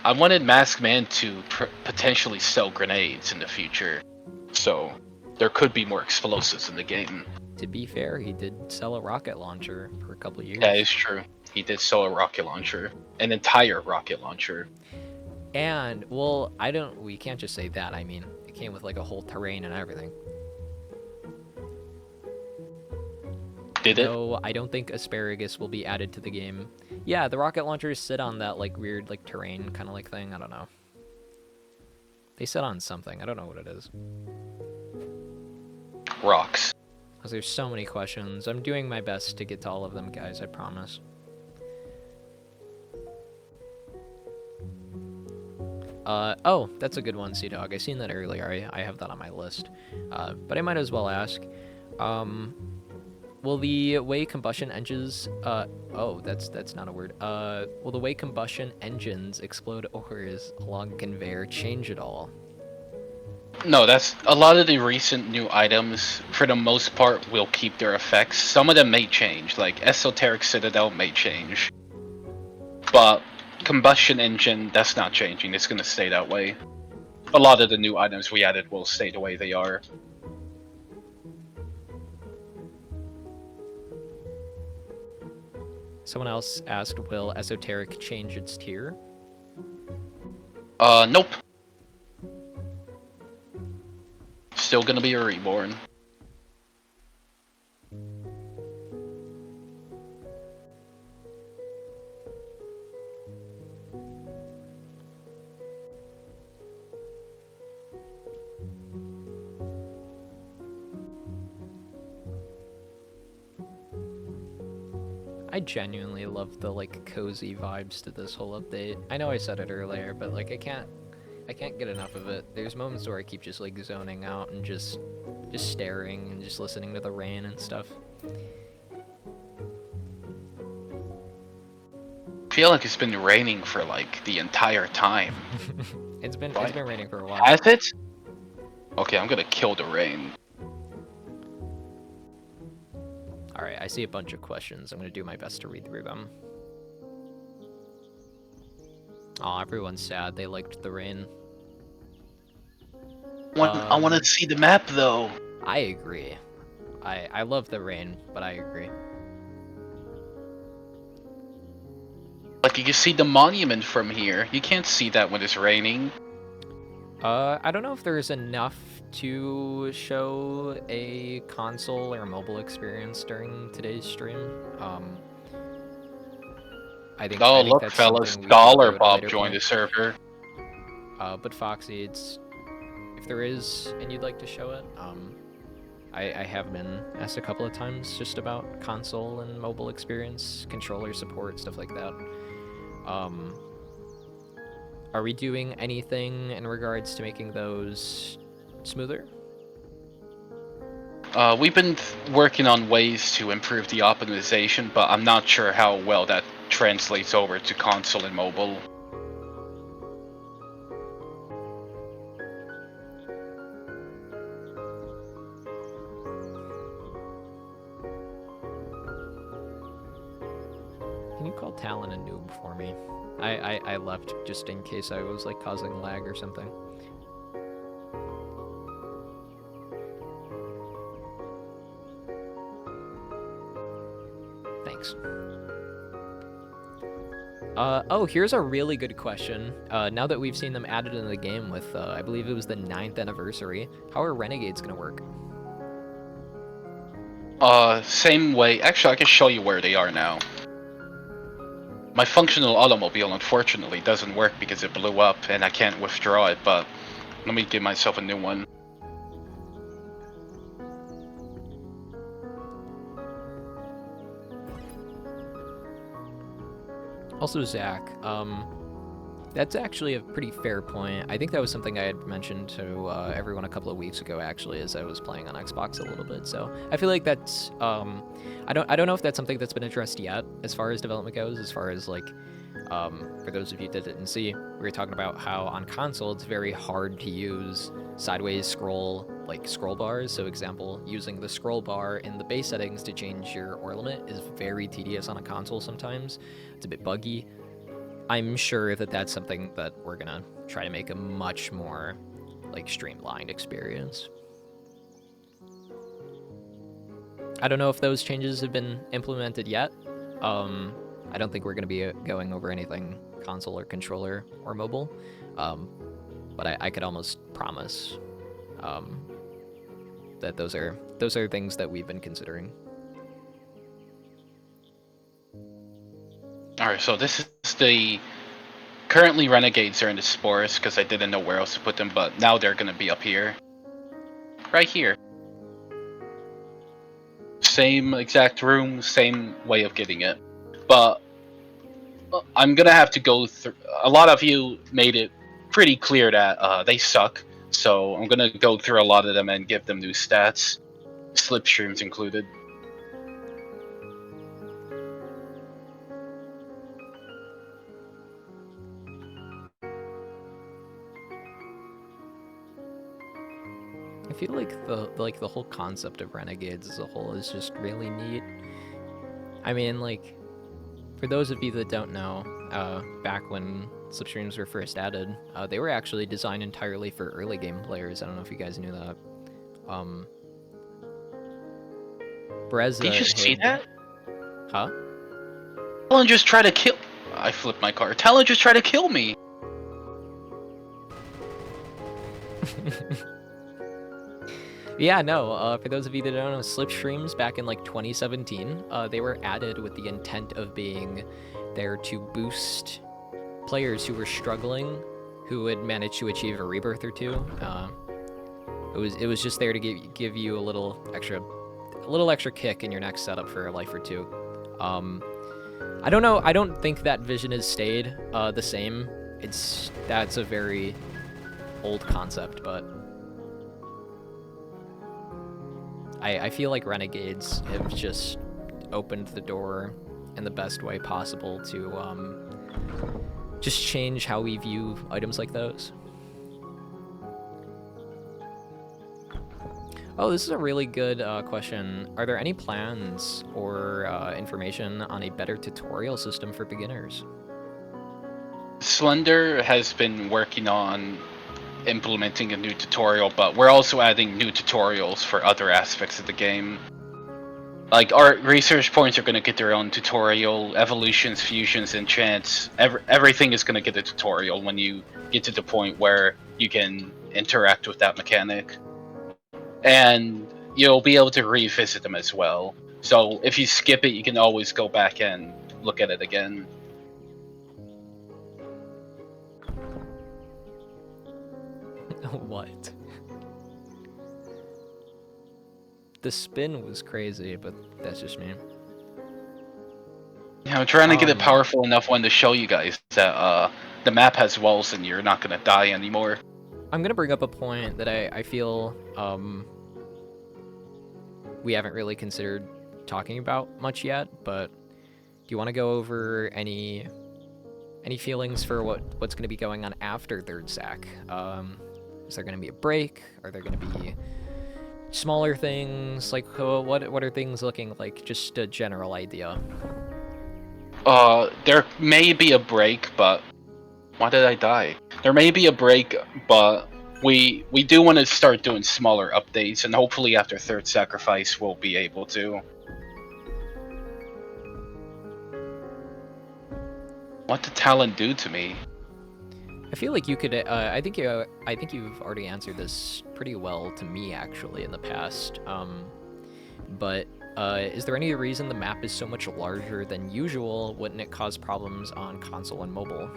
I wanted Masked Man to potentially sell grenades in the future, so there could be more explosives in the game. To be fair, he did sell a rocket launcher for a couple of years. That is true. He did sell a rocket launcher, an entire rocket launcher. And we can't just say that. I mean, it came with like a whole terrain and everything. Did it? No, I don't think Asparagus will be added to the game. Yeah, the rocket launchers sit on that like weird like terrain kind of like thing. I don't know. They sit on something. I don't know what it is. Rocks. Because there's so many questions. I'm doing my best to get to all of them, guys. I promise. Oh, that's a good one, Sea-Dog. I seen that earlier. I have that on my list. But I might as well ask. Will the way combustion engines, oh, that's not a word. Will the way combustion engines explode ores along conveyor change at all? No, that's a lot of the recent new items, for the most part, will keep their effects. Some of them may change, like Esoteric Citadel may change. But combustion engine, that's not changing. It's going to stay that way. A lot of the new items we added will stay the way they are. Someone else asked, will Esoteric change its tier? Nope. Still gonna be a reborn. I genuinely love the like cozy vibes to this whole update. I know I said it earlier, but like I can't I can't get enough of it. There's moments where I keep just like zoning out and just staring and just listening to the rain and stuff. I feel like it's been raining for like the entire time. It's been raining for a while. Has it? Okay, I'm gonna kill the rain. Alright, I see a bunch of questions. I'm gonna do my best to read through them. Aw, everyone's sad. They liked the rain. I want to see the map though. I agree. I love the rain, but I agree. Like, you can see the monument from here. You can't see that when it's raining. I don't know if there's enough to show a console or mobile experience during today's stream. I think. Oh, I think look, that's fellas, something we can Dollar do at a Bob later joined point. the server. But Foxy, if there is and you'd like to show it, I have been asked a couple of times just about console and mobile experience, controller support, stuff like that. Are we doing anything in regards to making those smoother? We've been working on ways to improve the optimization, but I'm not sure how well that translates over to console and mobile. Can you call Talon a noob for me? I left just in case I was like causing lag or something. Thanks. Oh, here's a really good question. Now that we've seen them added into the game with, I believe it was the 9th anniversary, how are Renegades gonna work? Same way. Actually, I can show you where they are now. My functional automobile, unfortunately, doesn't work because it blew up and I can't withdraw it, but let me give myself a new one. Also, Zach, that's actually a pretty fair point. I think that was something I had mentioned to everyone a couple of weeks ago, actually, as I was playing on Xbox a little bit. So I feel like that's I don't know if that's something that's been addressed yet as far as development goes. As far as like for those of you that didn't see, we were talking about how on console it's very hard to use sideways scroll bars. So example, using the scroll bar in the base settings to change your ore limit is very tedious on a console sometimes. It's a bit buggy. I'm sure that that's something that we're gonna try to make a much more like streamlined experience. I don't know if those changes have been implemented yet. I don't think we're gonna be going over anything console or controller or mobile, but I could almost promise that those are things that we've been considering. Alright, so this is the... Currently, Renegades are in the spores because I didn't know where else to put them, but now they're gonna be up here. Right here. Same exact room, same way of getting it. But I'm gonna have to go through... A lot of you made it pretty clear that they suck, so I'm gonna go through a lot of them and give them new stats. Slipstreams included. I feel like the whole concept of Renegades as a whole is just really neat. I mean, like, for those of you that don't know, back when slipstreams were first added, they were actually designed entirely for early game players. I don't know if you guys knew that. Breza Did you just see that? Huh? Talon just tried to kill... I flipped my car. Talon just tried to kill me! Yeah, no, for those of you that don't know, slipstreams back in like 2017, they were added with the intent of being there to boost players who were struggling, who had managed to achieve a rebirth or two. It was just there to give you a little extra kick in your next setup for a life or two. I don't know. I don't think that vision has stayed the same. That's a very old concept, but I feel like Renegades have just opened the door in the best way possible to just change how we view items like those. Oh, this is a really good question. Are there any plans or information on a better tutorial system for beginners? Slender has been working on implementing a new tutorial, but we're also adding new tutorials for other aspects of the game. Like, our research points are going to get their own tutorial, evolutions, fusions, enchants, everything is going to get a tutorial when you get to the point where you can interact with that mechanic. And you'll be able to revisit them as well. So if you skip it, you can always go back and look at it again. What? The spin was crazy, but that's just me. Yeah, I'm trying to get a powerful enough one to show you guys that the map has walls and you're not going to die anymore. I'm going to bring up a point that I feel we haven't really considered talking about much yet, but do you want to go over any feelings for what's going to be going on after Third Sack? Is there going to be a break? Are there going to be smaller things? Like, what are things looking like? Just a general idea. There may be a break, but why did I die? There may be a break, but we do want to start doing smaller updates, and hopefully after Third Sacrifice we'll be able to. What did Talon do to me? I feel like you could. I think you've already answered this pretty well to me actually in the past. But is there any reason the map is so much larger than usual? Wouldn't it cause problems on console and mobile?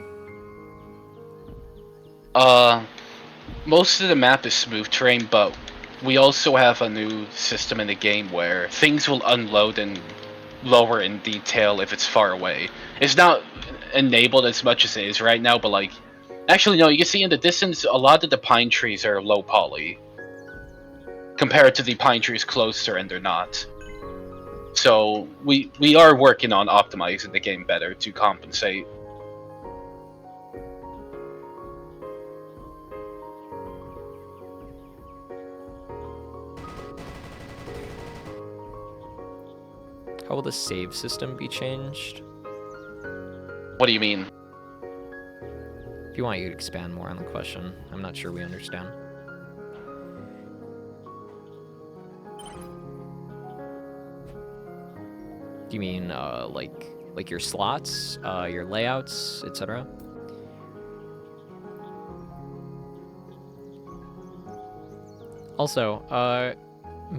Most of the map is smooth terrain, but we also have a new system in the game where things will unload and lower in detail if it's far away. It's not enabled as much as it is right now, but like, actually no, you can see in the distance a lot of the pine trees are low poly compared to the pine trees closer, and they're not. So we are working on optimizing the game better to compensate. How will the save system be changed? What do you mean? If you want, you could expand more on the question. I'm not sure we understand. Do you mean like your slots, your layouts, etc.? Also,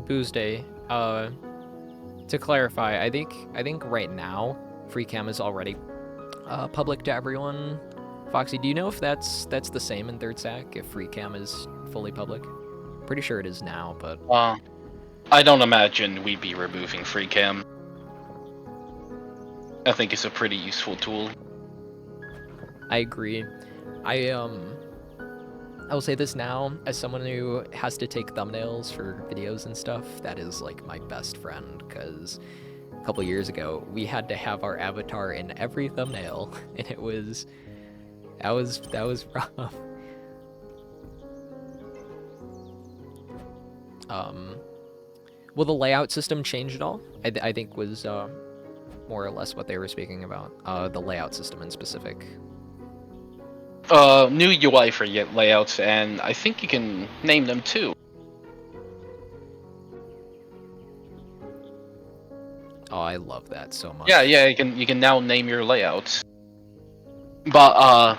Booze Day, to clarify, I think right now free cam is already public to everyone. Foxy, do you know if that's the same in Third Sack, if free cam is fully public? Pretty sure it is now, but I don't imagine we'd be removing free cam. I think it's a pretty useful tool. I agree. I will say this now, as someone who has to take thumbnails for videos and stuff, that is like my best friend, because a couple years ago we had to have our avatar in every thumbnail, and that was rough. Will the layout system change at all? I think was more or less what they were speaking about, the layout system in specific. New UI for layouts, and I think you can name them too. Oh, I love that so much. Yeah, you can now name your layouts. But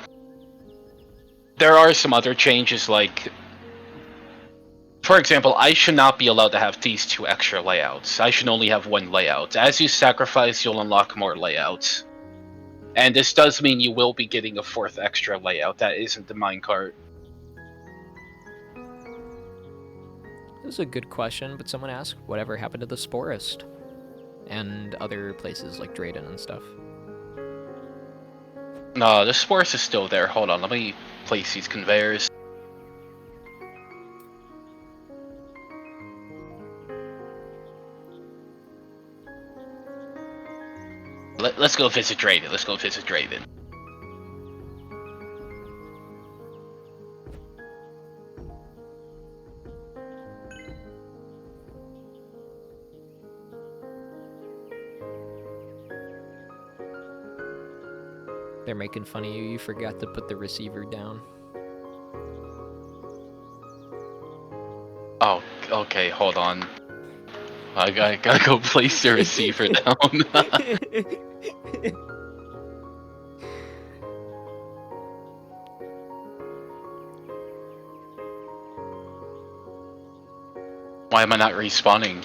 there are some other changes, like, for example, I should not be allowed to have these two extra layouts. I should only have one layout. As you sacrifice, you'll unlock more layouts. And this does mean you will be getting a fourth extra layout that isn't the minecart. This is a good question, but someone asked, whatever happened to the Sporist? And other places like Drayden and stuff. No, the Sporus is still there. Hold on, let me place these conveyors. Let's go visit Drayden. Let's go visit Drayden. They're making fun of you. You forgot to put the receiver down. Oh, okay, hold on. I gotta go place the receiver down. Why am I not respawning?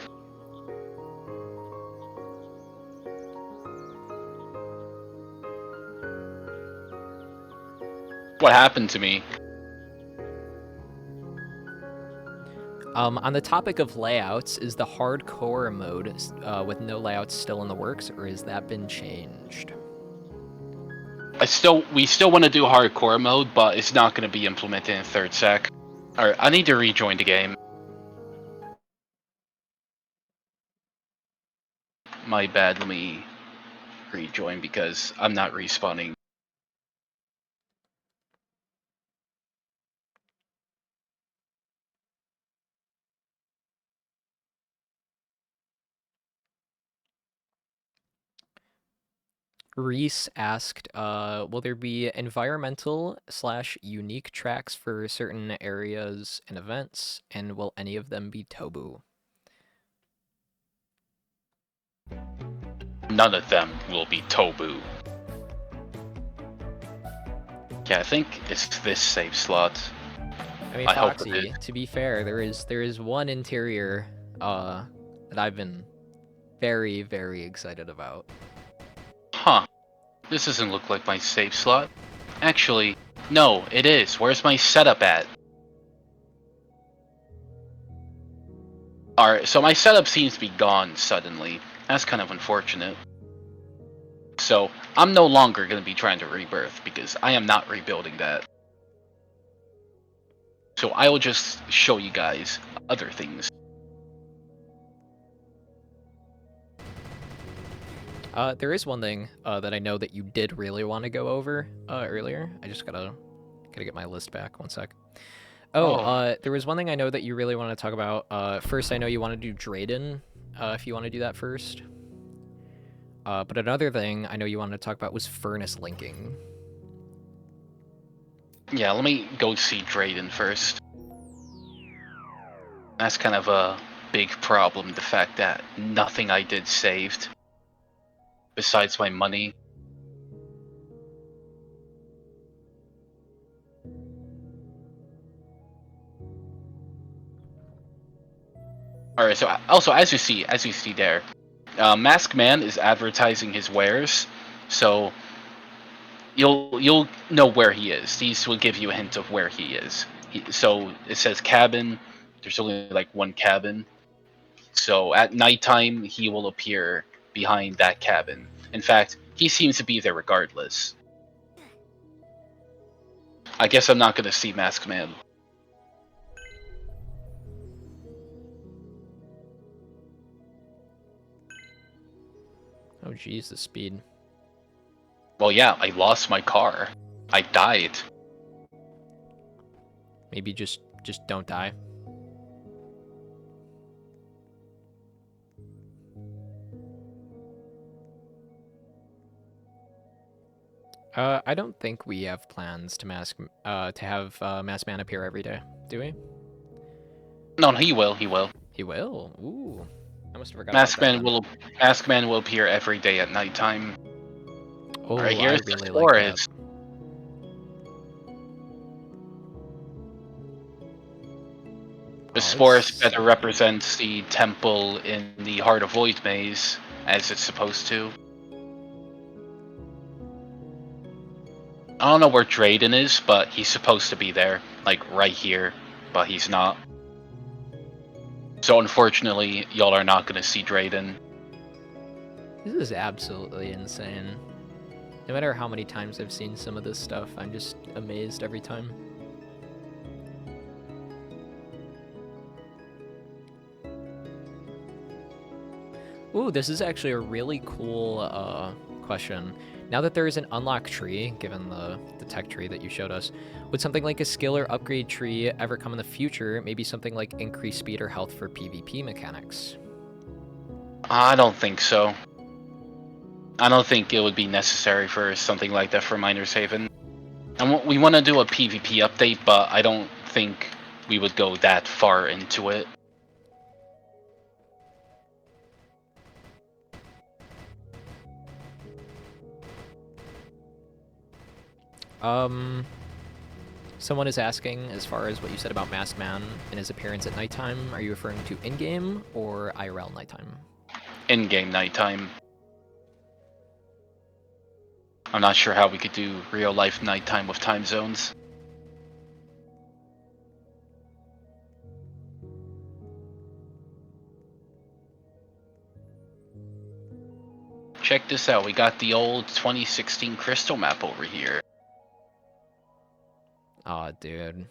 What happened to me? On the topic of layouts, is the hardcore mode with no layouts still in the works, or has that been changed? We still want to do hardcore mode, but it's not going to be implemented in third sec. Alright, I need to rejoin the game. My bad, let me rejoin because I'm not respawning. Reese asked, will there be environmental/unique tracks for certain areas and events, and will any of them be Tobu? None of them will be Tobu. Yeah, I think it's this save slot. I mean, I hope it Foxy, is. to be fair, there is one interior that I've been very, very excited about. Huh. This doesn't look like my save slot. Actually, no, it is. Where's my setup at? Alright, so my setup seems to be gone suddenly. That's kind of unfortunate. So, I'm no longer going to be trying to rebirth because I am not rebuilding that. So I will just show you guys other things. There is one thing that I know that you did really want to go over earlier. I just gotta get my list back. One sec. Oh, there was one thing I know that you really want to talk about. First, I know you want to do Drayden, if you want to do that first. But another thing I know you wanted to talk about was furnace linking. Yeah, let me go see Drayden first. That's kind of a big problem, the fact that nothing I did saved. Besides my money. Alright, so also as you see there, Mask Man is advertising his wares, so you'll know where he is. These will give you a hint of where he is. So it says cabin. There's only like one cabin. So at nighttime, he will appear behind that cabin. In fact, he seems to be there regardless. I guess I'm not going to see Mask Man. Oh, geez, the speed. Well, yeah, I lost my car. I died. Maybe just don't die. I don't think we have plans to have Mask Man appear every day, do we? No, he will. He will. He will. Ooh, I must have forgot about that then. Mask Man will appear every day at nighttime. Oh, Alright, I here's the really like that. forest. This forest better represents the temple in the Heart of Void maze, as it's supposed to. I don't know where Drayden is, but he's supposed to be there, like right here, but he's not. So unfortunately, y'all are not going to see Drayden. This is absolutely insane. No matter how many times I've seen some of this stuff, I'm just amazed every time. Ooh, this is actually a really cool question. Now that there is an unlock tree, given the tech tree that you showed us, would something like a skill or upgrade tree ever come in the future? Maybe something like increased speed or health for PvP mechanics? I don't think so. I don't think it would be necessary for something like that for Miner's Haven. And we want to do a PvP update, but I don't think we would go that far into it. Someone is asking, as far as what you said about Masked Man and his appearance at nighttime, are you referring to in-game or IRL nighttime? In-game nighttime. I'm not sure how we could do real-life nighttime with time zones. Check this out, we got the old 2016 crystal map over here. Aw, dude.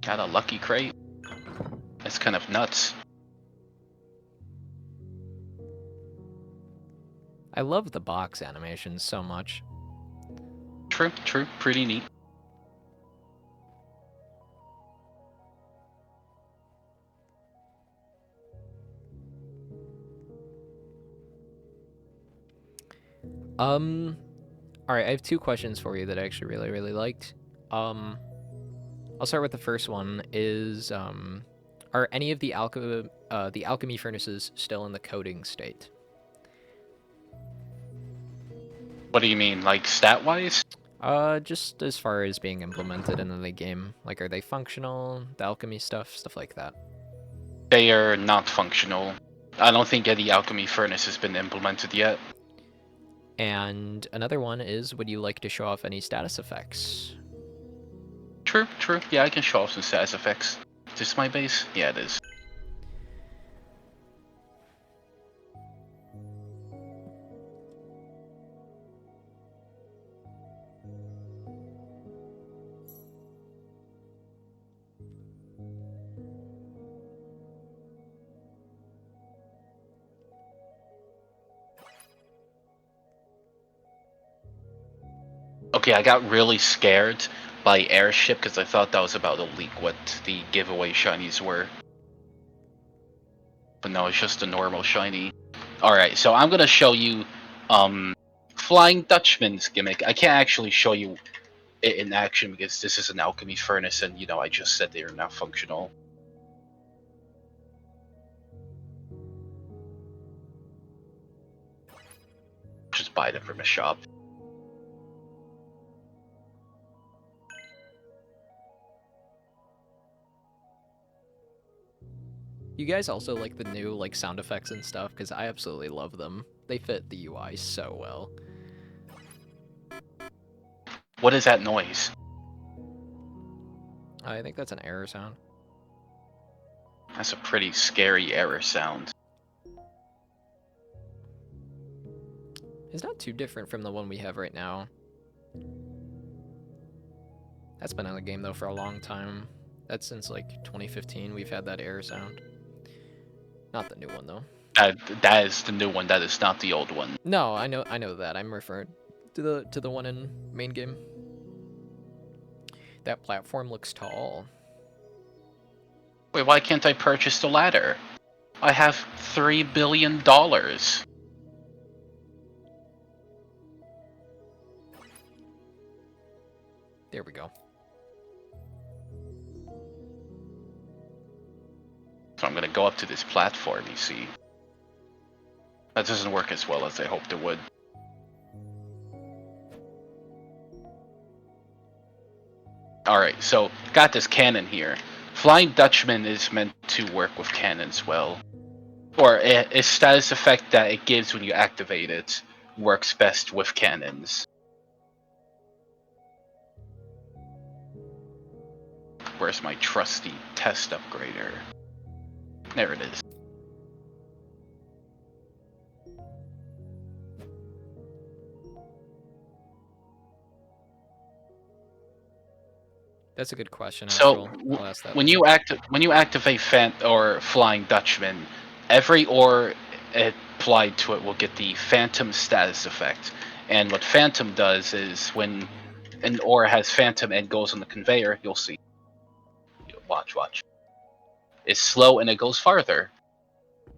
Got a lucky crate. That's kind of nuts. I love the box animations so much. True, pretty neat. Alright, I have 2 questions for you that I actually really liked. I'll start with the first one, is, are any of the alchemy furnaces still in the coding state? What do you mean, like stat-wise? Just as far as being implemented into the game. Like, are they functional, the alchemy stuff like that? They are not functional. I don't think any alchemy furnace has been implemented yet. And another one is, would you like to show off any status effects? True. Yeah, I can show off some status effects. Is this my base? Yeah, it is. Okay, I got really scared by Airship because I thought that was about to leak what the giveaway shinies were. But no, it's just a normal shiny. Alright, so I'm gonna show you Flying Dutchman's gimmick. I can't actually show you it in action because this is an alchemy furnace and, you know, I just said they are not functional. Just buy them from a shop. You guys also like the new like sound effects and stuff, because I absolutely love them. They fit the UI so well. What is that noise? I think that's an error sound. That's a pretty scary error sound. It's not too different from the one we have right now. That's been in the game though for a long time. That's since like 2015 we've had that error sound. Not the new one though. That is the new one. That is not the old one. No, I know that. I'm referring to the one in main game. That platform looks tall. Wait, why can't I purchase the ladder? I have $3 billion. There we go. So I'm gonna go up to this platform, you see. That doesn't work as well as I hoped it would. Alright, so got this cannon here. Flying Dutchman is meant to work with cannons well. Or a status effect that it gives when you activate it works best with cannons. Where's my trusty test upgrader? There it is. That's a good question. So I'll ask that when later. you activate Flying Dutchman, every ore applied to it will get the phantom status effect. And what phantom does is when an ore has phantom and goes on the conveyor, you'll see. Watch. It's slow and it goes farther.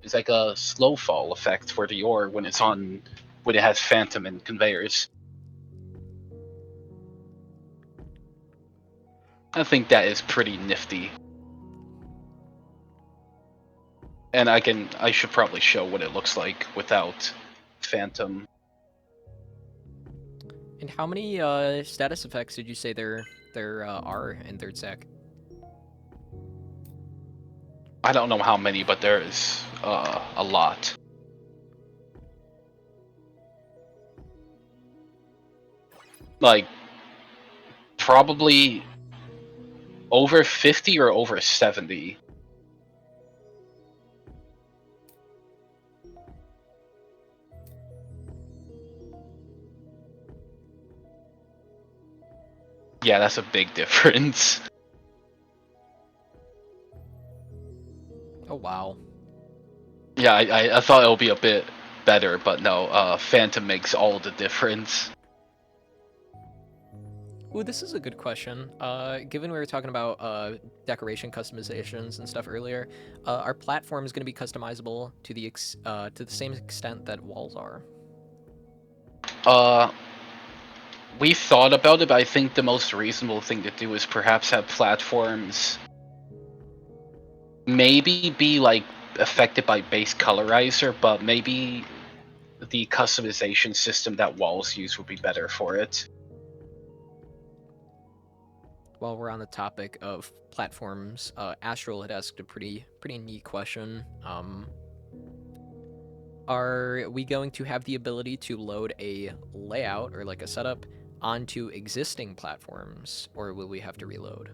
It's like a slow fall effect for the ore when it has phantom and conveyors. I think that is pretty nifty. And I should probably show what it looks like without phantom. And how many status effects did you say there are in third sec? I don't know how many, but there is a lot. Like, probably over 50 or over 70. Yeah, that's a big difference. Oh wow. Yeah, I thought it would be a bit better, but no, Phantom makes all the difference. Ooh, this is a good question. Given we were talking about decoration customizations and stuff earlier, our platform is going to be customizable to the same extent that walls are. We thought about it, but I think the most reasonable thing to do is perhaps have platforms maybe be like affected by base colorizer, but maybe the customization system that walls use would be better for it. While we're on the topic of platforms, Astral had asked a pretty neat question. Are we going to have the ability to load a layout or like a setup onto existing platforms, or will we have to reload?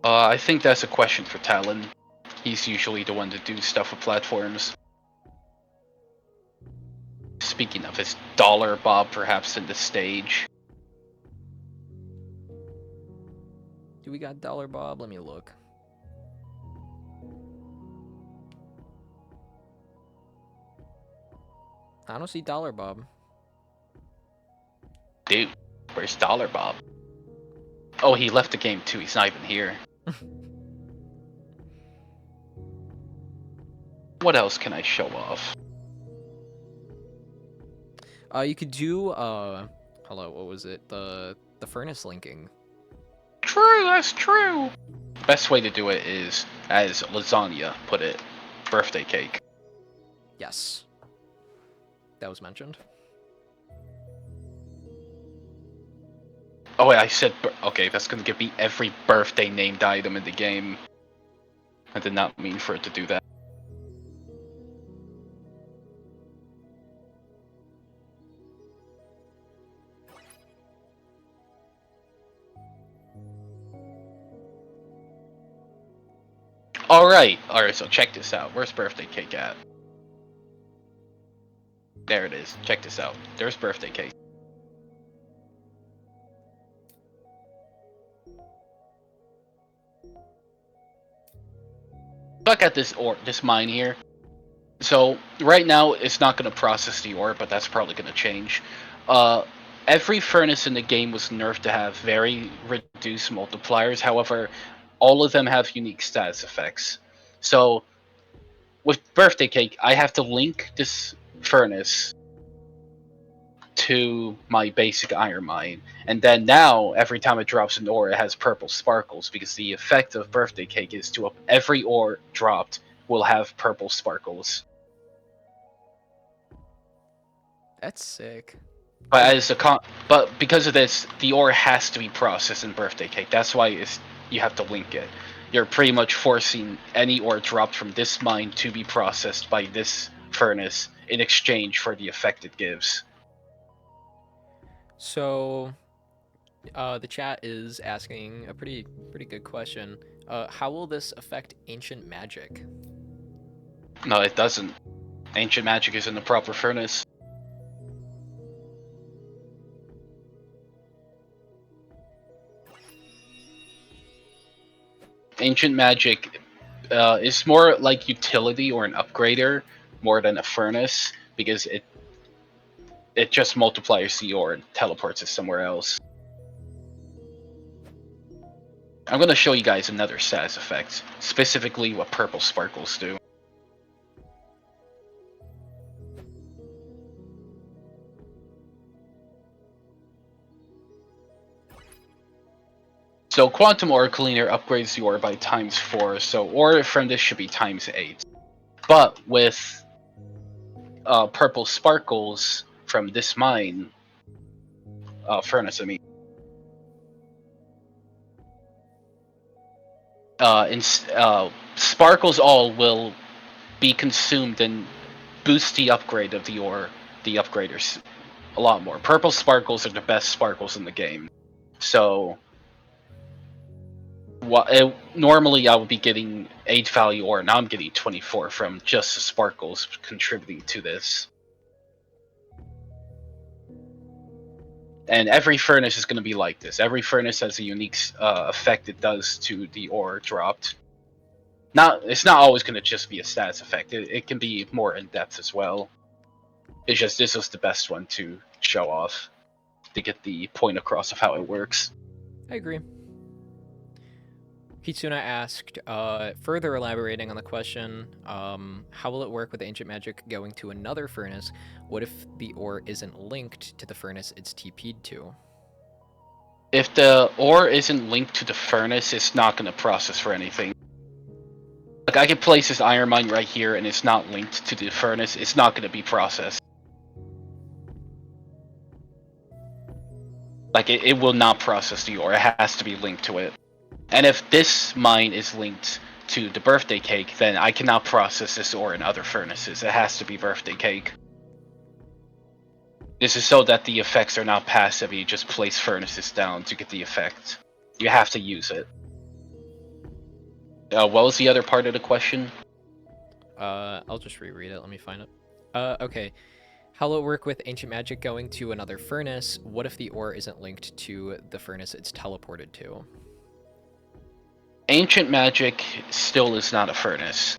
I think that's a question for Talon. He's usually the one to do stuff with platforms. Speaking of, is Dollar Bob perhaps in the stage? Do we got Dollar Bob? Let me look. I don't see Dollar Bob. Dude, where's Dollar Bob? Oh, he left the game too. He's not even here. What else can I show off? You could do hello, what was it? The furnace linking. True, that's true. Best way to do it is, as Lasagna put it, birthday cake. Yes. That was mentioned. Oh wait, I said okay. That's gonna give me every birthday named item in the game. I did not mean for it to do that. Alright, so check this out. Where's birthday cake at? There it is. Check this out. There's birthday cake. Look at this this mine here. So right now it's not going to process the ore, but that's probably going to change. Every furnace in the game was nerfed to have very reduced multipliers. However, all of them have unique status effects. So with birthday cake, I have to link this furnace to my basic iron mine, and then now every time it drops an ore, it has purple sparkles because the effect of birthday cake is to every ore dropped will have purple sparkles. That's sick. But but because of this, the ore has to be processed in birthday cake. That's why you have to link it. You're pretty much forcing any ore dropped from this mine to be processed by this furnace in exchange for the effect it gives. So, the chat is asking a pretty good question. How will this affect ancient magic? No, it doesn't. Ancient magic is in the proper furnace. Ancient magic is more like utility or an upgrader more than a furnace, because it just multiplies the ore and teleports it somewhere else. I'm going to show you guys another status effect, specifically what purple sparkles do. So Quantum Ore Cleaner upgrades the ore by ×4, so ore from this should be ×8. But with purple sparkles from this mine, furnace, I mean, sparkles all will be consumed and boost the upgrade of the ore, the upgraders, a lot more. Purple sparkles are the best sparkles in the game. So normally I would be getting 8 value ore, now I'm getting 24 from just the sparkles contributing to this. And every furnace is going to be like this. Every furnace has a unique effect it does to the ore dropped. It's not always going to just be a status effect. It can be more in depth as well. It's just this was the best one to show off to get the point across of how it works. I agree. Kitsuna asked, further elaborating on the question, how will it work with ancient magic going to another furnace? What if the ore isn't linked to the furnace it's TP'd to? If the ore isn't linked to the furnace, it's not going to process for anything. Like, I could place this iron mine right here and it's not linked to the furnace, it's not going to be processed. Like, it will not process the ore, it has to be linked to it. And if this mine is linked to the birthday cake, then I cannot process this ore in other furnaces. It has to be birthday cake. This is so that the effects are not passive, you just place furnaces down to get the effect. You have to use it. What was the other part of the question? I'll just reread it, let me find it. Okay. How will it work with ancient magic going to another furnace? What if the ore isn't linked to the furnace it's teleported to? Ancient magic still is not a furnace.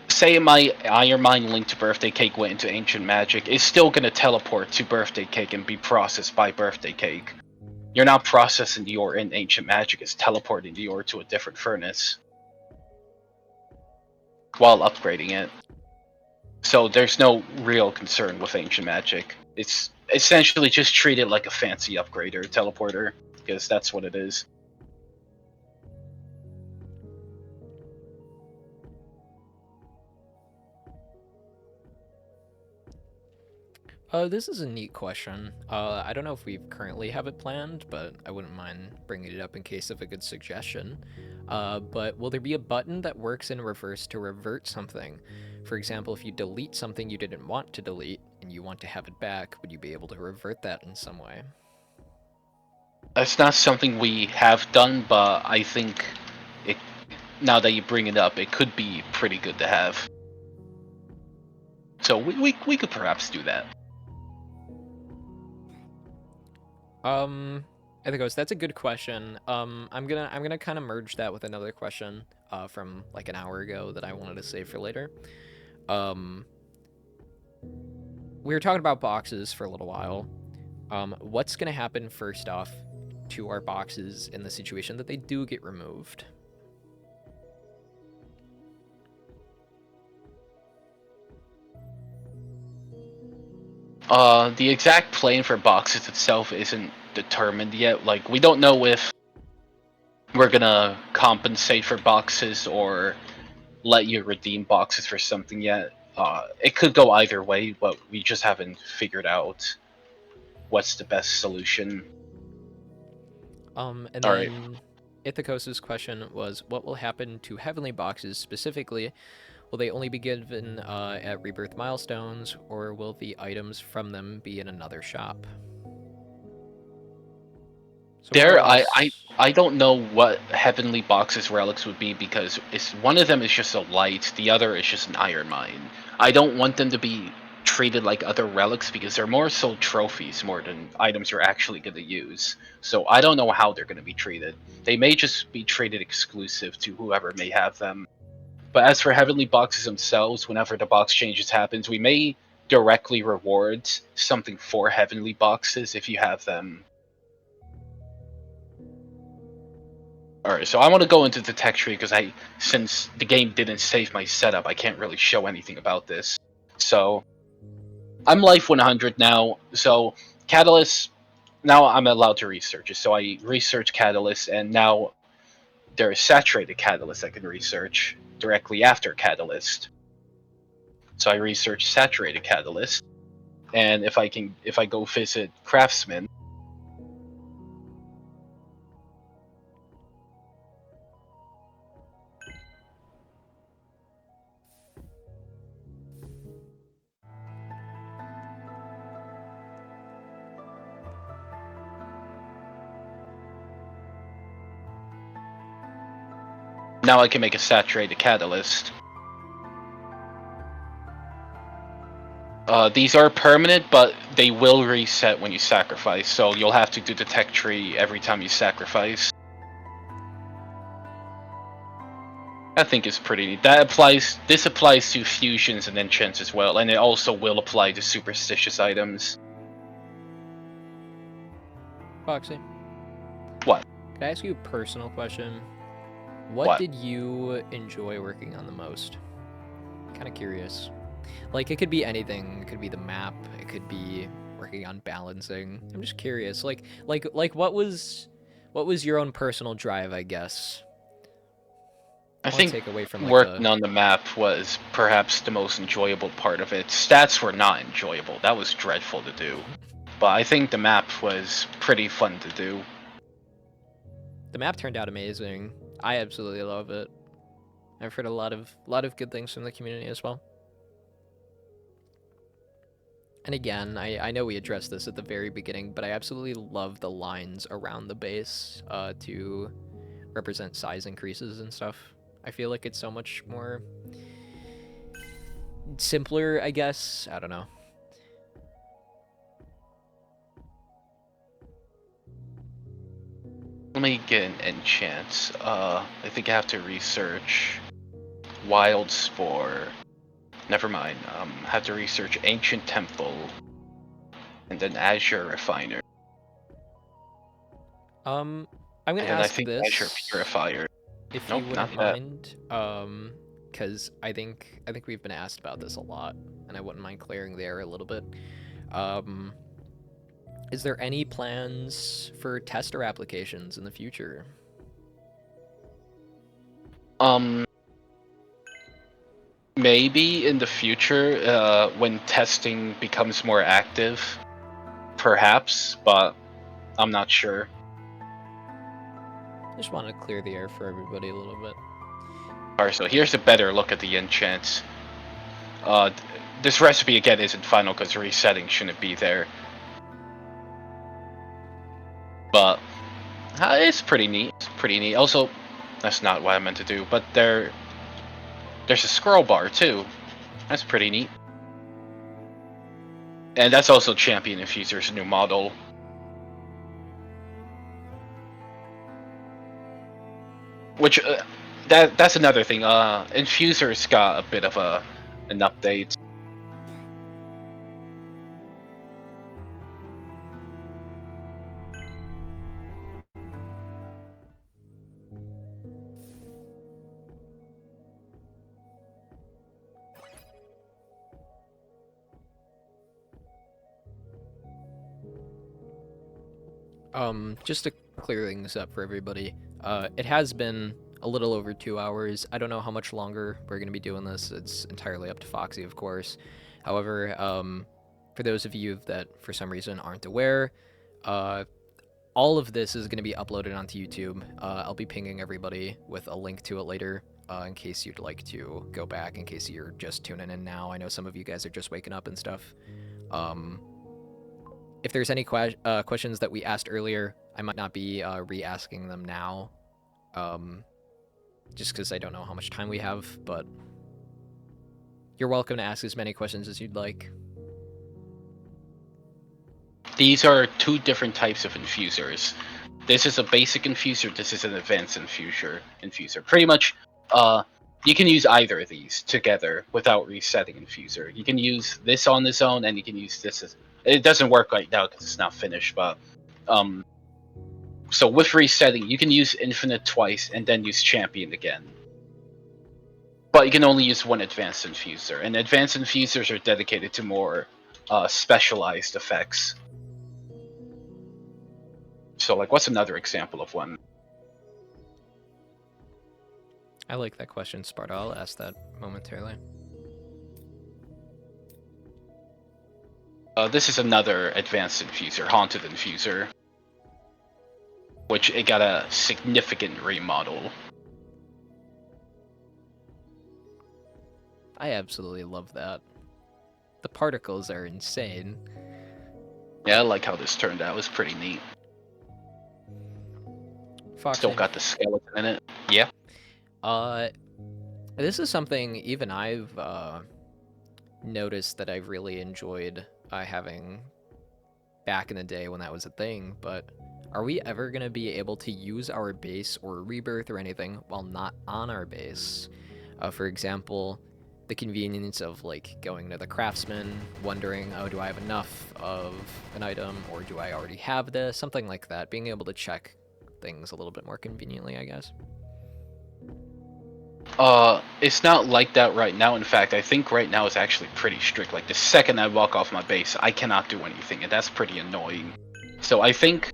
Say my iron mine linked to birthday cake went into ancient magic, it's still gonna teleport to birthday cake and be processed by birthday cake. You're not processing the ore in ancient magic, it's teleporting the ore to a different furnace while upgrading it. So there's no real concern with ancient magic. It's essentially just treat it like a fancy upgrader, teleporter, because that's what it is. This is a neat question. I don't know if we currently have it planned, but I wouldn't mind bringing it up in case of a good suggestion. But will there be a button that works in reverse to revert something? For example, if you delete something you didn't want to delete and you want to have it back, would you be able to revert that in some way? That's not something we have done, but I think now that you bring it up, it could be pretty good to have. So we could perhaps do that. Ethicos, that's a good question. I'm gonna kind of merge that with another question from like an hour ago that I wanted to save for later. We were talking about boxes for a little while. What's gonna happen first off to our boxes in the situation that they do get removed? The exact plan for boxes itself isn't determined yet. Like, we don't know if we're gonna compensate for boxes or let you redeem boxes for something yet. It could go either way, but we just haven't figured out what's the best solution. And then Ithacos's question was, what will happen to heavenly boxes specifically? Will they only be given at rebirth milestones, or will the items from them be in another shop? So I don't know what heavenly boxes relics would be, because one of them is just a light, the other is just an iron mine. I don't want them to be treated like other relics because they're more so trophies more than items you're actually going to use. So I don't know how they're going to be treated. They may just be treated exclusive to whoever may have them. But as for heavenly boxes themselves, whenever the box changes happens, we may directly reward something for heavenly boxes if you have them. Alright, so I want to go into the tech tree because since the game didn't save my setup, I can't really show anything about this. So I'm life 100 now, so Catalyst, now I'm allowed to research it. So I research Catalyst, and now there is saturated Catalyst I can research directly after Catalyst. So I research saturated Catalyst, and if I go visit Craftsman, now I can make a saturated Catalyst. These are permanent, but they will reset when you sacrifice, so you'll have to do the tech tree every time you sacrifice. I think it's pretty neat. This applies to fusions and enchants as well, and it also will apply to superstitious items. Foxy. What? Can I ask you a personal question? What did you enjoy working on the most? Kind of curious. Like, it could be anything. It could be the map. It could be working on balancing. I'm just curious. Like what was your own personal drive, I guess? I think take away from, like, working on the map was perhaps the most enjoyable part of it. Stats were not enjoyable. That was dreadful to do. But I think the map was pretty fun to do. The map turned out amazing. I absolutely love it. I've heard a lot of good things from the community as well. And again, I know we addressed this at the very beginning, but I absolutely love the lines around the base to represent size increases and stuff. I feel like it's so much more simpler, I guess. I don't know. Let me get an enchant. I think I have to research Wild Spore. Never mind. Have to research Ancient Temple, and then Azure Refiner. I'm gonna ask this. Azure Purifier. If you wouldn't mind, because I think we've been asked about this a lot, and I wouldn't mind clearing the air a little bit. Is there any plans for tester applications in the future? Maybe in the future, when testing becomes more active, perhaps, but I'm not sure. Just want to clear the air for everybody a little bit. Alright, so here's a better look at the enchants. This recipe again isn't final because resetting shouldn't be there. But it's pretty neat. It's pretty neat. Also, that's not what I meant to do, but there's a scroll bar too. That's pretty neat. And that's also Champion Infuser's new model. Which, that's another thing. Infuser's got a bit of an update. Just to clear things up for everybody, it has been a little over 2 hours. I don't know how much longer we're going to be doing this. It's entirely up to Foxy, of course. However, for those of you that for some reason aren't aware, all of this is going to be uploaded onto YouTube. I'll be pinging everybody with a link to it later, in case you'd like to go back, in case you're just tuning in now. I know some of you guys are just waking up and stuff. If there's any questions that we asked earlier, I might not be re-asking them now, just because I don't know how much time we have, but you're welcome to ask as many questions as you'd like. These are two different types of infusers. This is a basic infuser, this is an advanced infuser. Pretty much, You can use either of these together without resetting Infuser. You can use this on its own, and you can use this as... It doesn't work right now because it's not finished, but... So with resetting, you can use Infinite twice, and then use Champion again. But you can only use one Advanced Infuser, and Advanced Infusers are dedicated to more specialized effects. So, like, what's another example of one? I like that question, Sparta. I'll ask that momentarily. This is another Advanced Infuser, Haunted Infuser, which it got a significant remodel. I absolutely love that. The particles are insane. Yeah, I like how this turned out. It was pretty neat. Foxy. Still got the skeleton in it. Yeah. This is something even I've noticed that I've really enjoyed having back in the day when that was a thing, but are we ever going to be able to use our base or rebirth or anything while not on our base? For example, the convenience of like going to the craftsman, wondering, oh, do I have enough of an item, or do I already have this? Something like that. Being able to check things a little bit more conveniently, I guess. It's not like that right now. In fact, I think right now it's actually pretty strict. Like, the second I walk off my base, I cannot do anything, and that's pretty annoying. So I think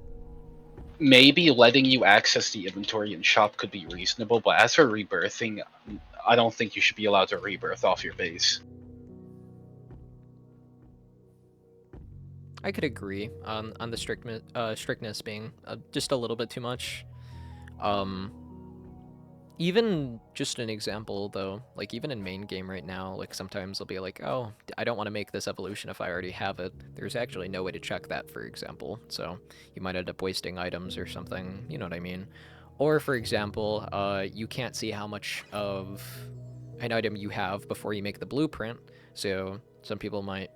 maybe letting you access the inventory and shop could be reasonable, but as for rebirthing, I don't think you should be allowed to rebirth off your base. I could agree on the strictness being just a little bit too much. Even just an example though, like even in main game right now, like sometimes they'll be like, oh, I don't want to make this evolution if I already have it. There's actually no way to check that, for example. So you might end up wasting items or something, you know what I mean? Or for example, you can't see how much of an item you have before you make the blueprint. So some people might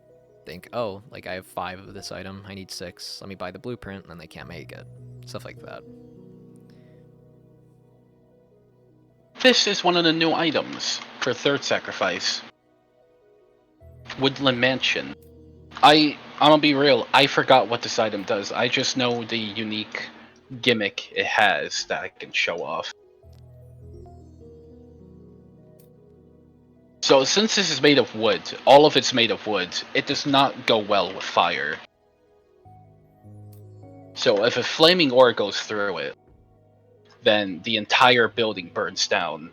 think, oh, like I have 5 of this item, I need 6, let me buy the blueprint, and then they can't make it. Stuff like that. This is one of the new items for Third Sacrifice. Woodland Mansion. I'm gonna be real, I forgot what this item does. I just know the unique gimmick it has that I can show off. So since this is made of wood, all of it's made of wood, it does not go well with fire. So if a flaming ore goes through it, then the entire building burns down.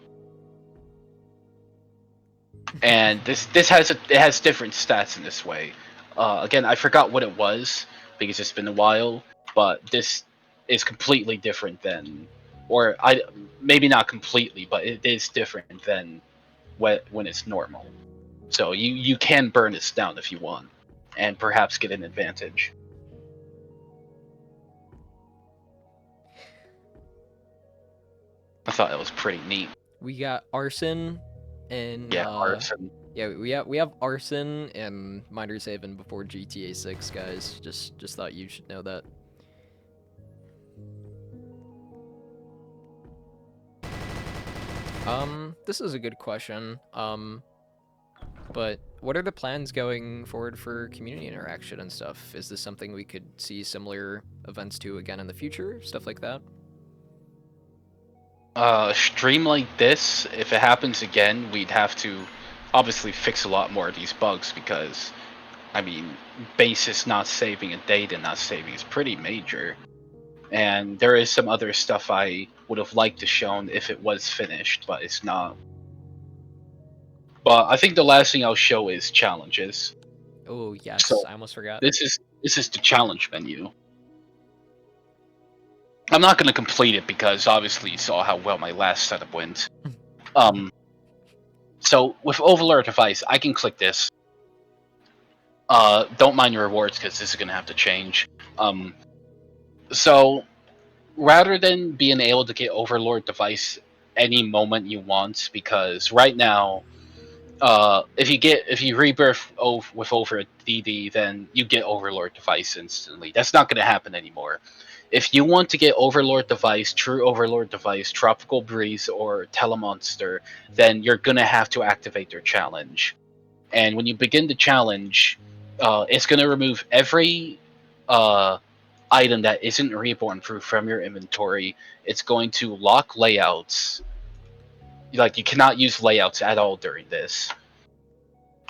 And it has different stats in this way. Again, I forgot what it was because it's been a while, but this is completely different than, or maybe not completely, but it is different than when it's normal. So you can burn this down if you want, and perhaps get an advantage. I thought that was pretty neat. We got arson and Yeah, arson. Yeah, we have arson and Miner's Haven before GTA 6, guys. Just thought you should know that. This is a good question. But what are the plans going forward for community interaction and stuff? Is this something we could see similar events to again in the future? Stuff like that? Stream like this, if it happens again, we'd have to obviously fix a lot more of these bugs because, I mean, basis not saving and data not saving is pretty major. And there is some other stuff I would have liked to shown if it was finished, but it's not. But I think the last thing I'll show is challenges. Oh yes, So I almost forgot. this is the challenge menu. I'm not going to complete it because obviously you saw how well my last setup went. So with Overlord device, I can click this. Don't mind your rewards because this is going to have to change. So rather than being able to get Overlord device any moment you want, because right now, if you rebirth with over DD, then you get Overlord device instantly. That's not going to happen anymore. If you want to get Overlord Device, True Overlord Device, Tropical Breeze, or Telemonster, then you're gonna have to activate their challenge. And when you begin the challenge, it's gonna remove every uh, item that isn't reborn proof from your inventory. It's going to lock layouts. Like, you cannot use layouts at all during this,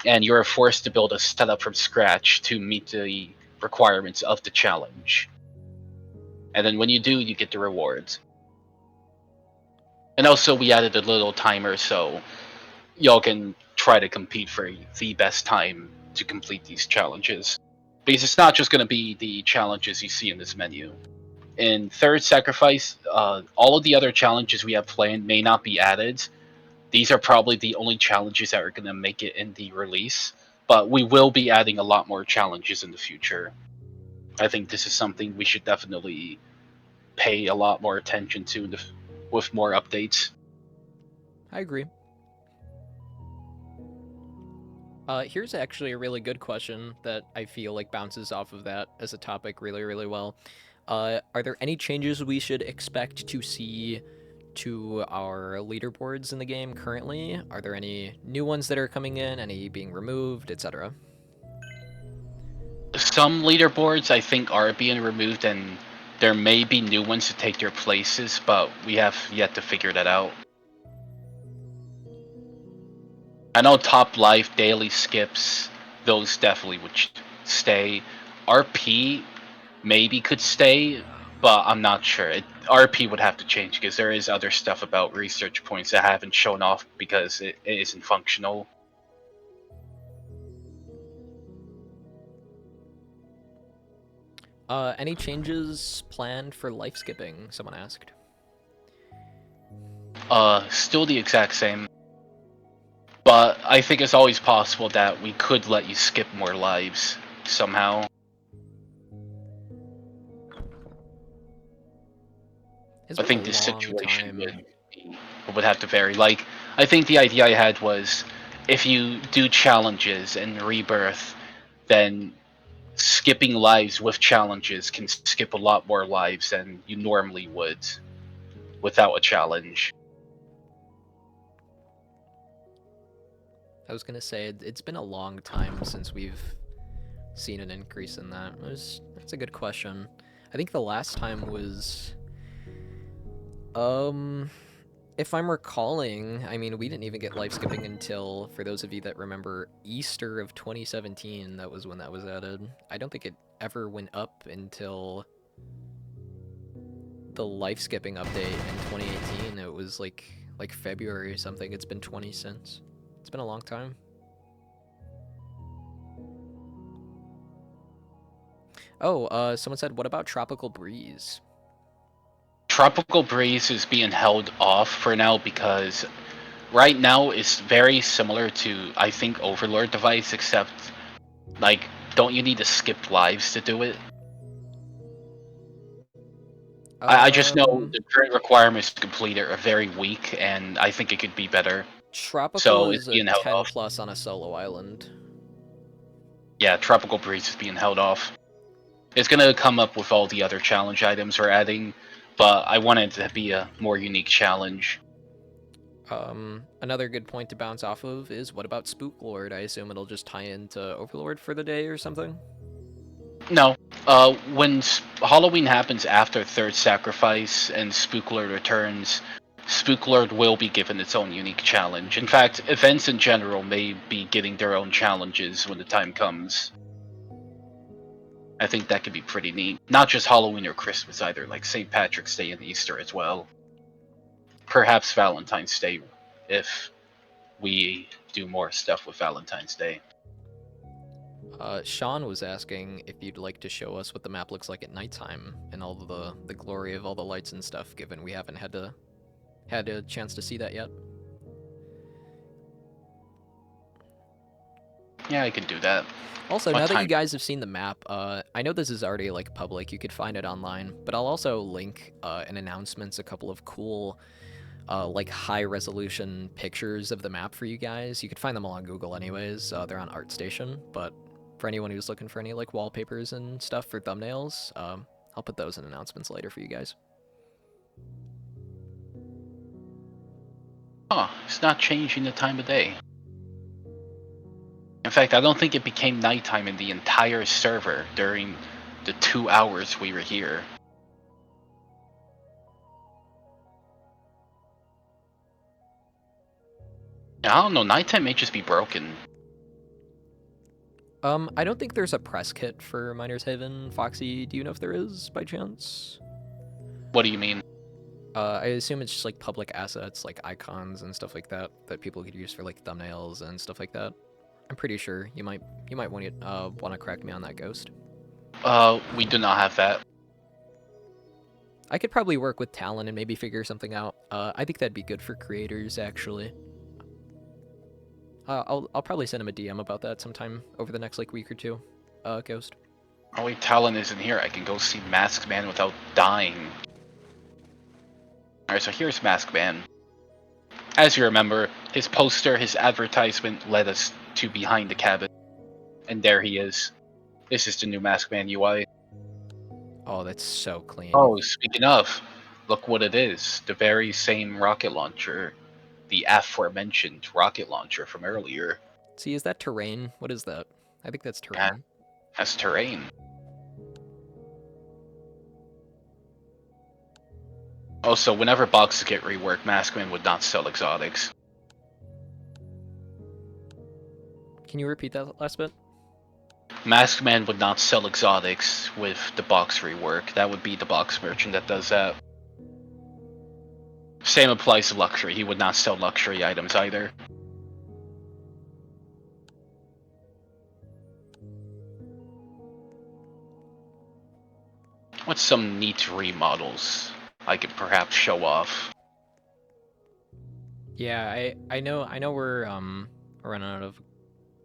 and you're forced to build a setup from scratch to meet the requirements of the challenge. And then when you do, you get the rewards. And also, we added a little timer so y'all can try to compete for the best time to complete these challenges. Because it's not just going to be the challenges you see in this menu. In Third Sacrifice, all of the other challenges we have planned may not be added. These are probably the only challenges that are going to make it in the release, but we will be adding a lot more challenges in the future. I think this is something we should definitely pay a lot more attention to with more updates. I agree. Here's actually a really good question that I feel like bounces off of that as a topic really, really well. Are there any changes we should expect to see to our leaderboards in the game currently? Are there any new ones that are coming in, any being removed, etc.? Some leaderboards I think are being removed, and there may be new ones to take their places, but we have yet to figure that out. I know top life, daily skips, those definitely would stay. RP maybe could stay, but I'm not sure. RP would have to change because there is other stuff about research points that haven't shown off because it isn't functional. Any changes planned for life skipping? Someone asked. Still the exact same. But I think it's always possible that we could let you skip more lives somehow. It's I been a think this long situation time. would have to vary. Like, I think the idea I had was if you do challenges and rebirth, then skipping lives with challenges can skip a lot more lives than you normally would without a challenge. I was gonna say it's been a long time since we've seen an increase in that. That's a good question. I think the last time was, if I'm recalling, I mean, we didn't even get life skipping until, for those of you that remember, Easter of 2017. That was when that was added. I don't think it ever went up until the life skipping update in 2018. It was like February or something. It's been 20 since. It's been a long time. Oh, someone said, what about Tropical Breeze? Tropical Breeze is being held off for now because right now it's very similar to, I think, Overlord Device, except, like, don't you need to skip lives to do it? I just know the current requirements to complete it are very weak, and I think it could be better. Tropical So it's is a being held 10 off. plus on a solo island. Yeah, Tropical Breeze is being held off. It's gonna come up with all the other challenge items we're adding, but I want it to be a more unique challenge. Another good point to bounce off of is, what about Spook Lord? I assume it'll just tie into Overlord for the day or something? No, when Halloween happens after Third Sacrifice and Spooklord returns, Spooklord will be given its own unique challenge. In fact, events in general may be getting their own challenges when the time comes. I think that could be pretty neat. Not just Halloween or Christmas either, like St. Patrick's Day and Easter as well. Perhaps Valentine's Day, if we do more stuff with Valentine's Day. Sean was asking if you'd like to show us what the map looks like at nighttime and all the glory of all the lights and stuff, given we haven't had a chance to see that yet. Yeah, I can do that. Also, What now that you time? guys have seen the map, I know this is already like public, you could find it online, but I'll also link in announcements a couple of cool like high resolution pictures of the map for you guys. You could find them all on Google anyways. They're on ArtStation, but for anyone who's looking for any like wallpapers and stuff for thumbnails, I'll put those in announcements later for you guys. Huh, it's not changing the time of day. In fact, I don't think it became nighttime in the entire server during the 2 hours we were here. I don't know, nighttime may just be broken. I don't think there's a press kit for Miner's Haven. Foxy, do you know if there is, by chance? What do you mean? I assume it's just like public assets, like icons and stuff like that, that people could use for like thumbnails and stuff like that. I'm pretty sure you might want to correct me on that, Ghost. We do not have that. I could probably work with Talon and maybe figure something out. I think that'd be good for creators, actually. I'll probably send him a DM about that sometime over the next like week or two. Ghost. Oh wait, Talon isn't here. I can go see Masked Man without dying. Alright, so here's Masked Man. As you remember, his poster, his advertisement led us to behind the cabin. And there he is. This is the new Masked Man UI. Oh, that's so clean. Oh, speaking of, look what it is. The very same rocket launcher. The aforementioned rocket launcher from earlier. See, is that terrain? What is that? I think that's terrain. Has terrain. Also, whenever boxes get reworked, Maskman would not sell exotics. Can you repeat that last bit? Maskman would not sell exotics with the box rework. That would be the box merchant that does that. Same applies to luxury. He would not sell luxury items either. What's some neat remodels I could perhaps show off? Yeah, I know we're running out of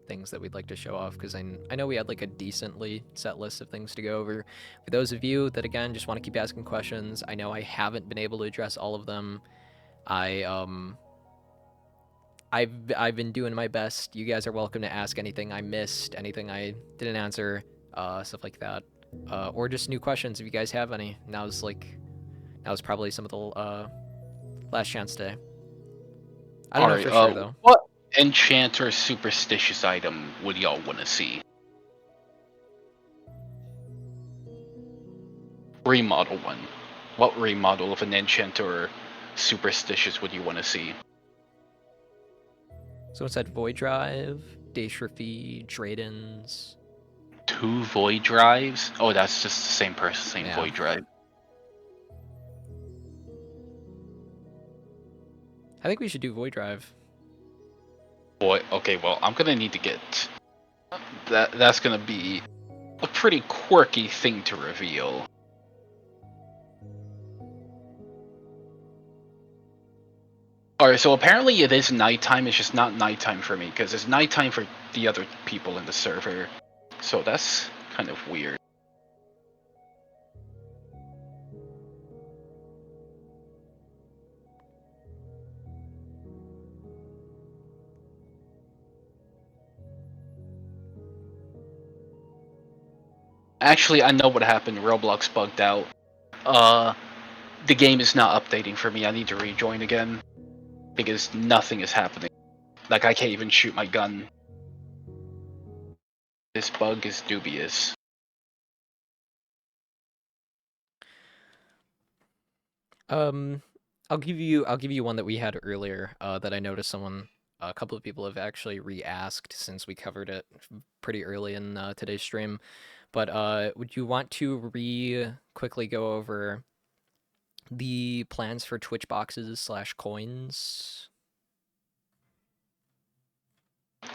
things that we'd like to show off, because I know we had like a decently set list of things to go over. For those of you that again just want to keep asking questions, I know I haven't been able to address all of them. I've been doing my best. You guys are welcome to ask anything I missed, anything I didn't answer, stuff like that, or just new questions if you guys have any. Now's probably some of the last chance today. I don't know for sure though. What enchant or superstitious item would y'all want to see? Remodel one. What remodel of an enchant or superstitious would you want to see? So it said Void Drive, Daeshrafi, Draydens. 2 Void Drives? Oh, that's just the same person, same Yeah. Void Drive. I think we should do Void Drive. Boy, okay, well, I'm gonna need to get... That's gonna be a pretty quirky thing to reveal. Alright, so apparently it is nighttime, it's just not nighttime for me, because it's nighttime for the other people in the server. So that's kind of weird. Actually, I know what happened. Roblox bugged out. The game is not updating for me. I need to rejoin again. Because nothing is happening. Like, I can't even shoot my gun. This bug is dubious. I'll give you one that we had earlier, that I noticed a couple of people have actually re-asked since we covered it pretty early in today's stream. But would you want to quickly go over the plans for Twitch boxes / coins?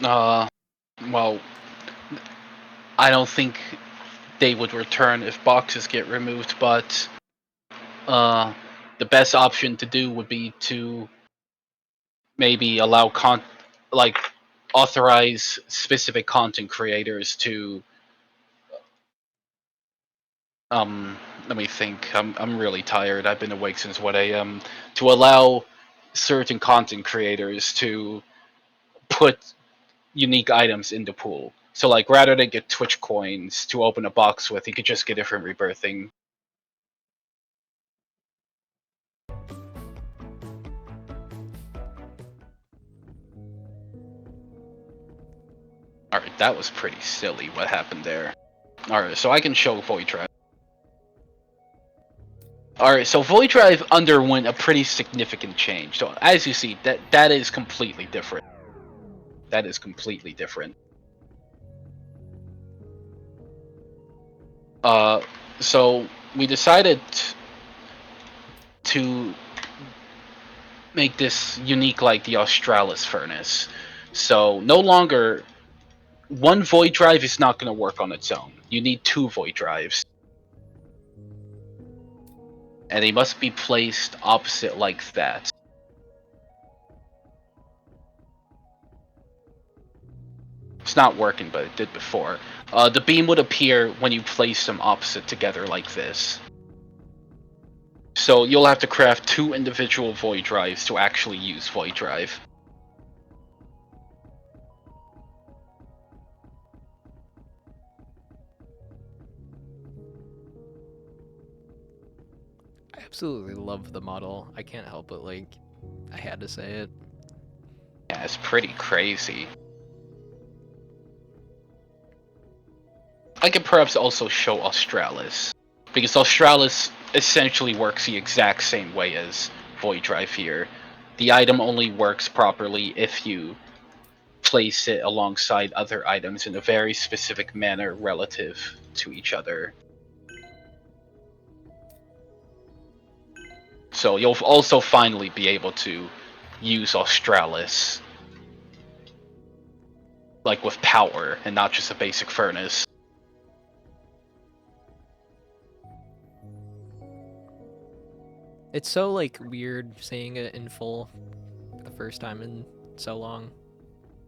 Well, I don't think they would return if boxes get removed, but the best option to do would be to maybe allow authorize specific content creators to let me think. I'm really tired. I've been awake since 1 a.m. To allow certain content creators to put unique items in the pool. So like rather than get Twitch coins to open a box with, you could just get it from rebirthing. That was pretty silly what happened there. Alright, so I can show void drive. Alright, so void drive underwent a pretty significant change. So as you see, that is completely different. That is completely different. So we decided to make this unique like the Australis furnace. So no longer one void drive is not going to work on its own. You need 2 void drives. And they must be placed opposite like that. It's not working, but it did before. The beam would appear when you place them opposite together like this. So you'll have to craft 2 individual void drives to actually use void drive. I absolutely love the model. I can't help it, like, I had to say it. Yeah, it's pretty crazy. I could perhaps also show Australis, because Australis essentially works the exact same way as void drive here. The item only works properly if you place it alongside other items in a very specific manner relative to each other. So you'll also finally be able to use Australis like with power and not just a basic furnace. It's so, like, weird seeing it in full for the first time in so long.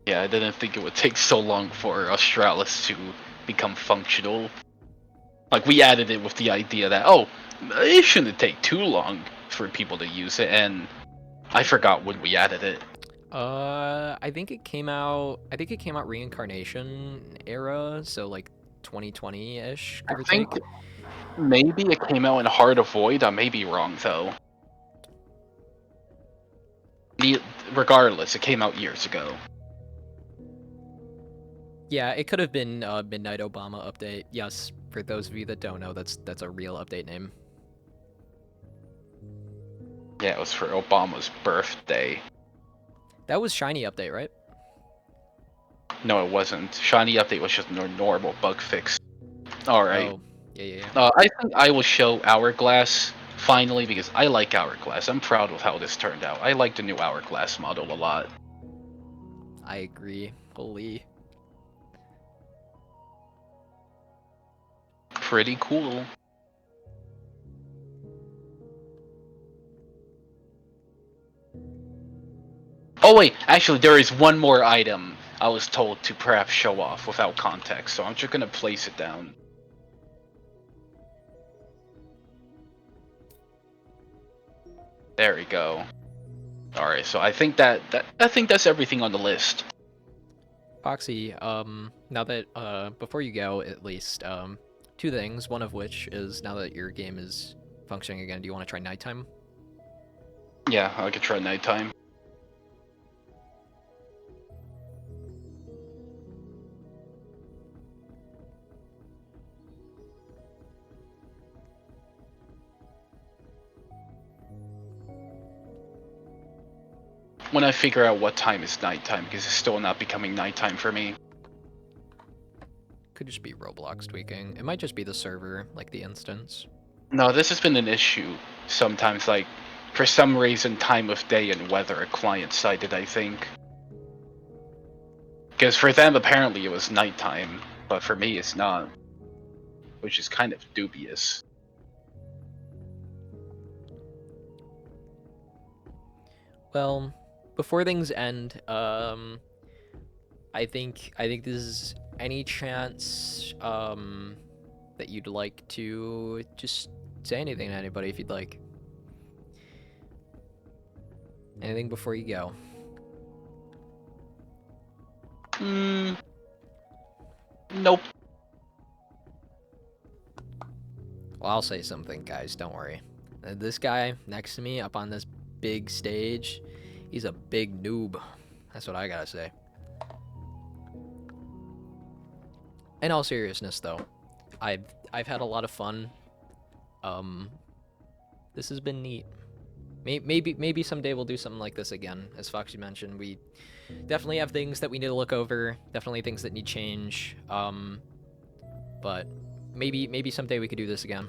Yeah, I didn't think it would take so long for Australis to become functional. Like, we added it with the idea that, oh, it shouldn't take too long for people to use it, and I forgot when we added it. I think it came out reincarnation era, so like 2020-ish, give I or think take. maybe it came out in Heart of Void. I may be wrong, though. Regardless, it came out years ago. Yeah, it could have been Midnight Obama update. Yes, for those of you that don't know, that's a real update name. Yeah, it was for Obama's birthday. That was Shiny update, right? No, it wasn't. Shiny update was just a normal bug fix. Alright. Oh, yeah. I think I will show Hourglass finally because I like Hourglass. I'm proud of how this turned out. I like the new Hourglass model a lot. I agree. Holy. Pretty cool. Oh wait, actually there is one more item I was told to perhaps show off without context, so I'm just gonna place it down. There we go. Alright, so I think that's everything on the list. Foxy, now that, before you go, at least, 2 things. One of which is, now that your game is functioning again, do you want to try nighttime? Yeah, I could try nighttime. When I figure out what time is nighttime, because it's still not becoming nighttime for me. Could just be Roblox tweaking. It might just be the server, like the instance. No, this has been an issue sometimes, like, for some reason, time of day and weather at client sided, I think. Because for them, apparently it was nighttime, but for me, it's not. Which is kind of dubious. Well, before things end, I think this is any chance that you'd like to just say anything to anybody if you'd like. Anything before you go. Nope. Well, I'll say something, guys, don't worry. This guy next to me up on this big stage, he's a big noob. That's what I gotta say. In all seriousness, though, I've had a lot of fun. This has been neat. Maybe someday we'll do something like this again. As Foxy mentioned, we definitely have things that we need to look over. Definitely things that need change. But maybe someday we could do this again.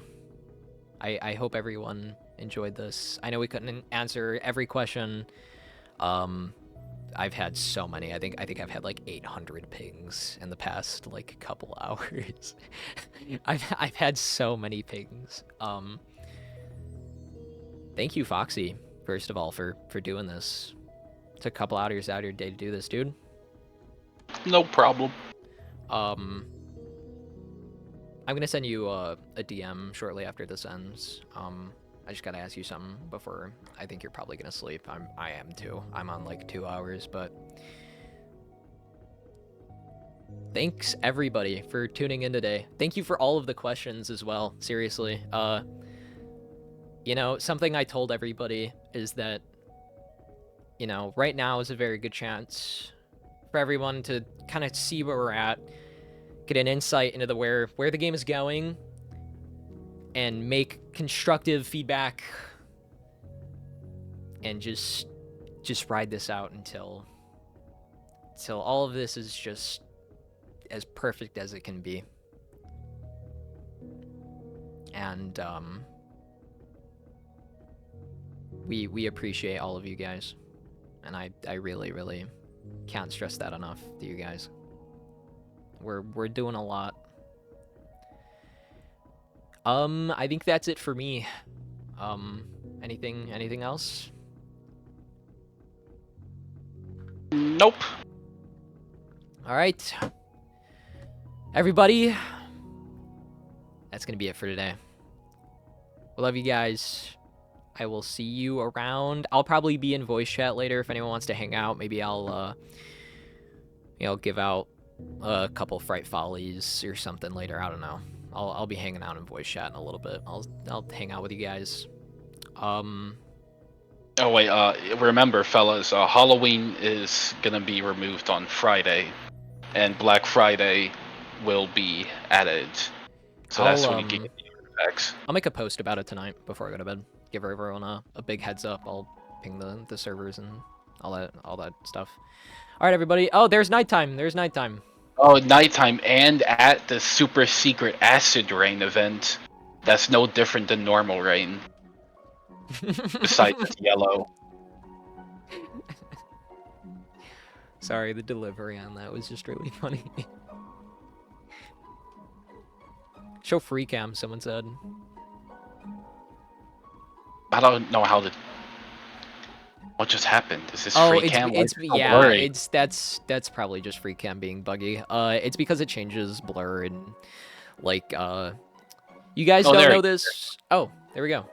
I hope everyone enjoyed this. I know we couldn't answer every question. I've had so many. I think I've had like 800 pings in the past like couple hours. I've had so many pings. Thank you, Foxy, first of all, for doing this. Took a couple hours out of your day to do this, dude. No problem. I'm gonna send you a DM shortly after this ends. I just gotta ask you something before. I think you're probably gonna sleep. I am too. I'm on like 2 hours, but thanks everybody for tuning in today. Thank you for all of the questions as well. Seriously. You know, something I told everybody is that, you know, right now is a very good chance for everyone to kind of see where we're at, get an insight into where the game is going, and make constructive feedback, and just ride this out until all of this is just as perfect as it can be. And we appreciate all of you guys, and I really can't stress that enough to you guys. We're doing a lot. I think that's it for me. Anything else? Nope. All right, everybody, that's gonna be it for today. We love you guys. I will see you around. I'll probably be in voice chat later if anyone wants to hang out. Maybe I'll give out a couple Fright Follies or something later. I don't know. I'll be hanging out in voice chat in a little bit. I'll hang out with you guys. Oh wait, remember fellas, Halloween is gonna be removed on Friday, and Black Friday will be added. So that's when you get the effects. I'll make a post about it tonight before I go to bed. Give everyone a big heads up. I'll ping the servers and all that stuff. All right, everybody. Oh, there's nighttime. There's nighttime. Oh, nighttime, and at the super secret acid rain event. That's no different than normal rain. Besides it's yellow. Sorry, the delivery on that was just really funny. Show free cam, someone said. I don't know how to. What just happened? Is this Oh, free cam? that's probably just free cam being buggy. It's because it changes blur and like you guys don't know this. Oh, there we go.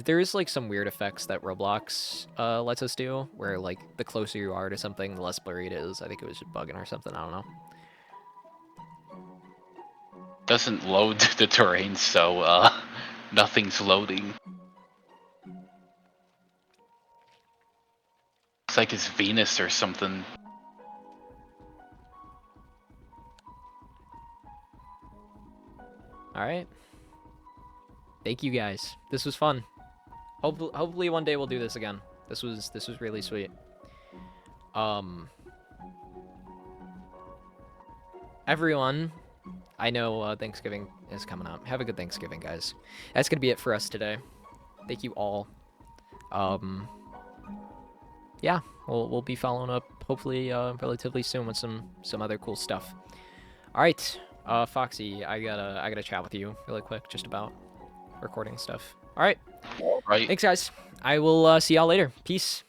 There is like some weird effects that Roblox lets us do, where like the closer you are to something, the less blurry it is. I think it was just bugging or something. I don't know. Doesn't load the terrain, so nothing's loading. Looks like it's Venus or something. All right. Thank you guys. This was fun. Hopefully one day we'll do this again. This was really sweet. Everyone, I know Thanksgiving is coming up. Have a good Thanksgiving, guys. That's gonna be it for us today. Thank you all. Yeah, we'll be following up hopefully relatively soon with some other cool stuff. All right, Foxy, I gotta chat with you really quick just about recording stuff. All right. All right. Thanks, guys. I will see y'all later. Peace.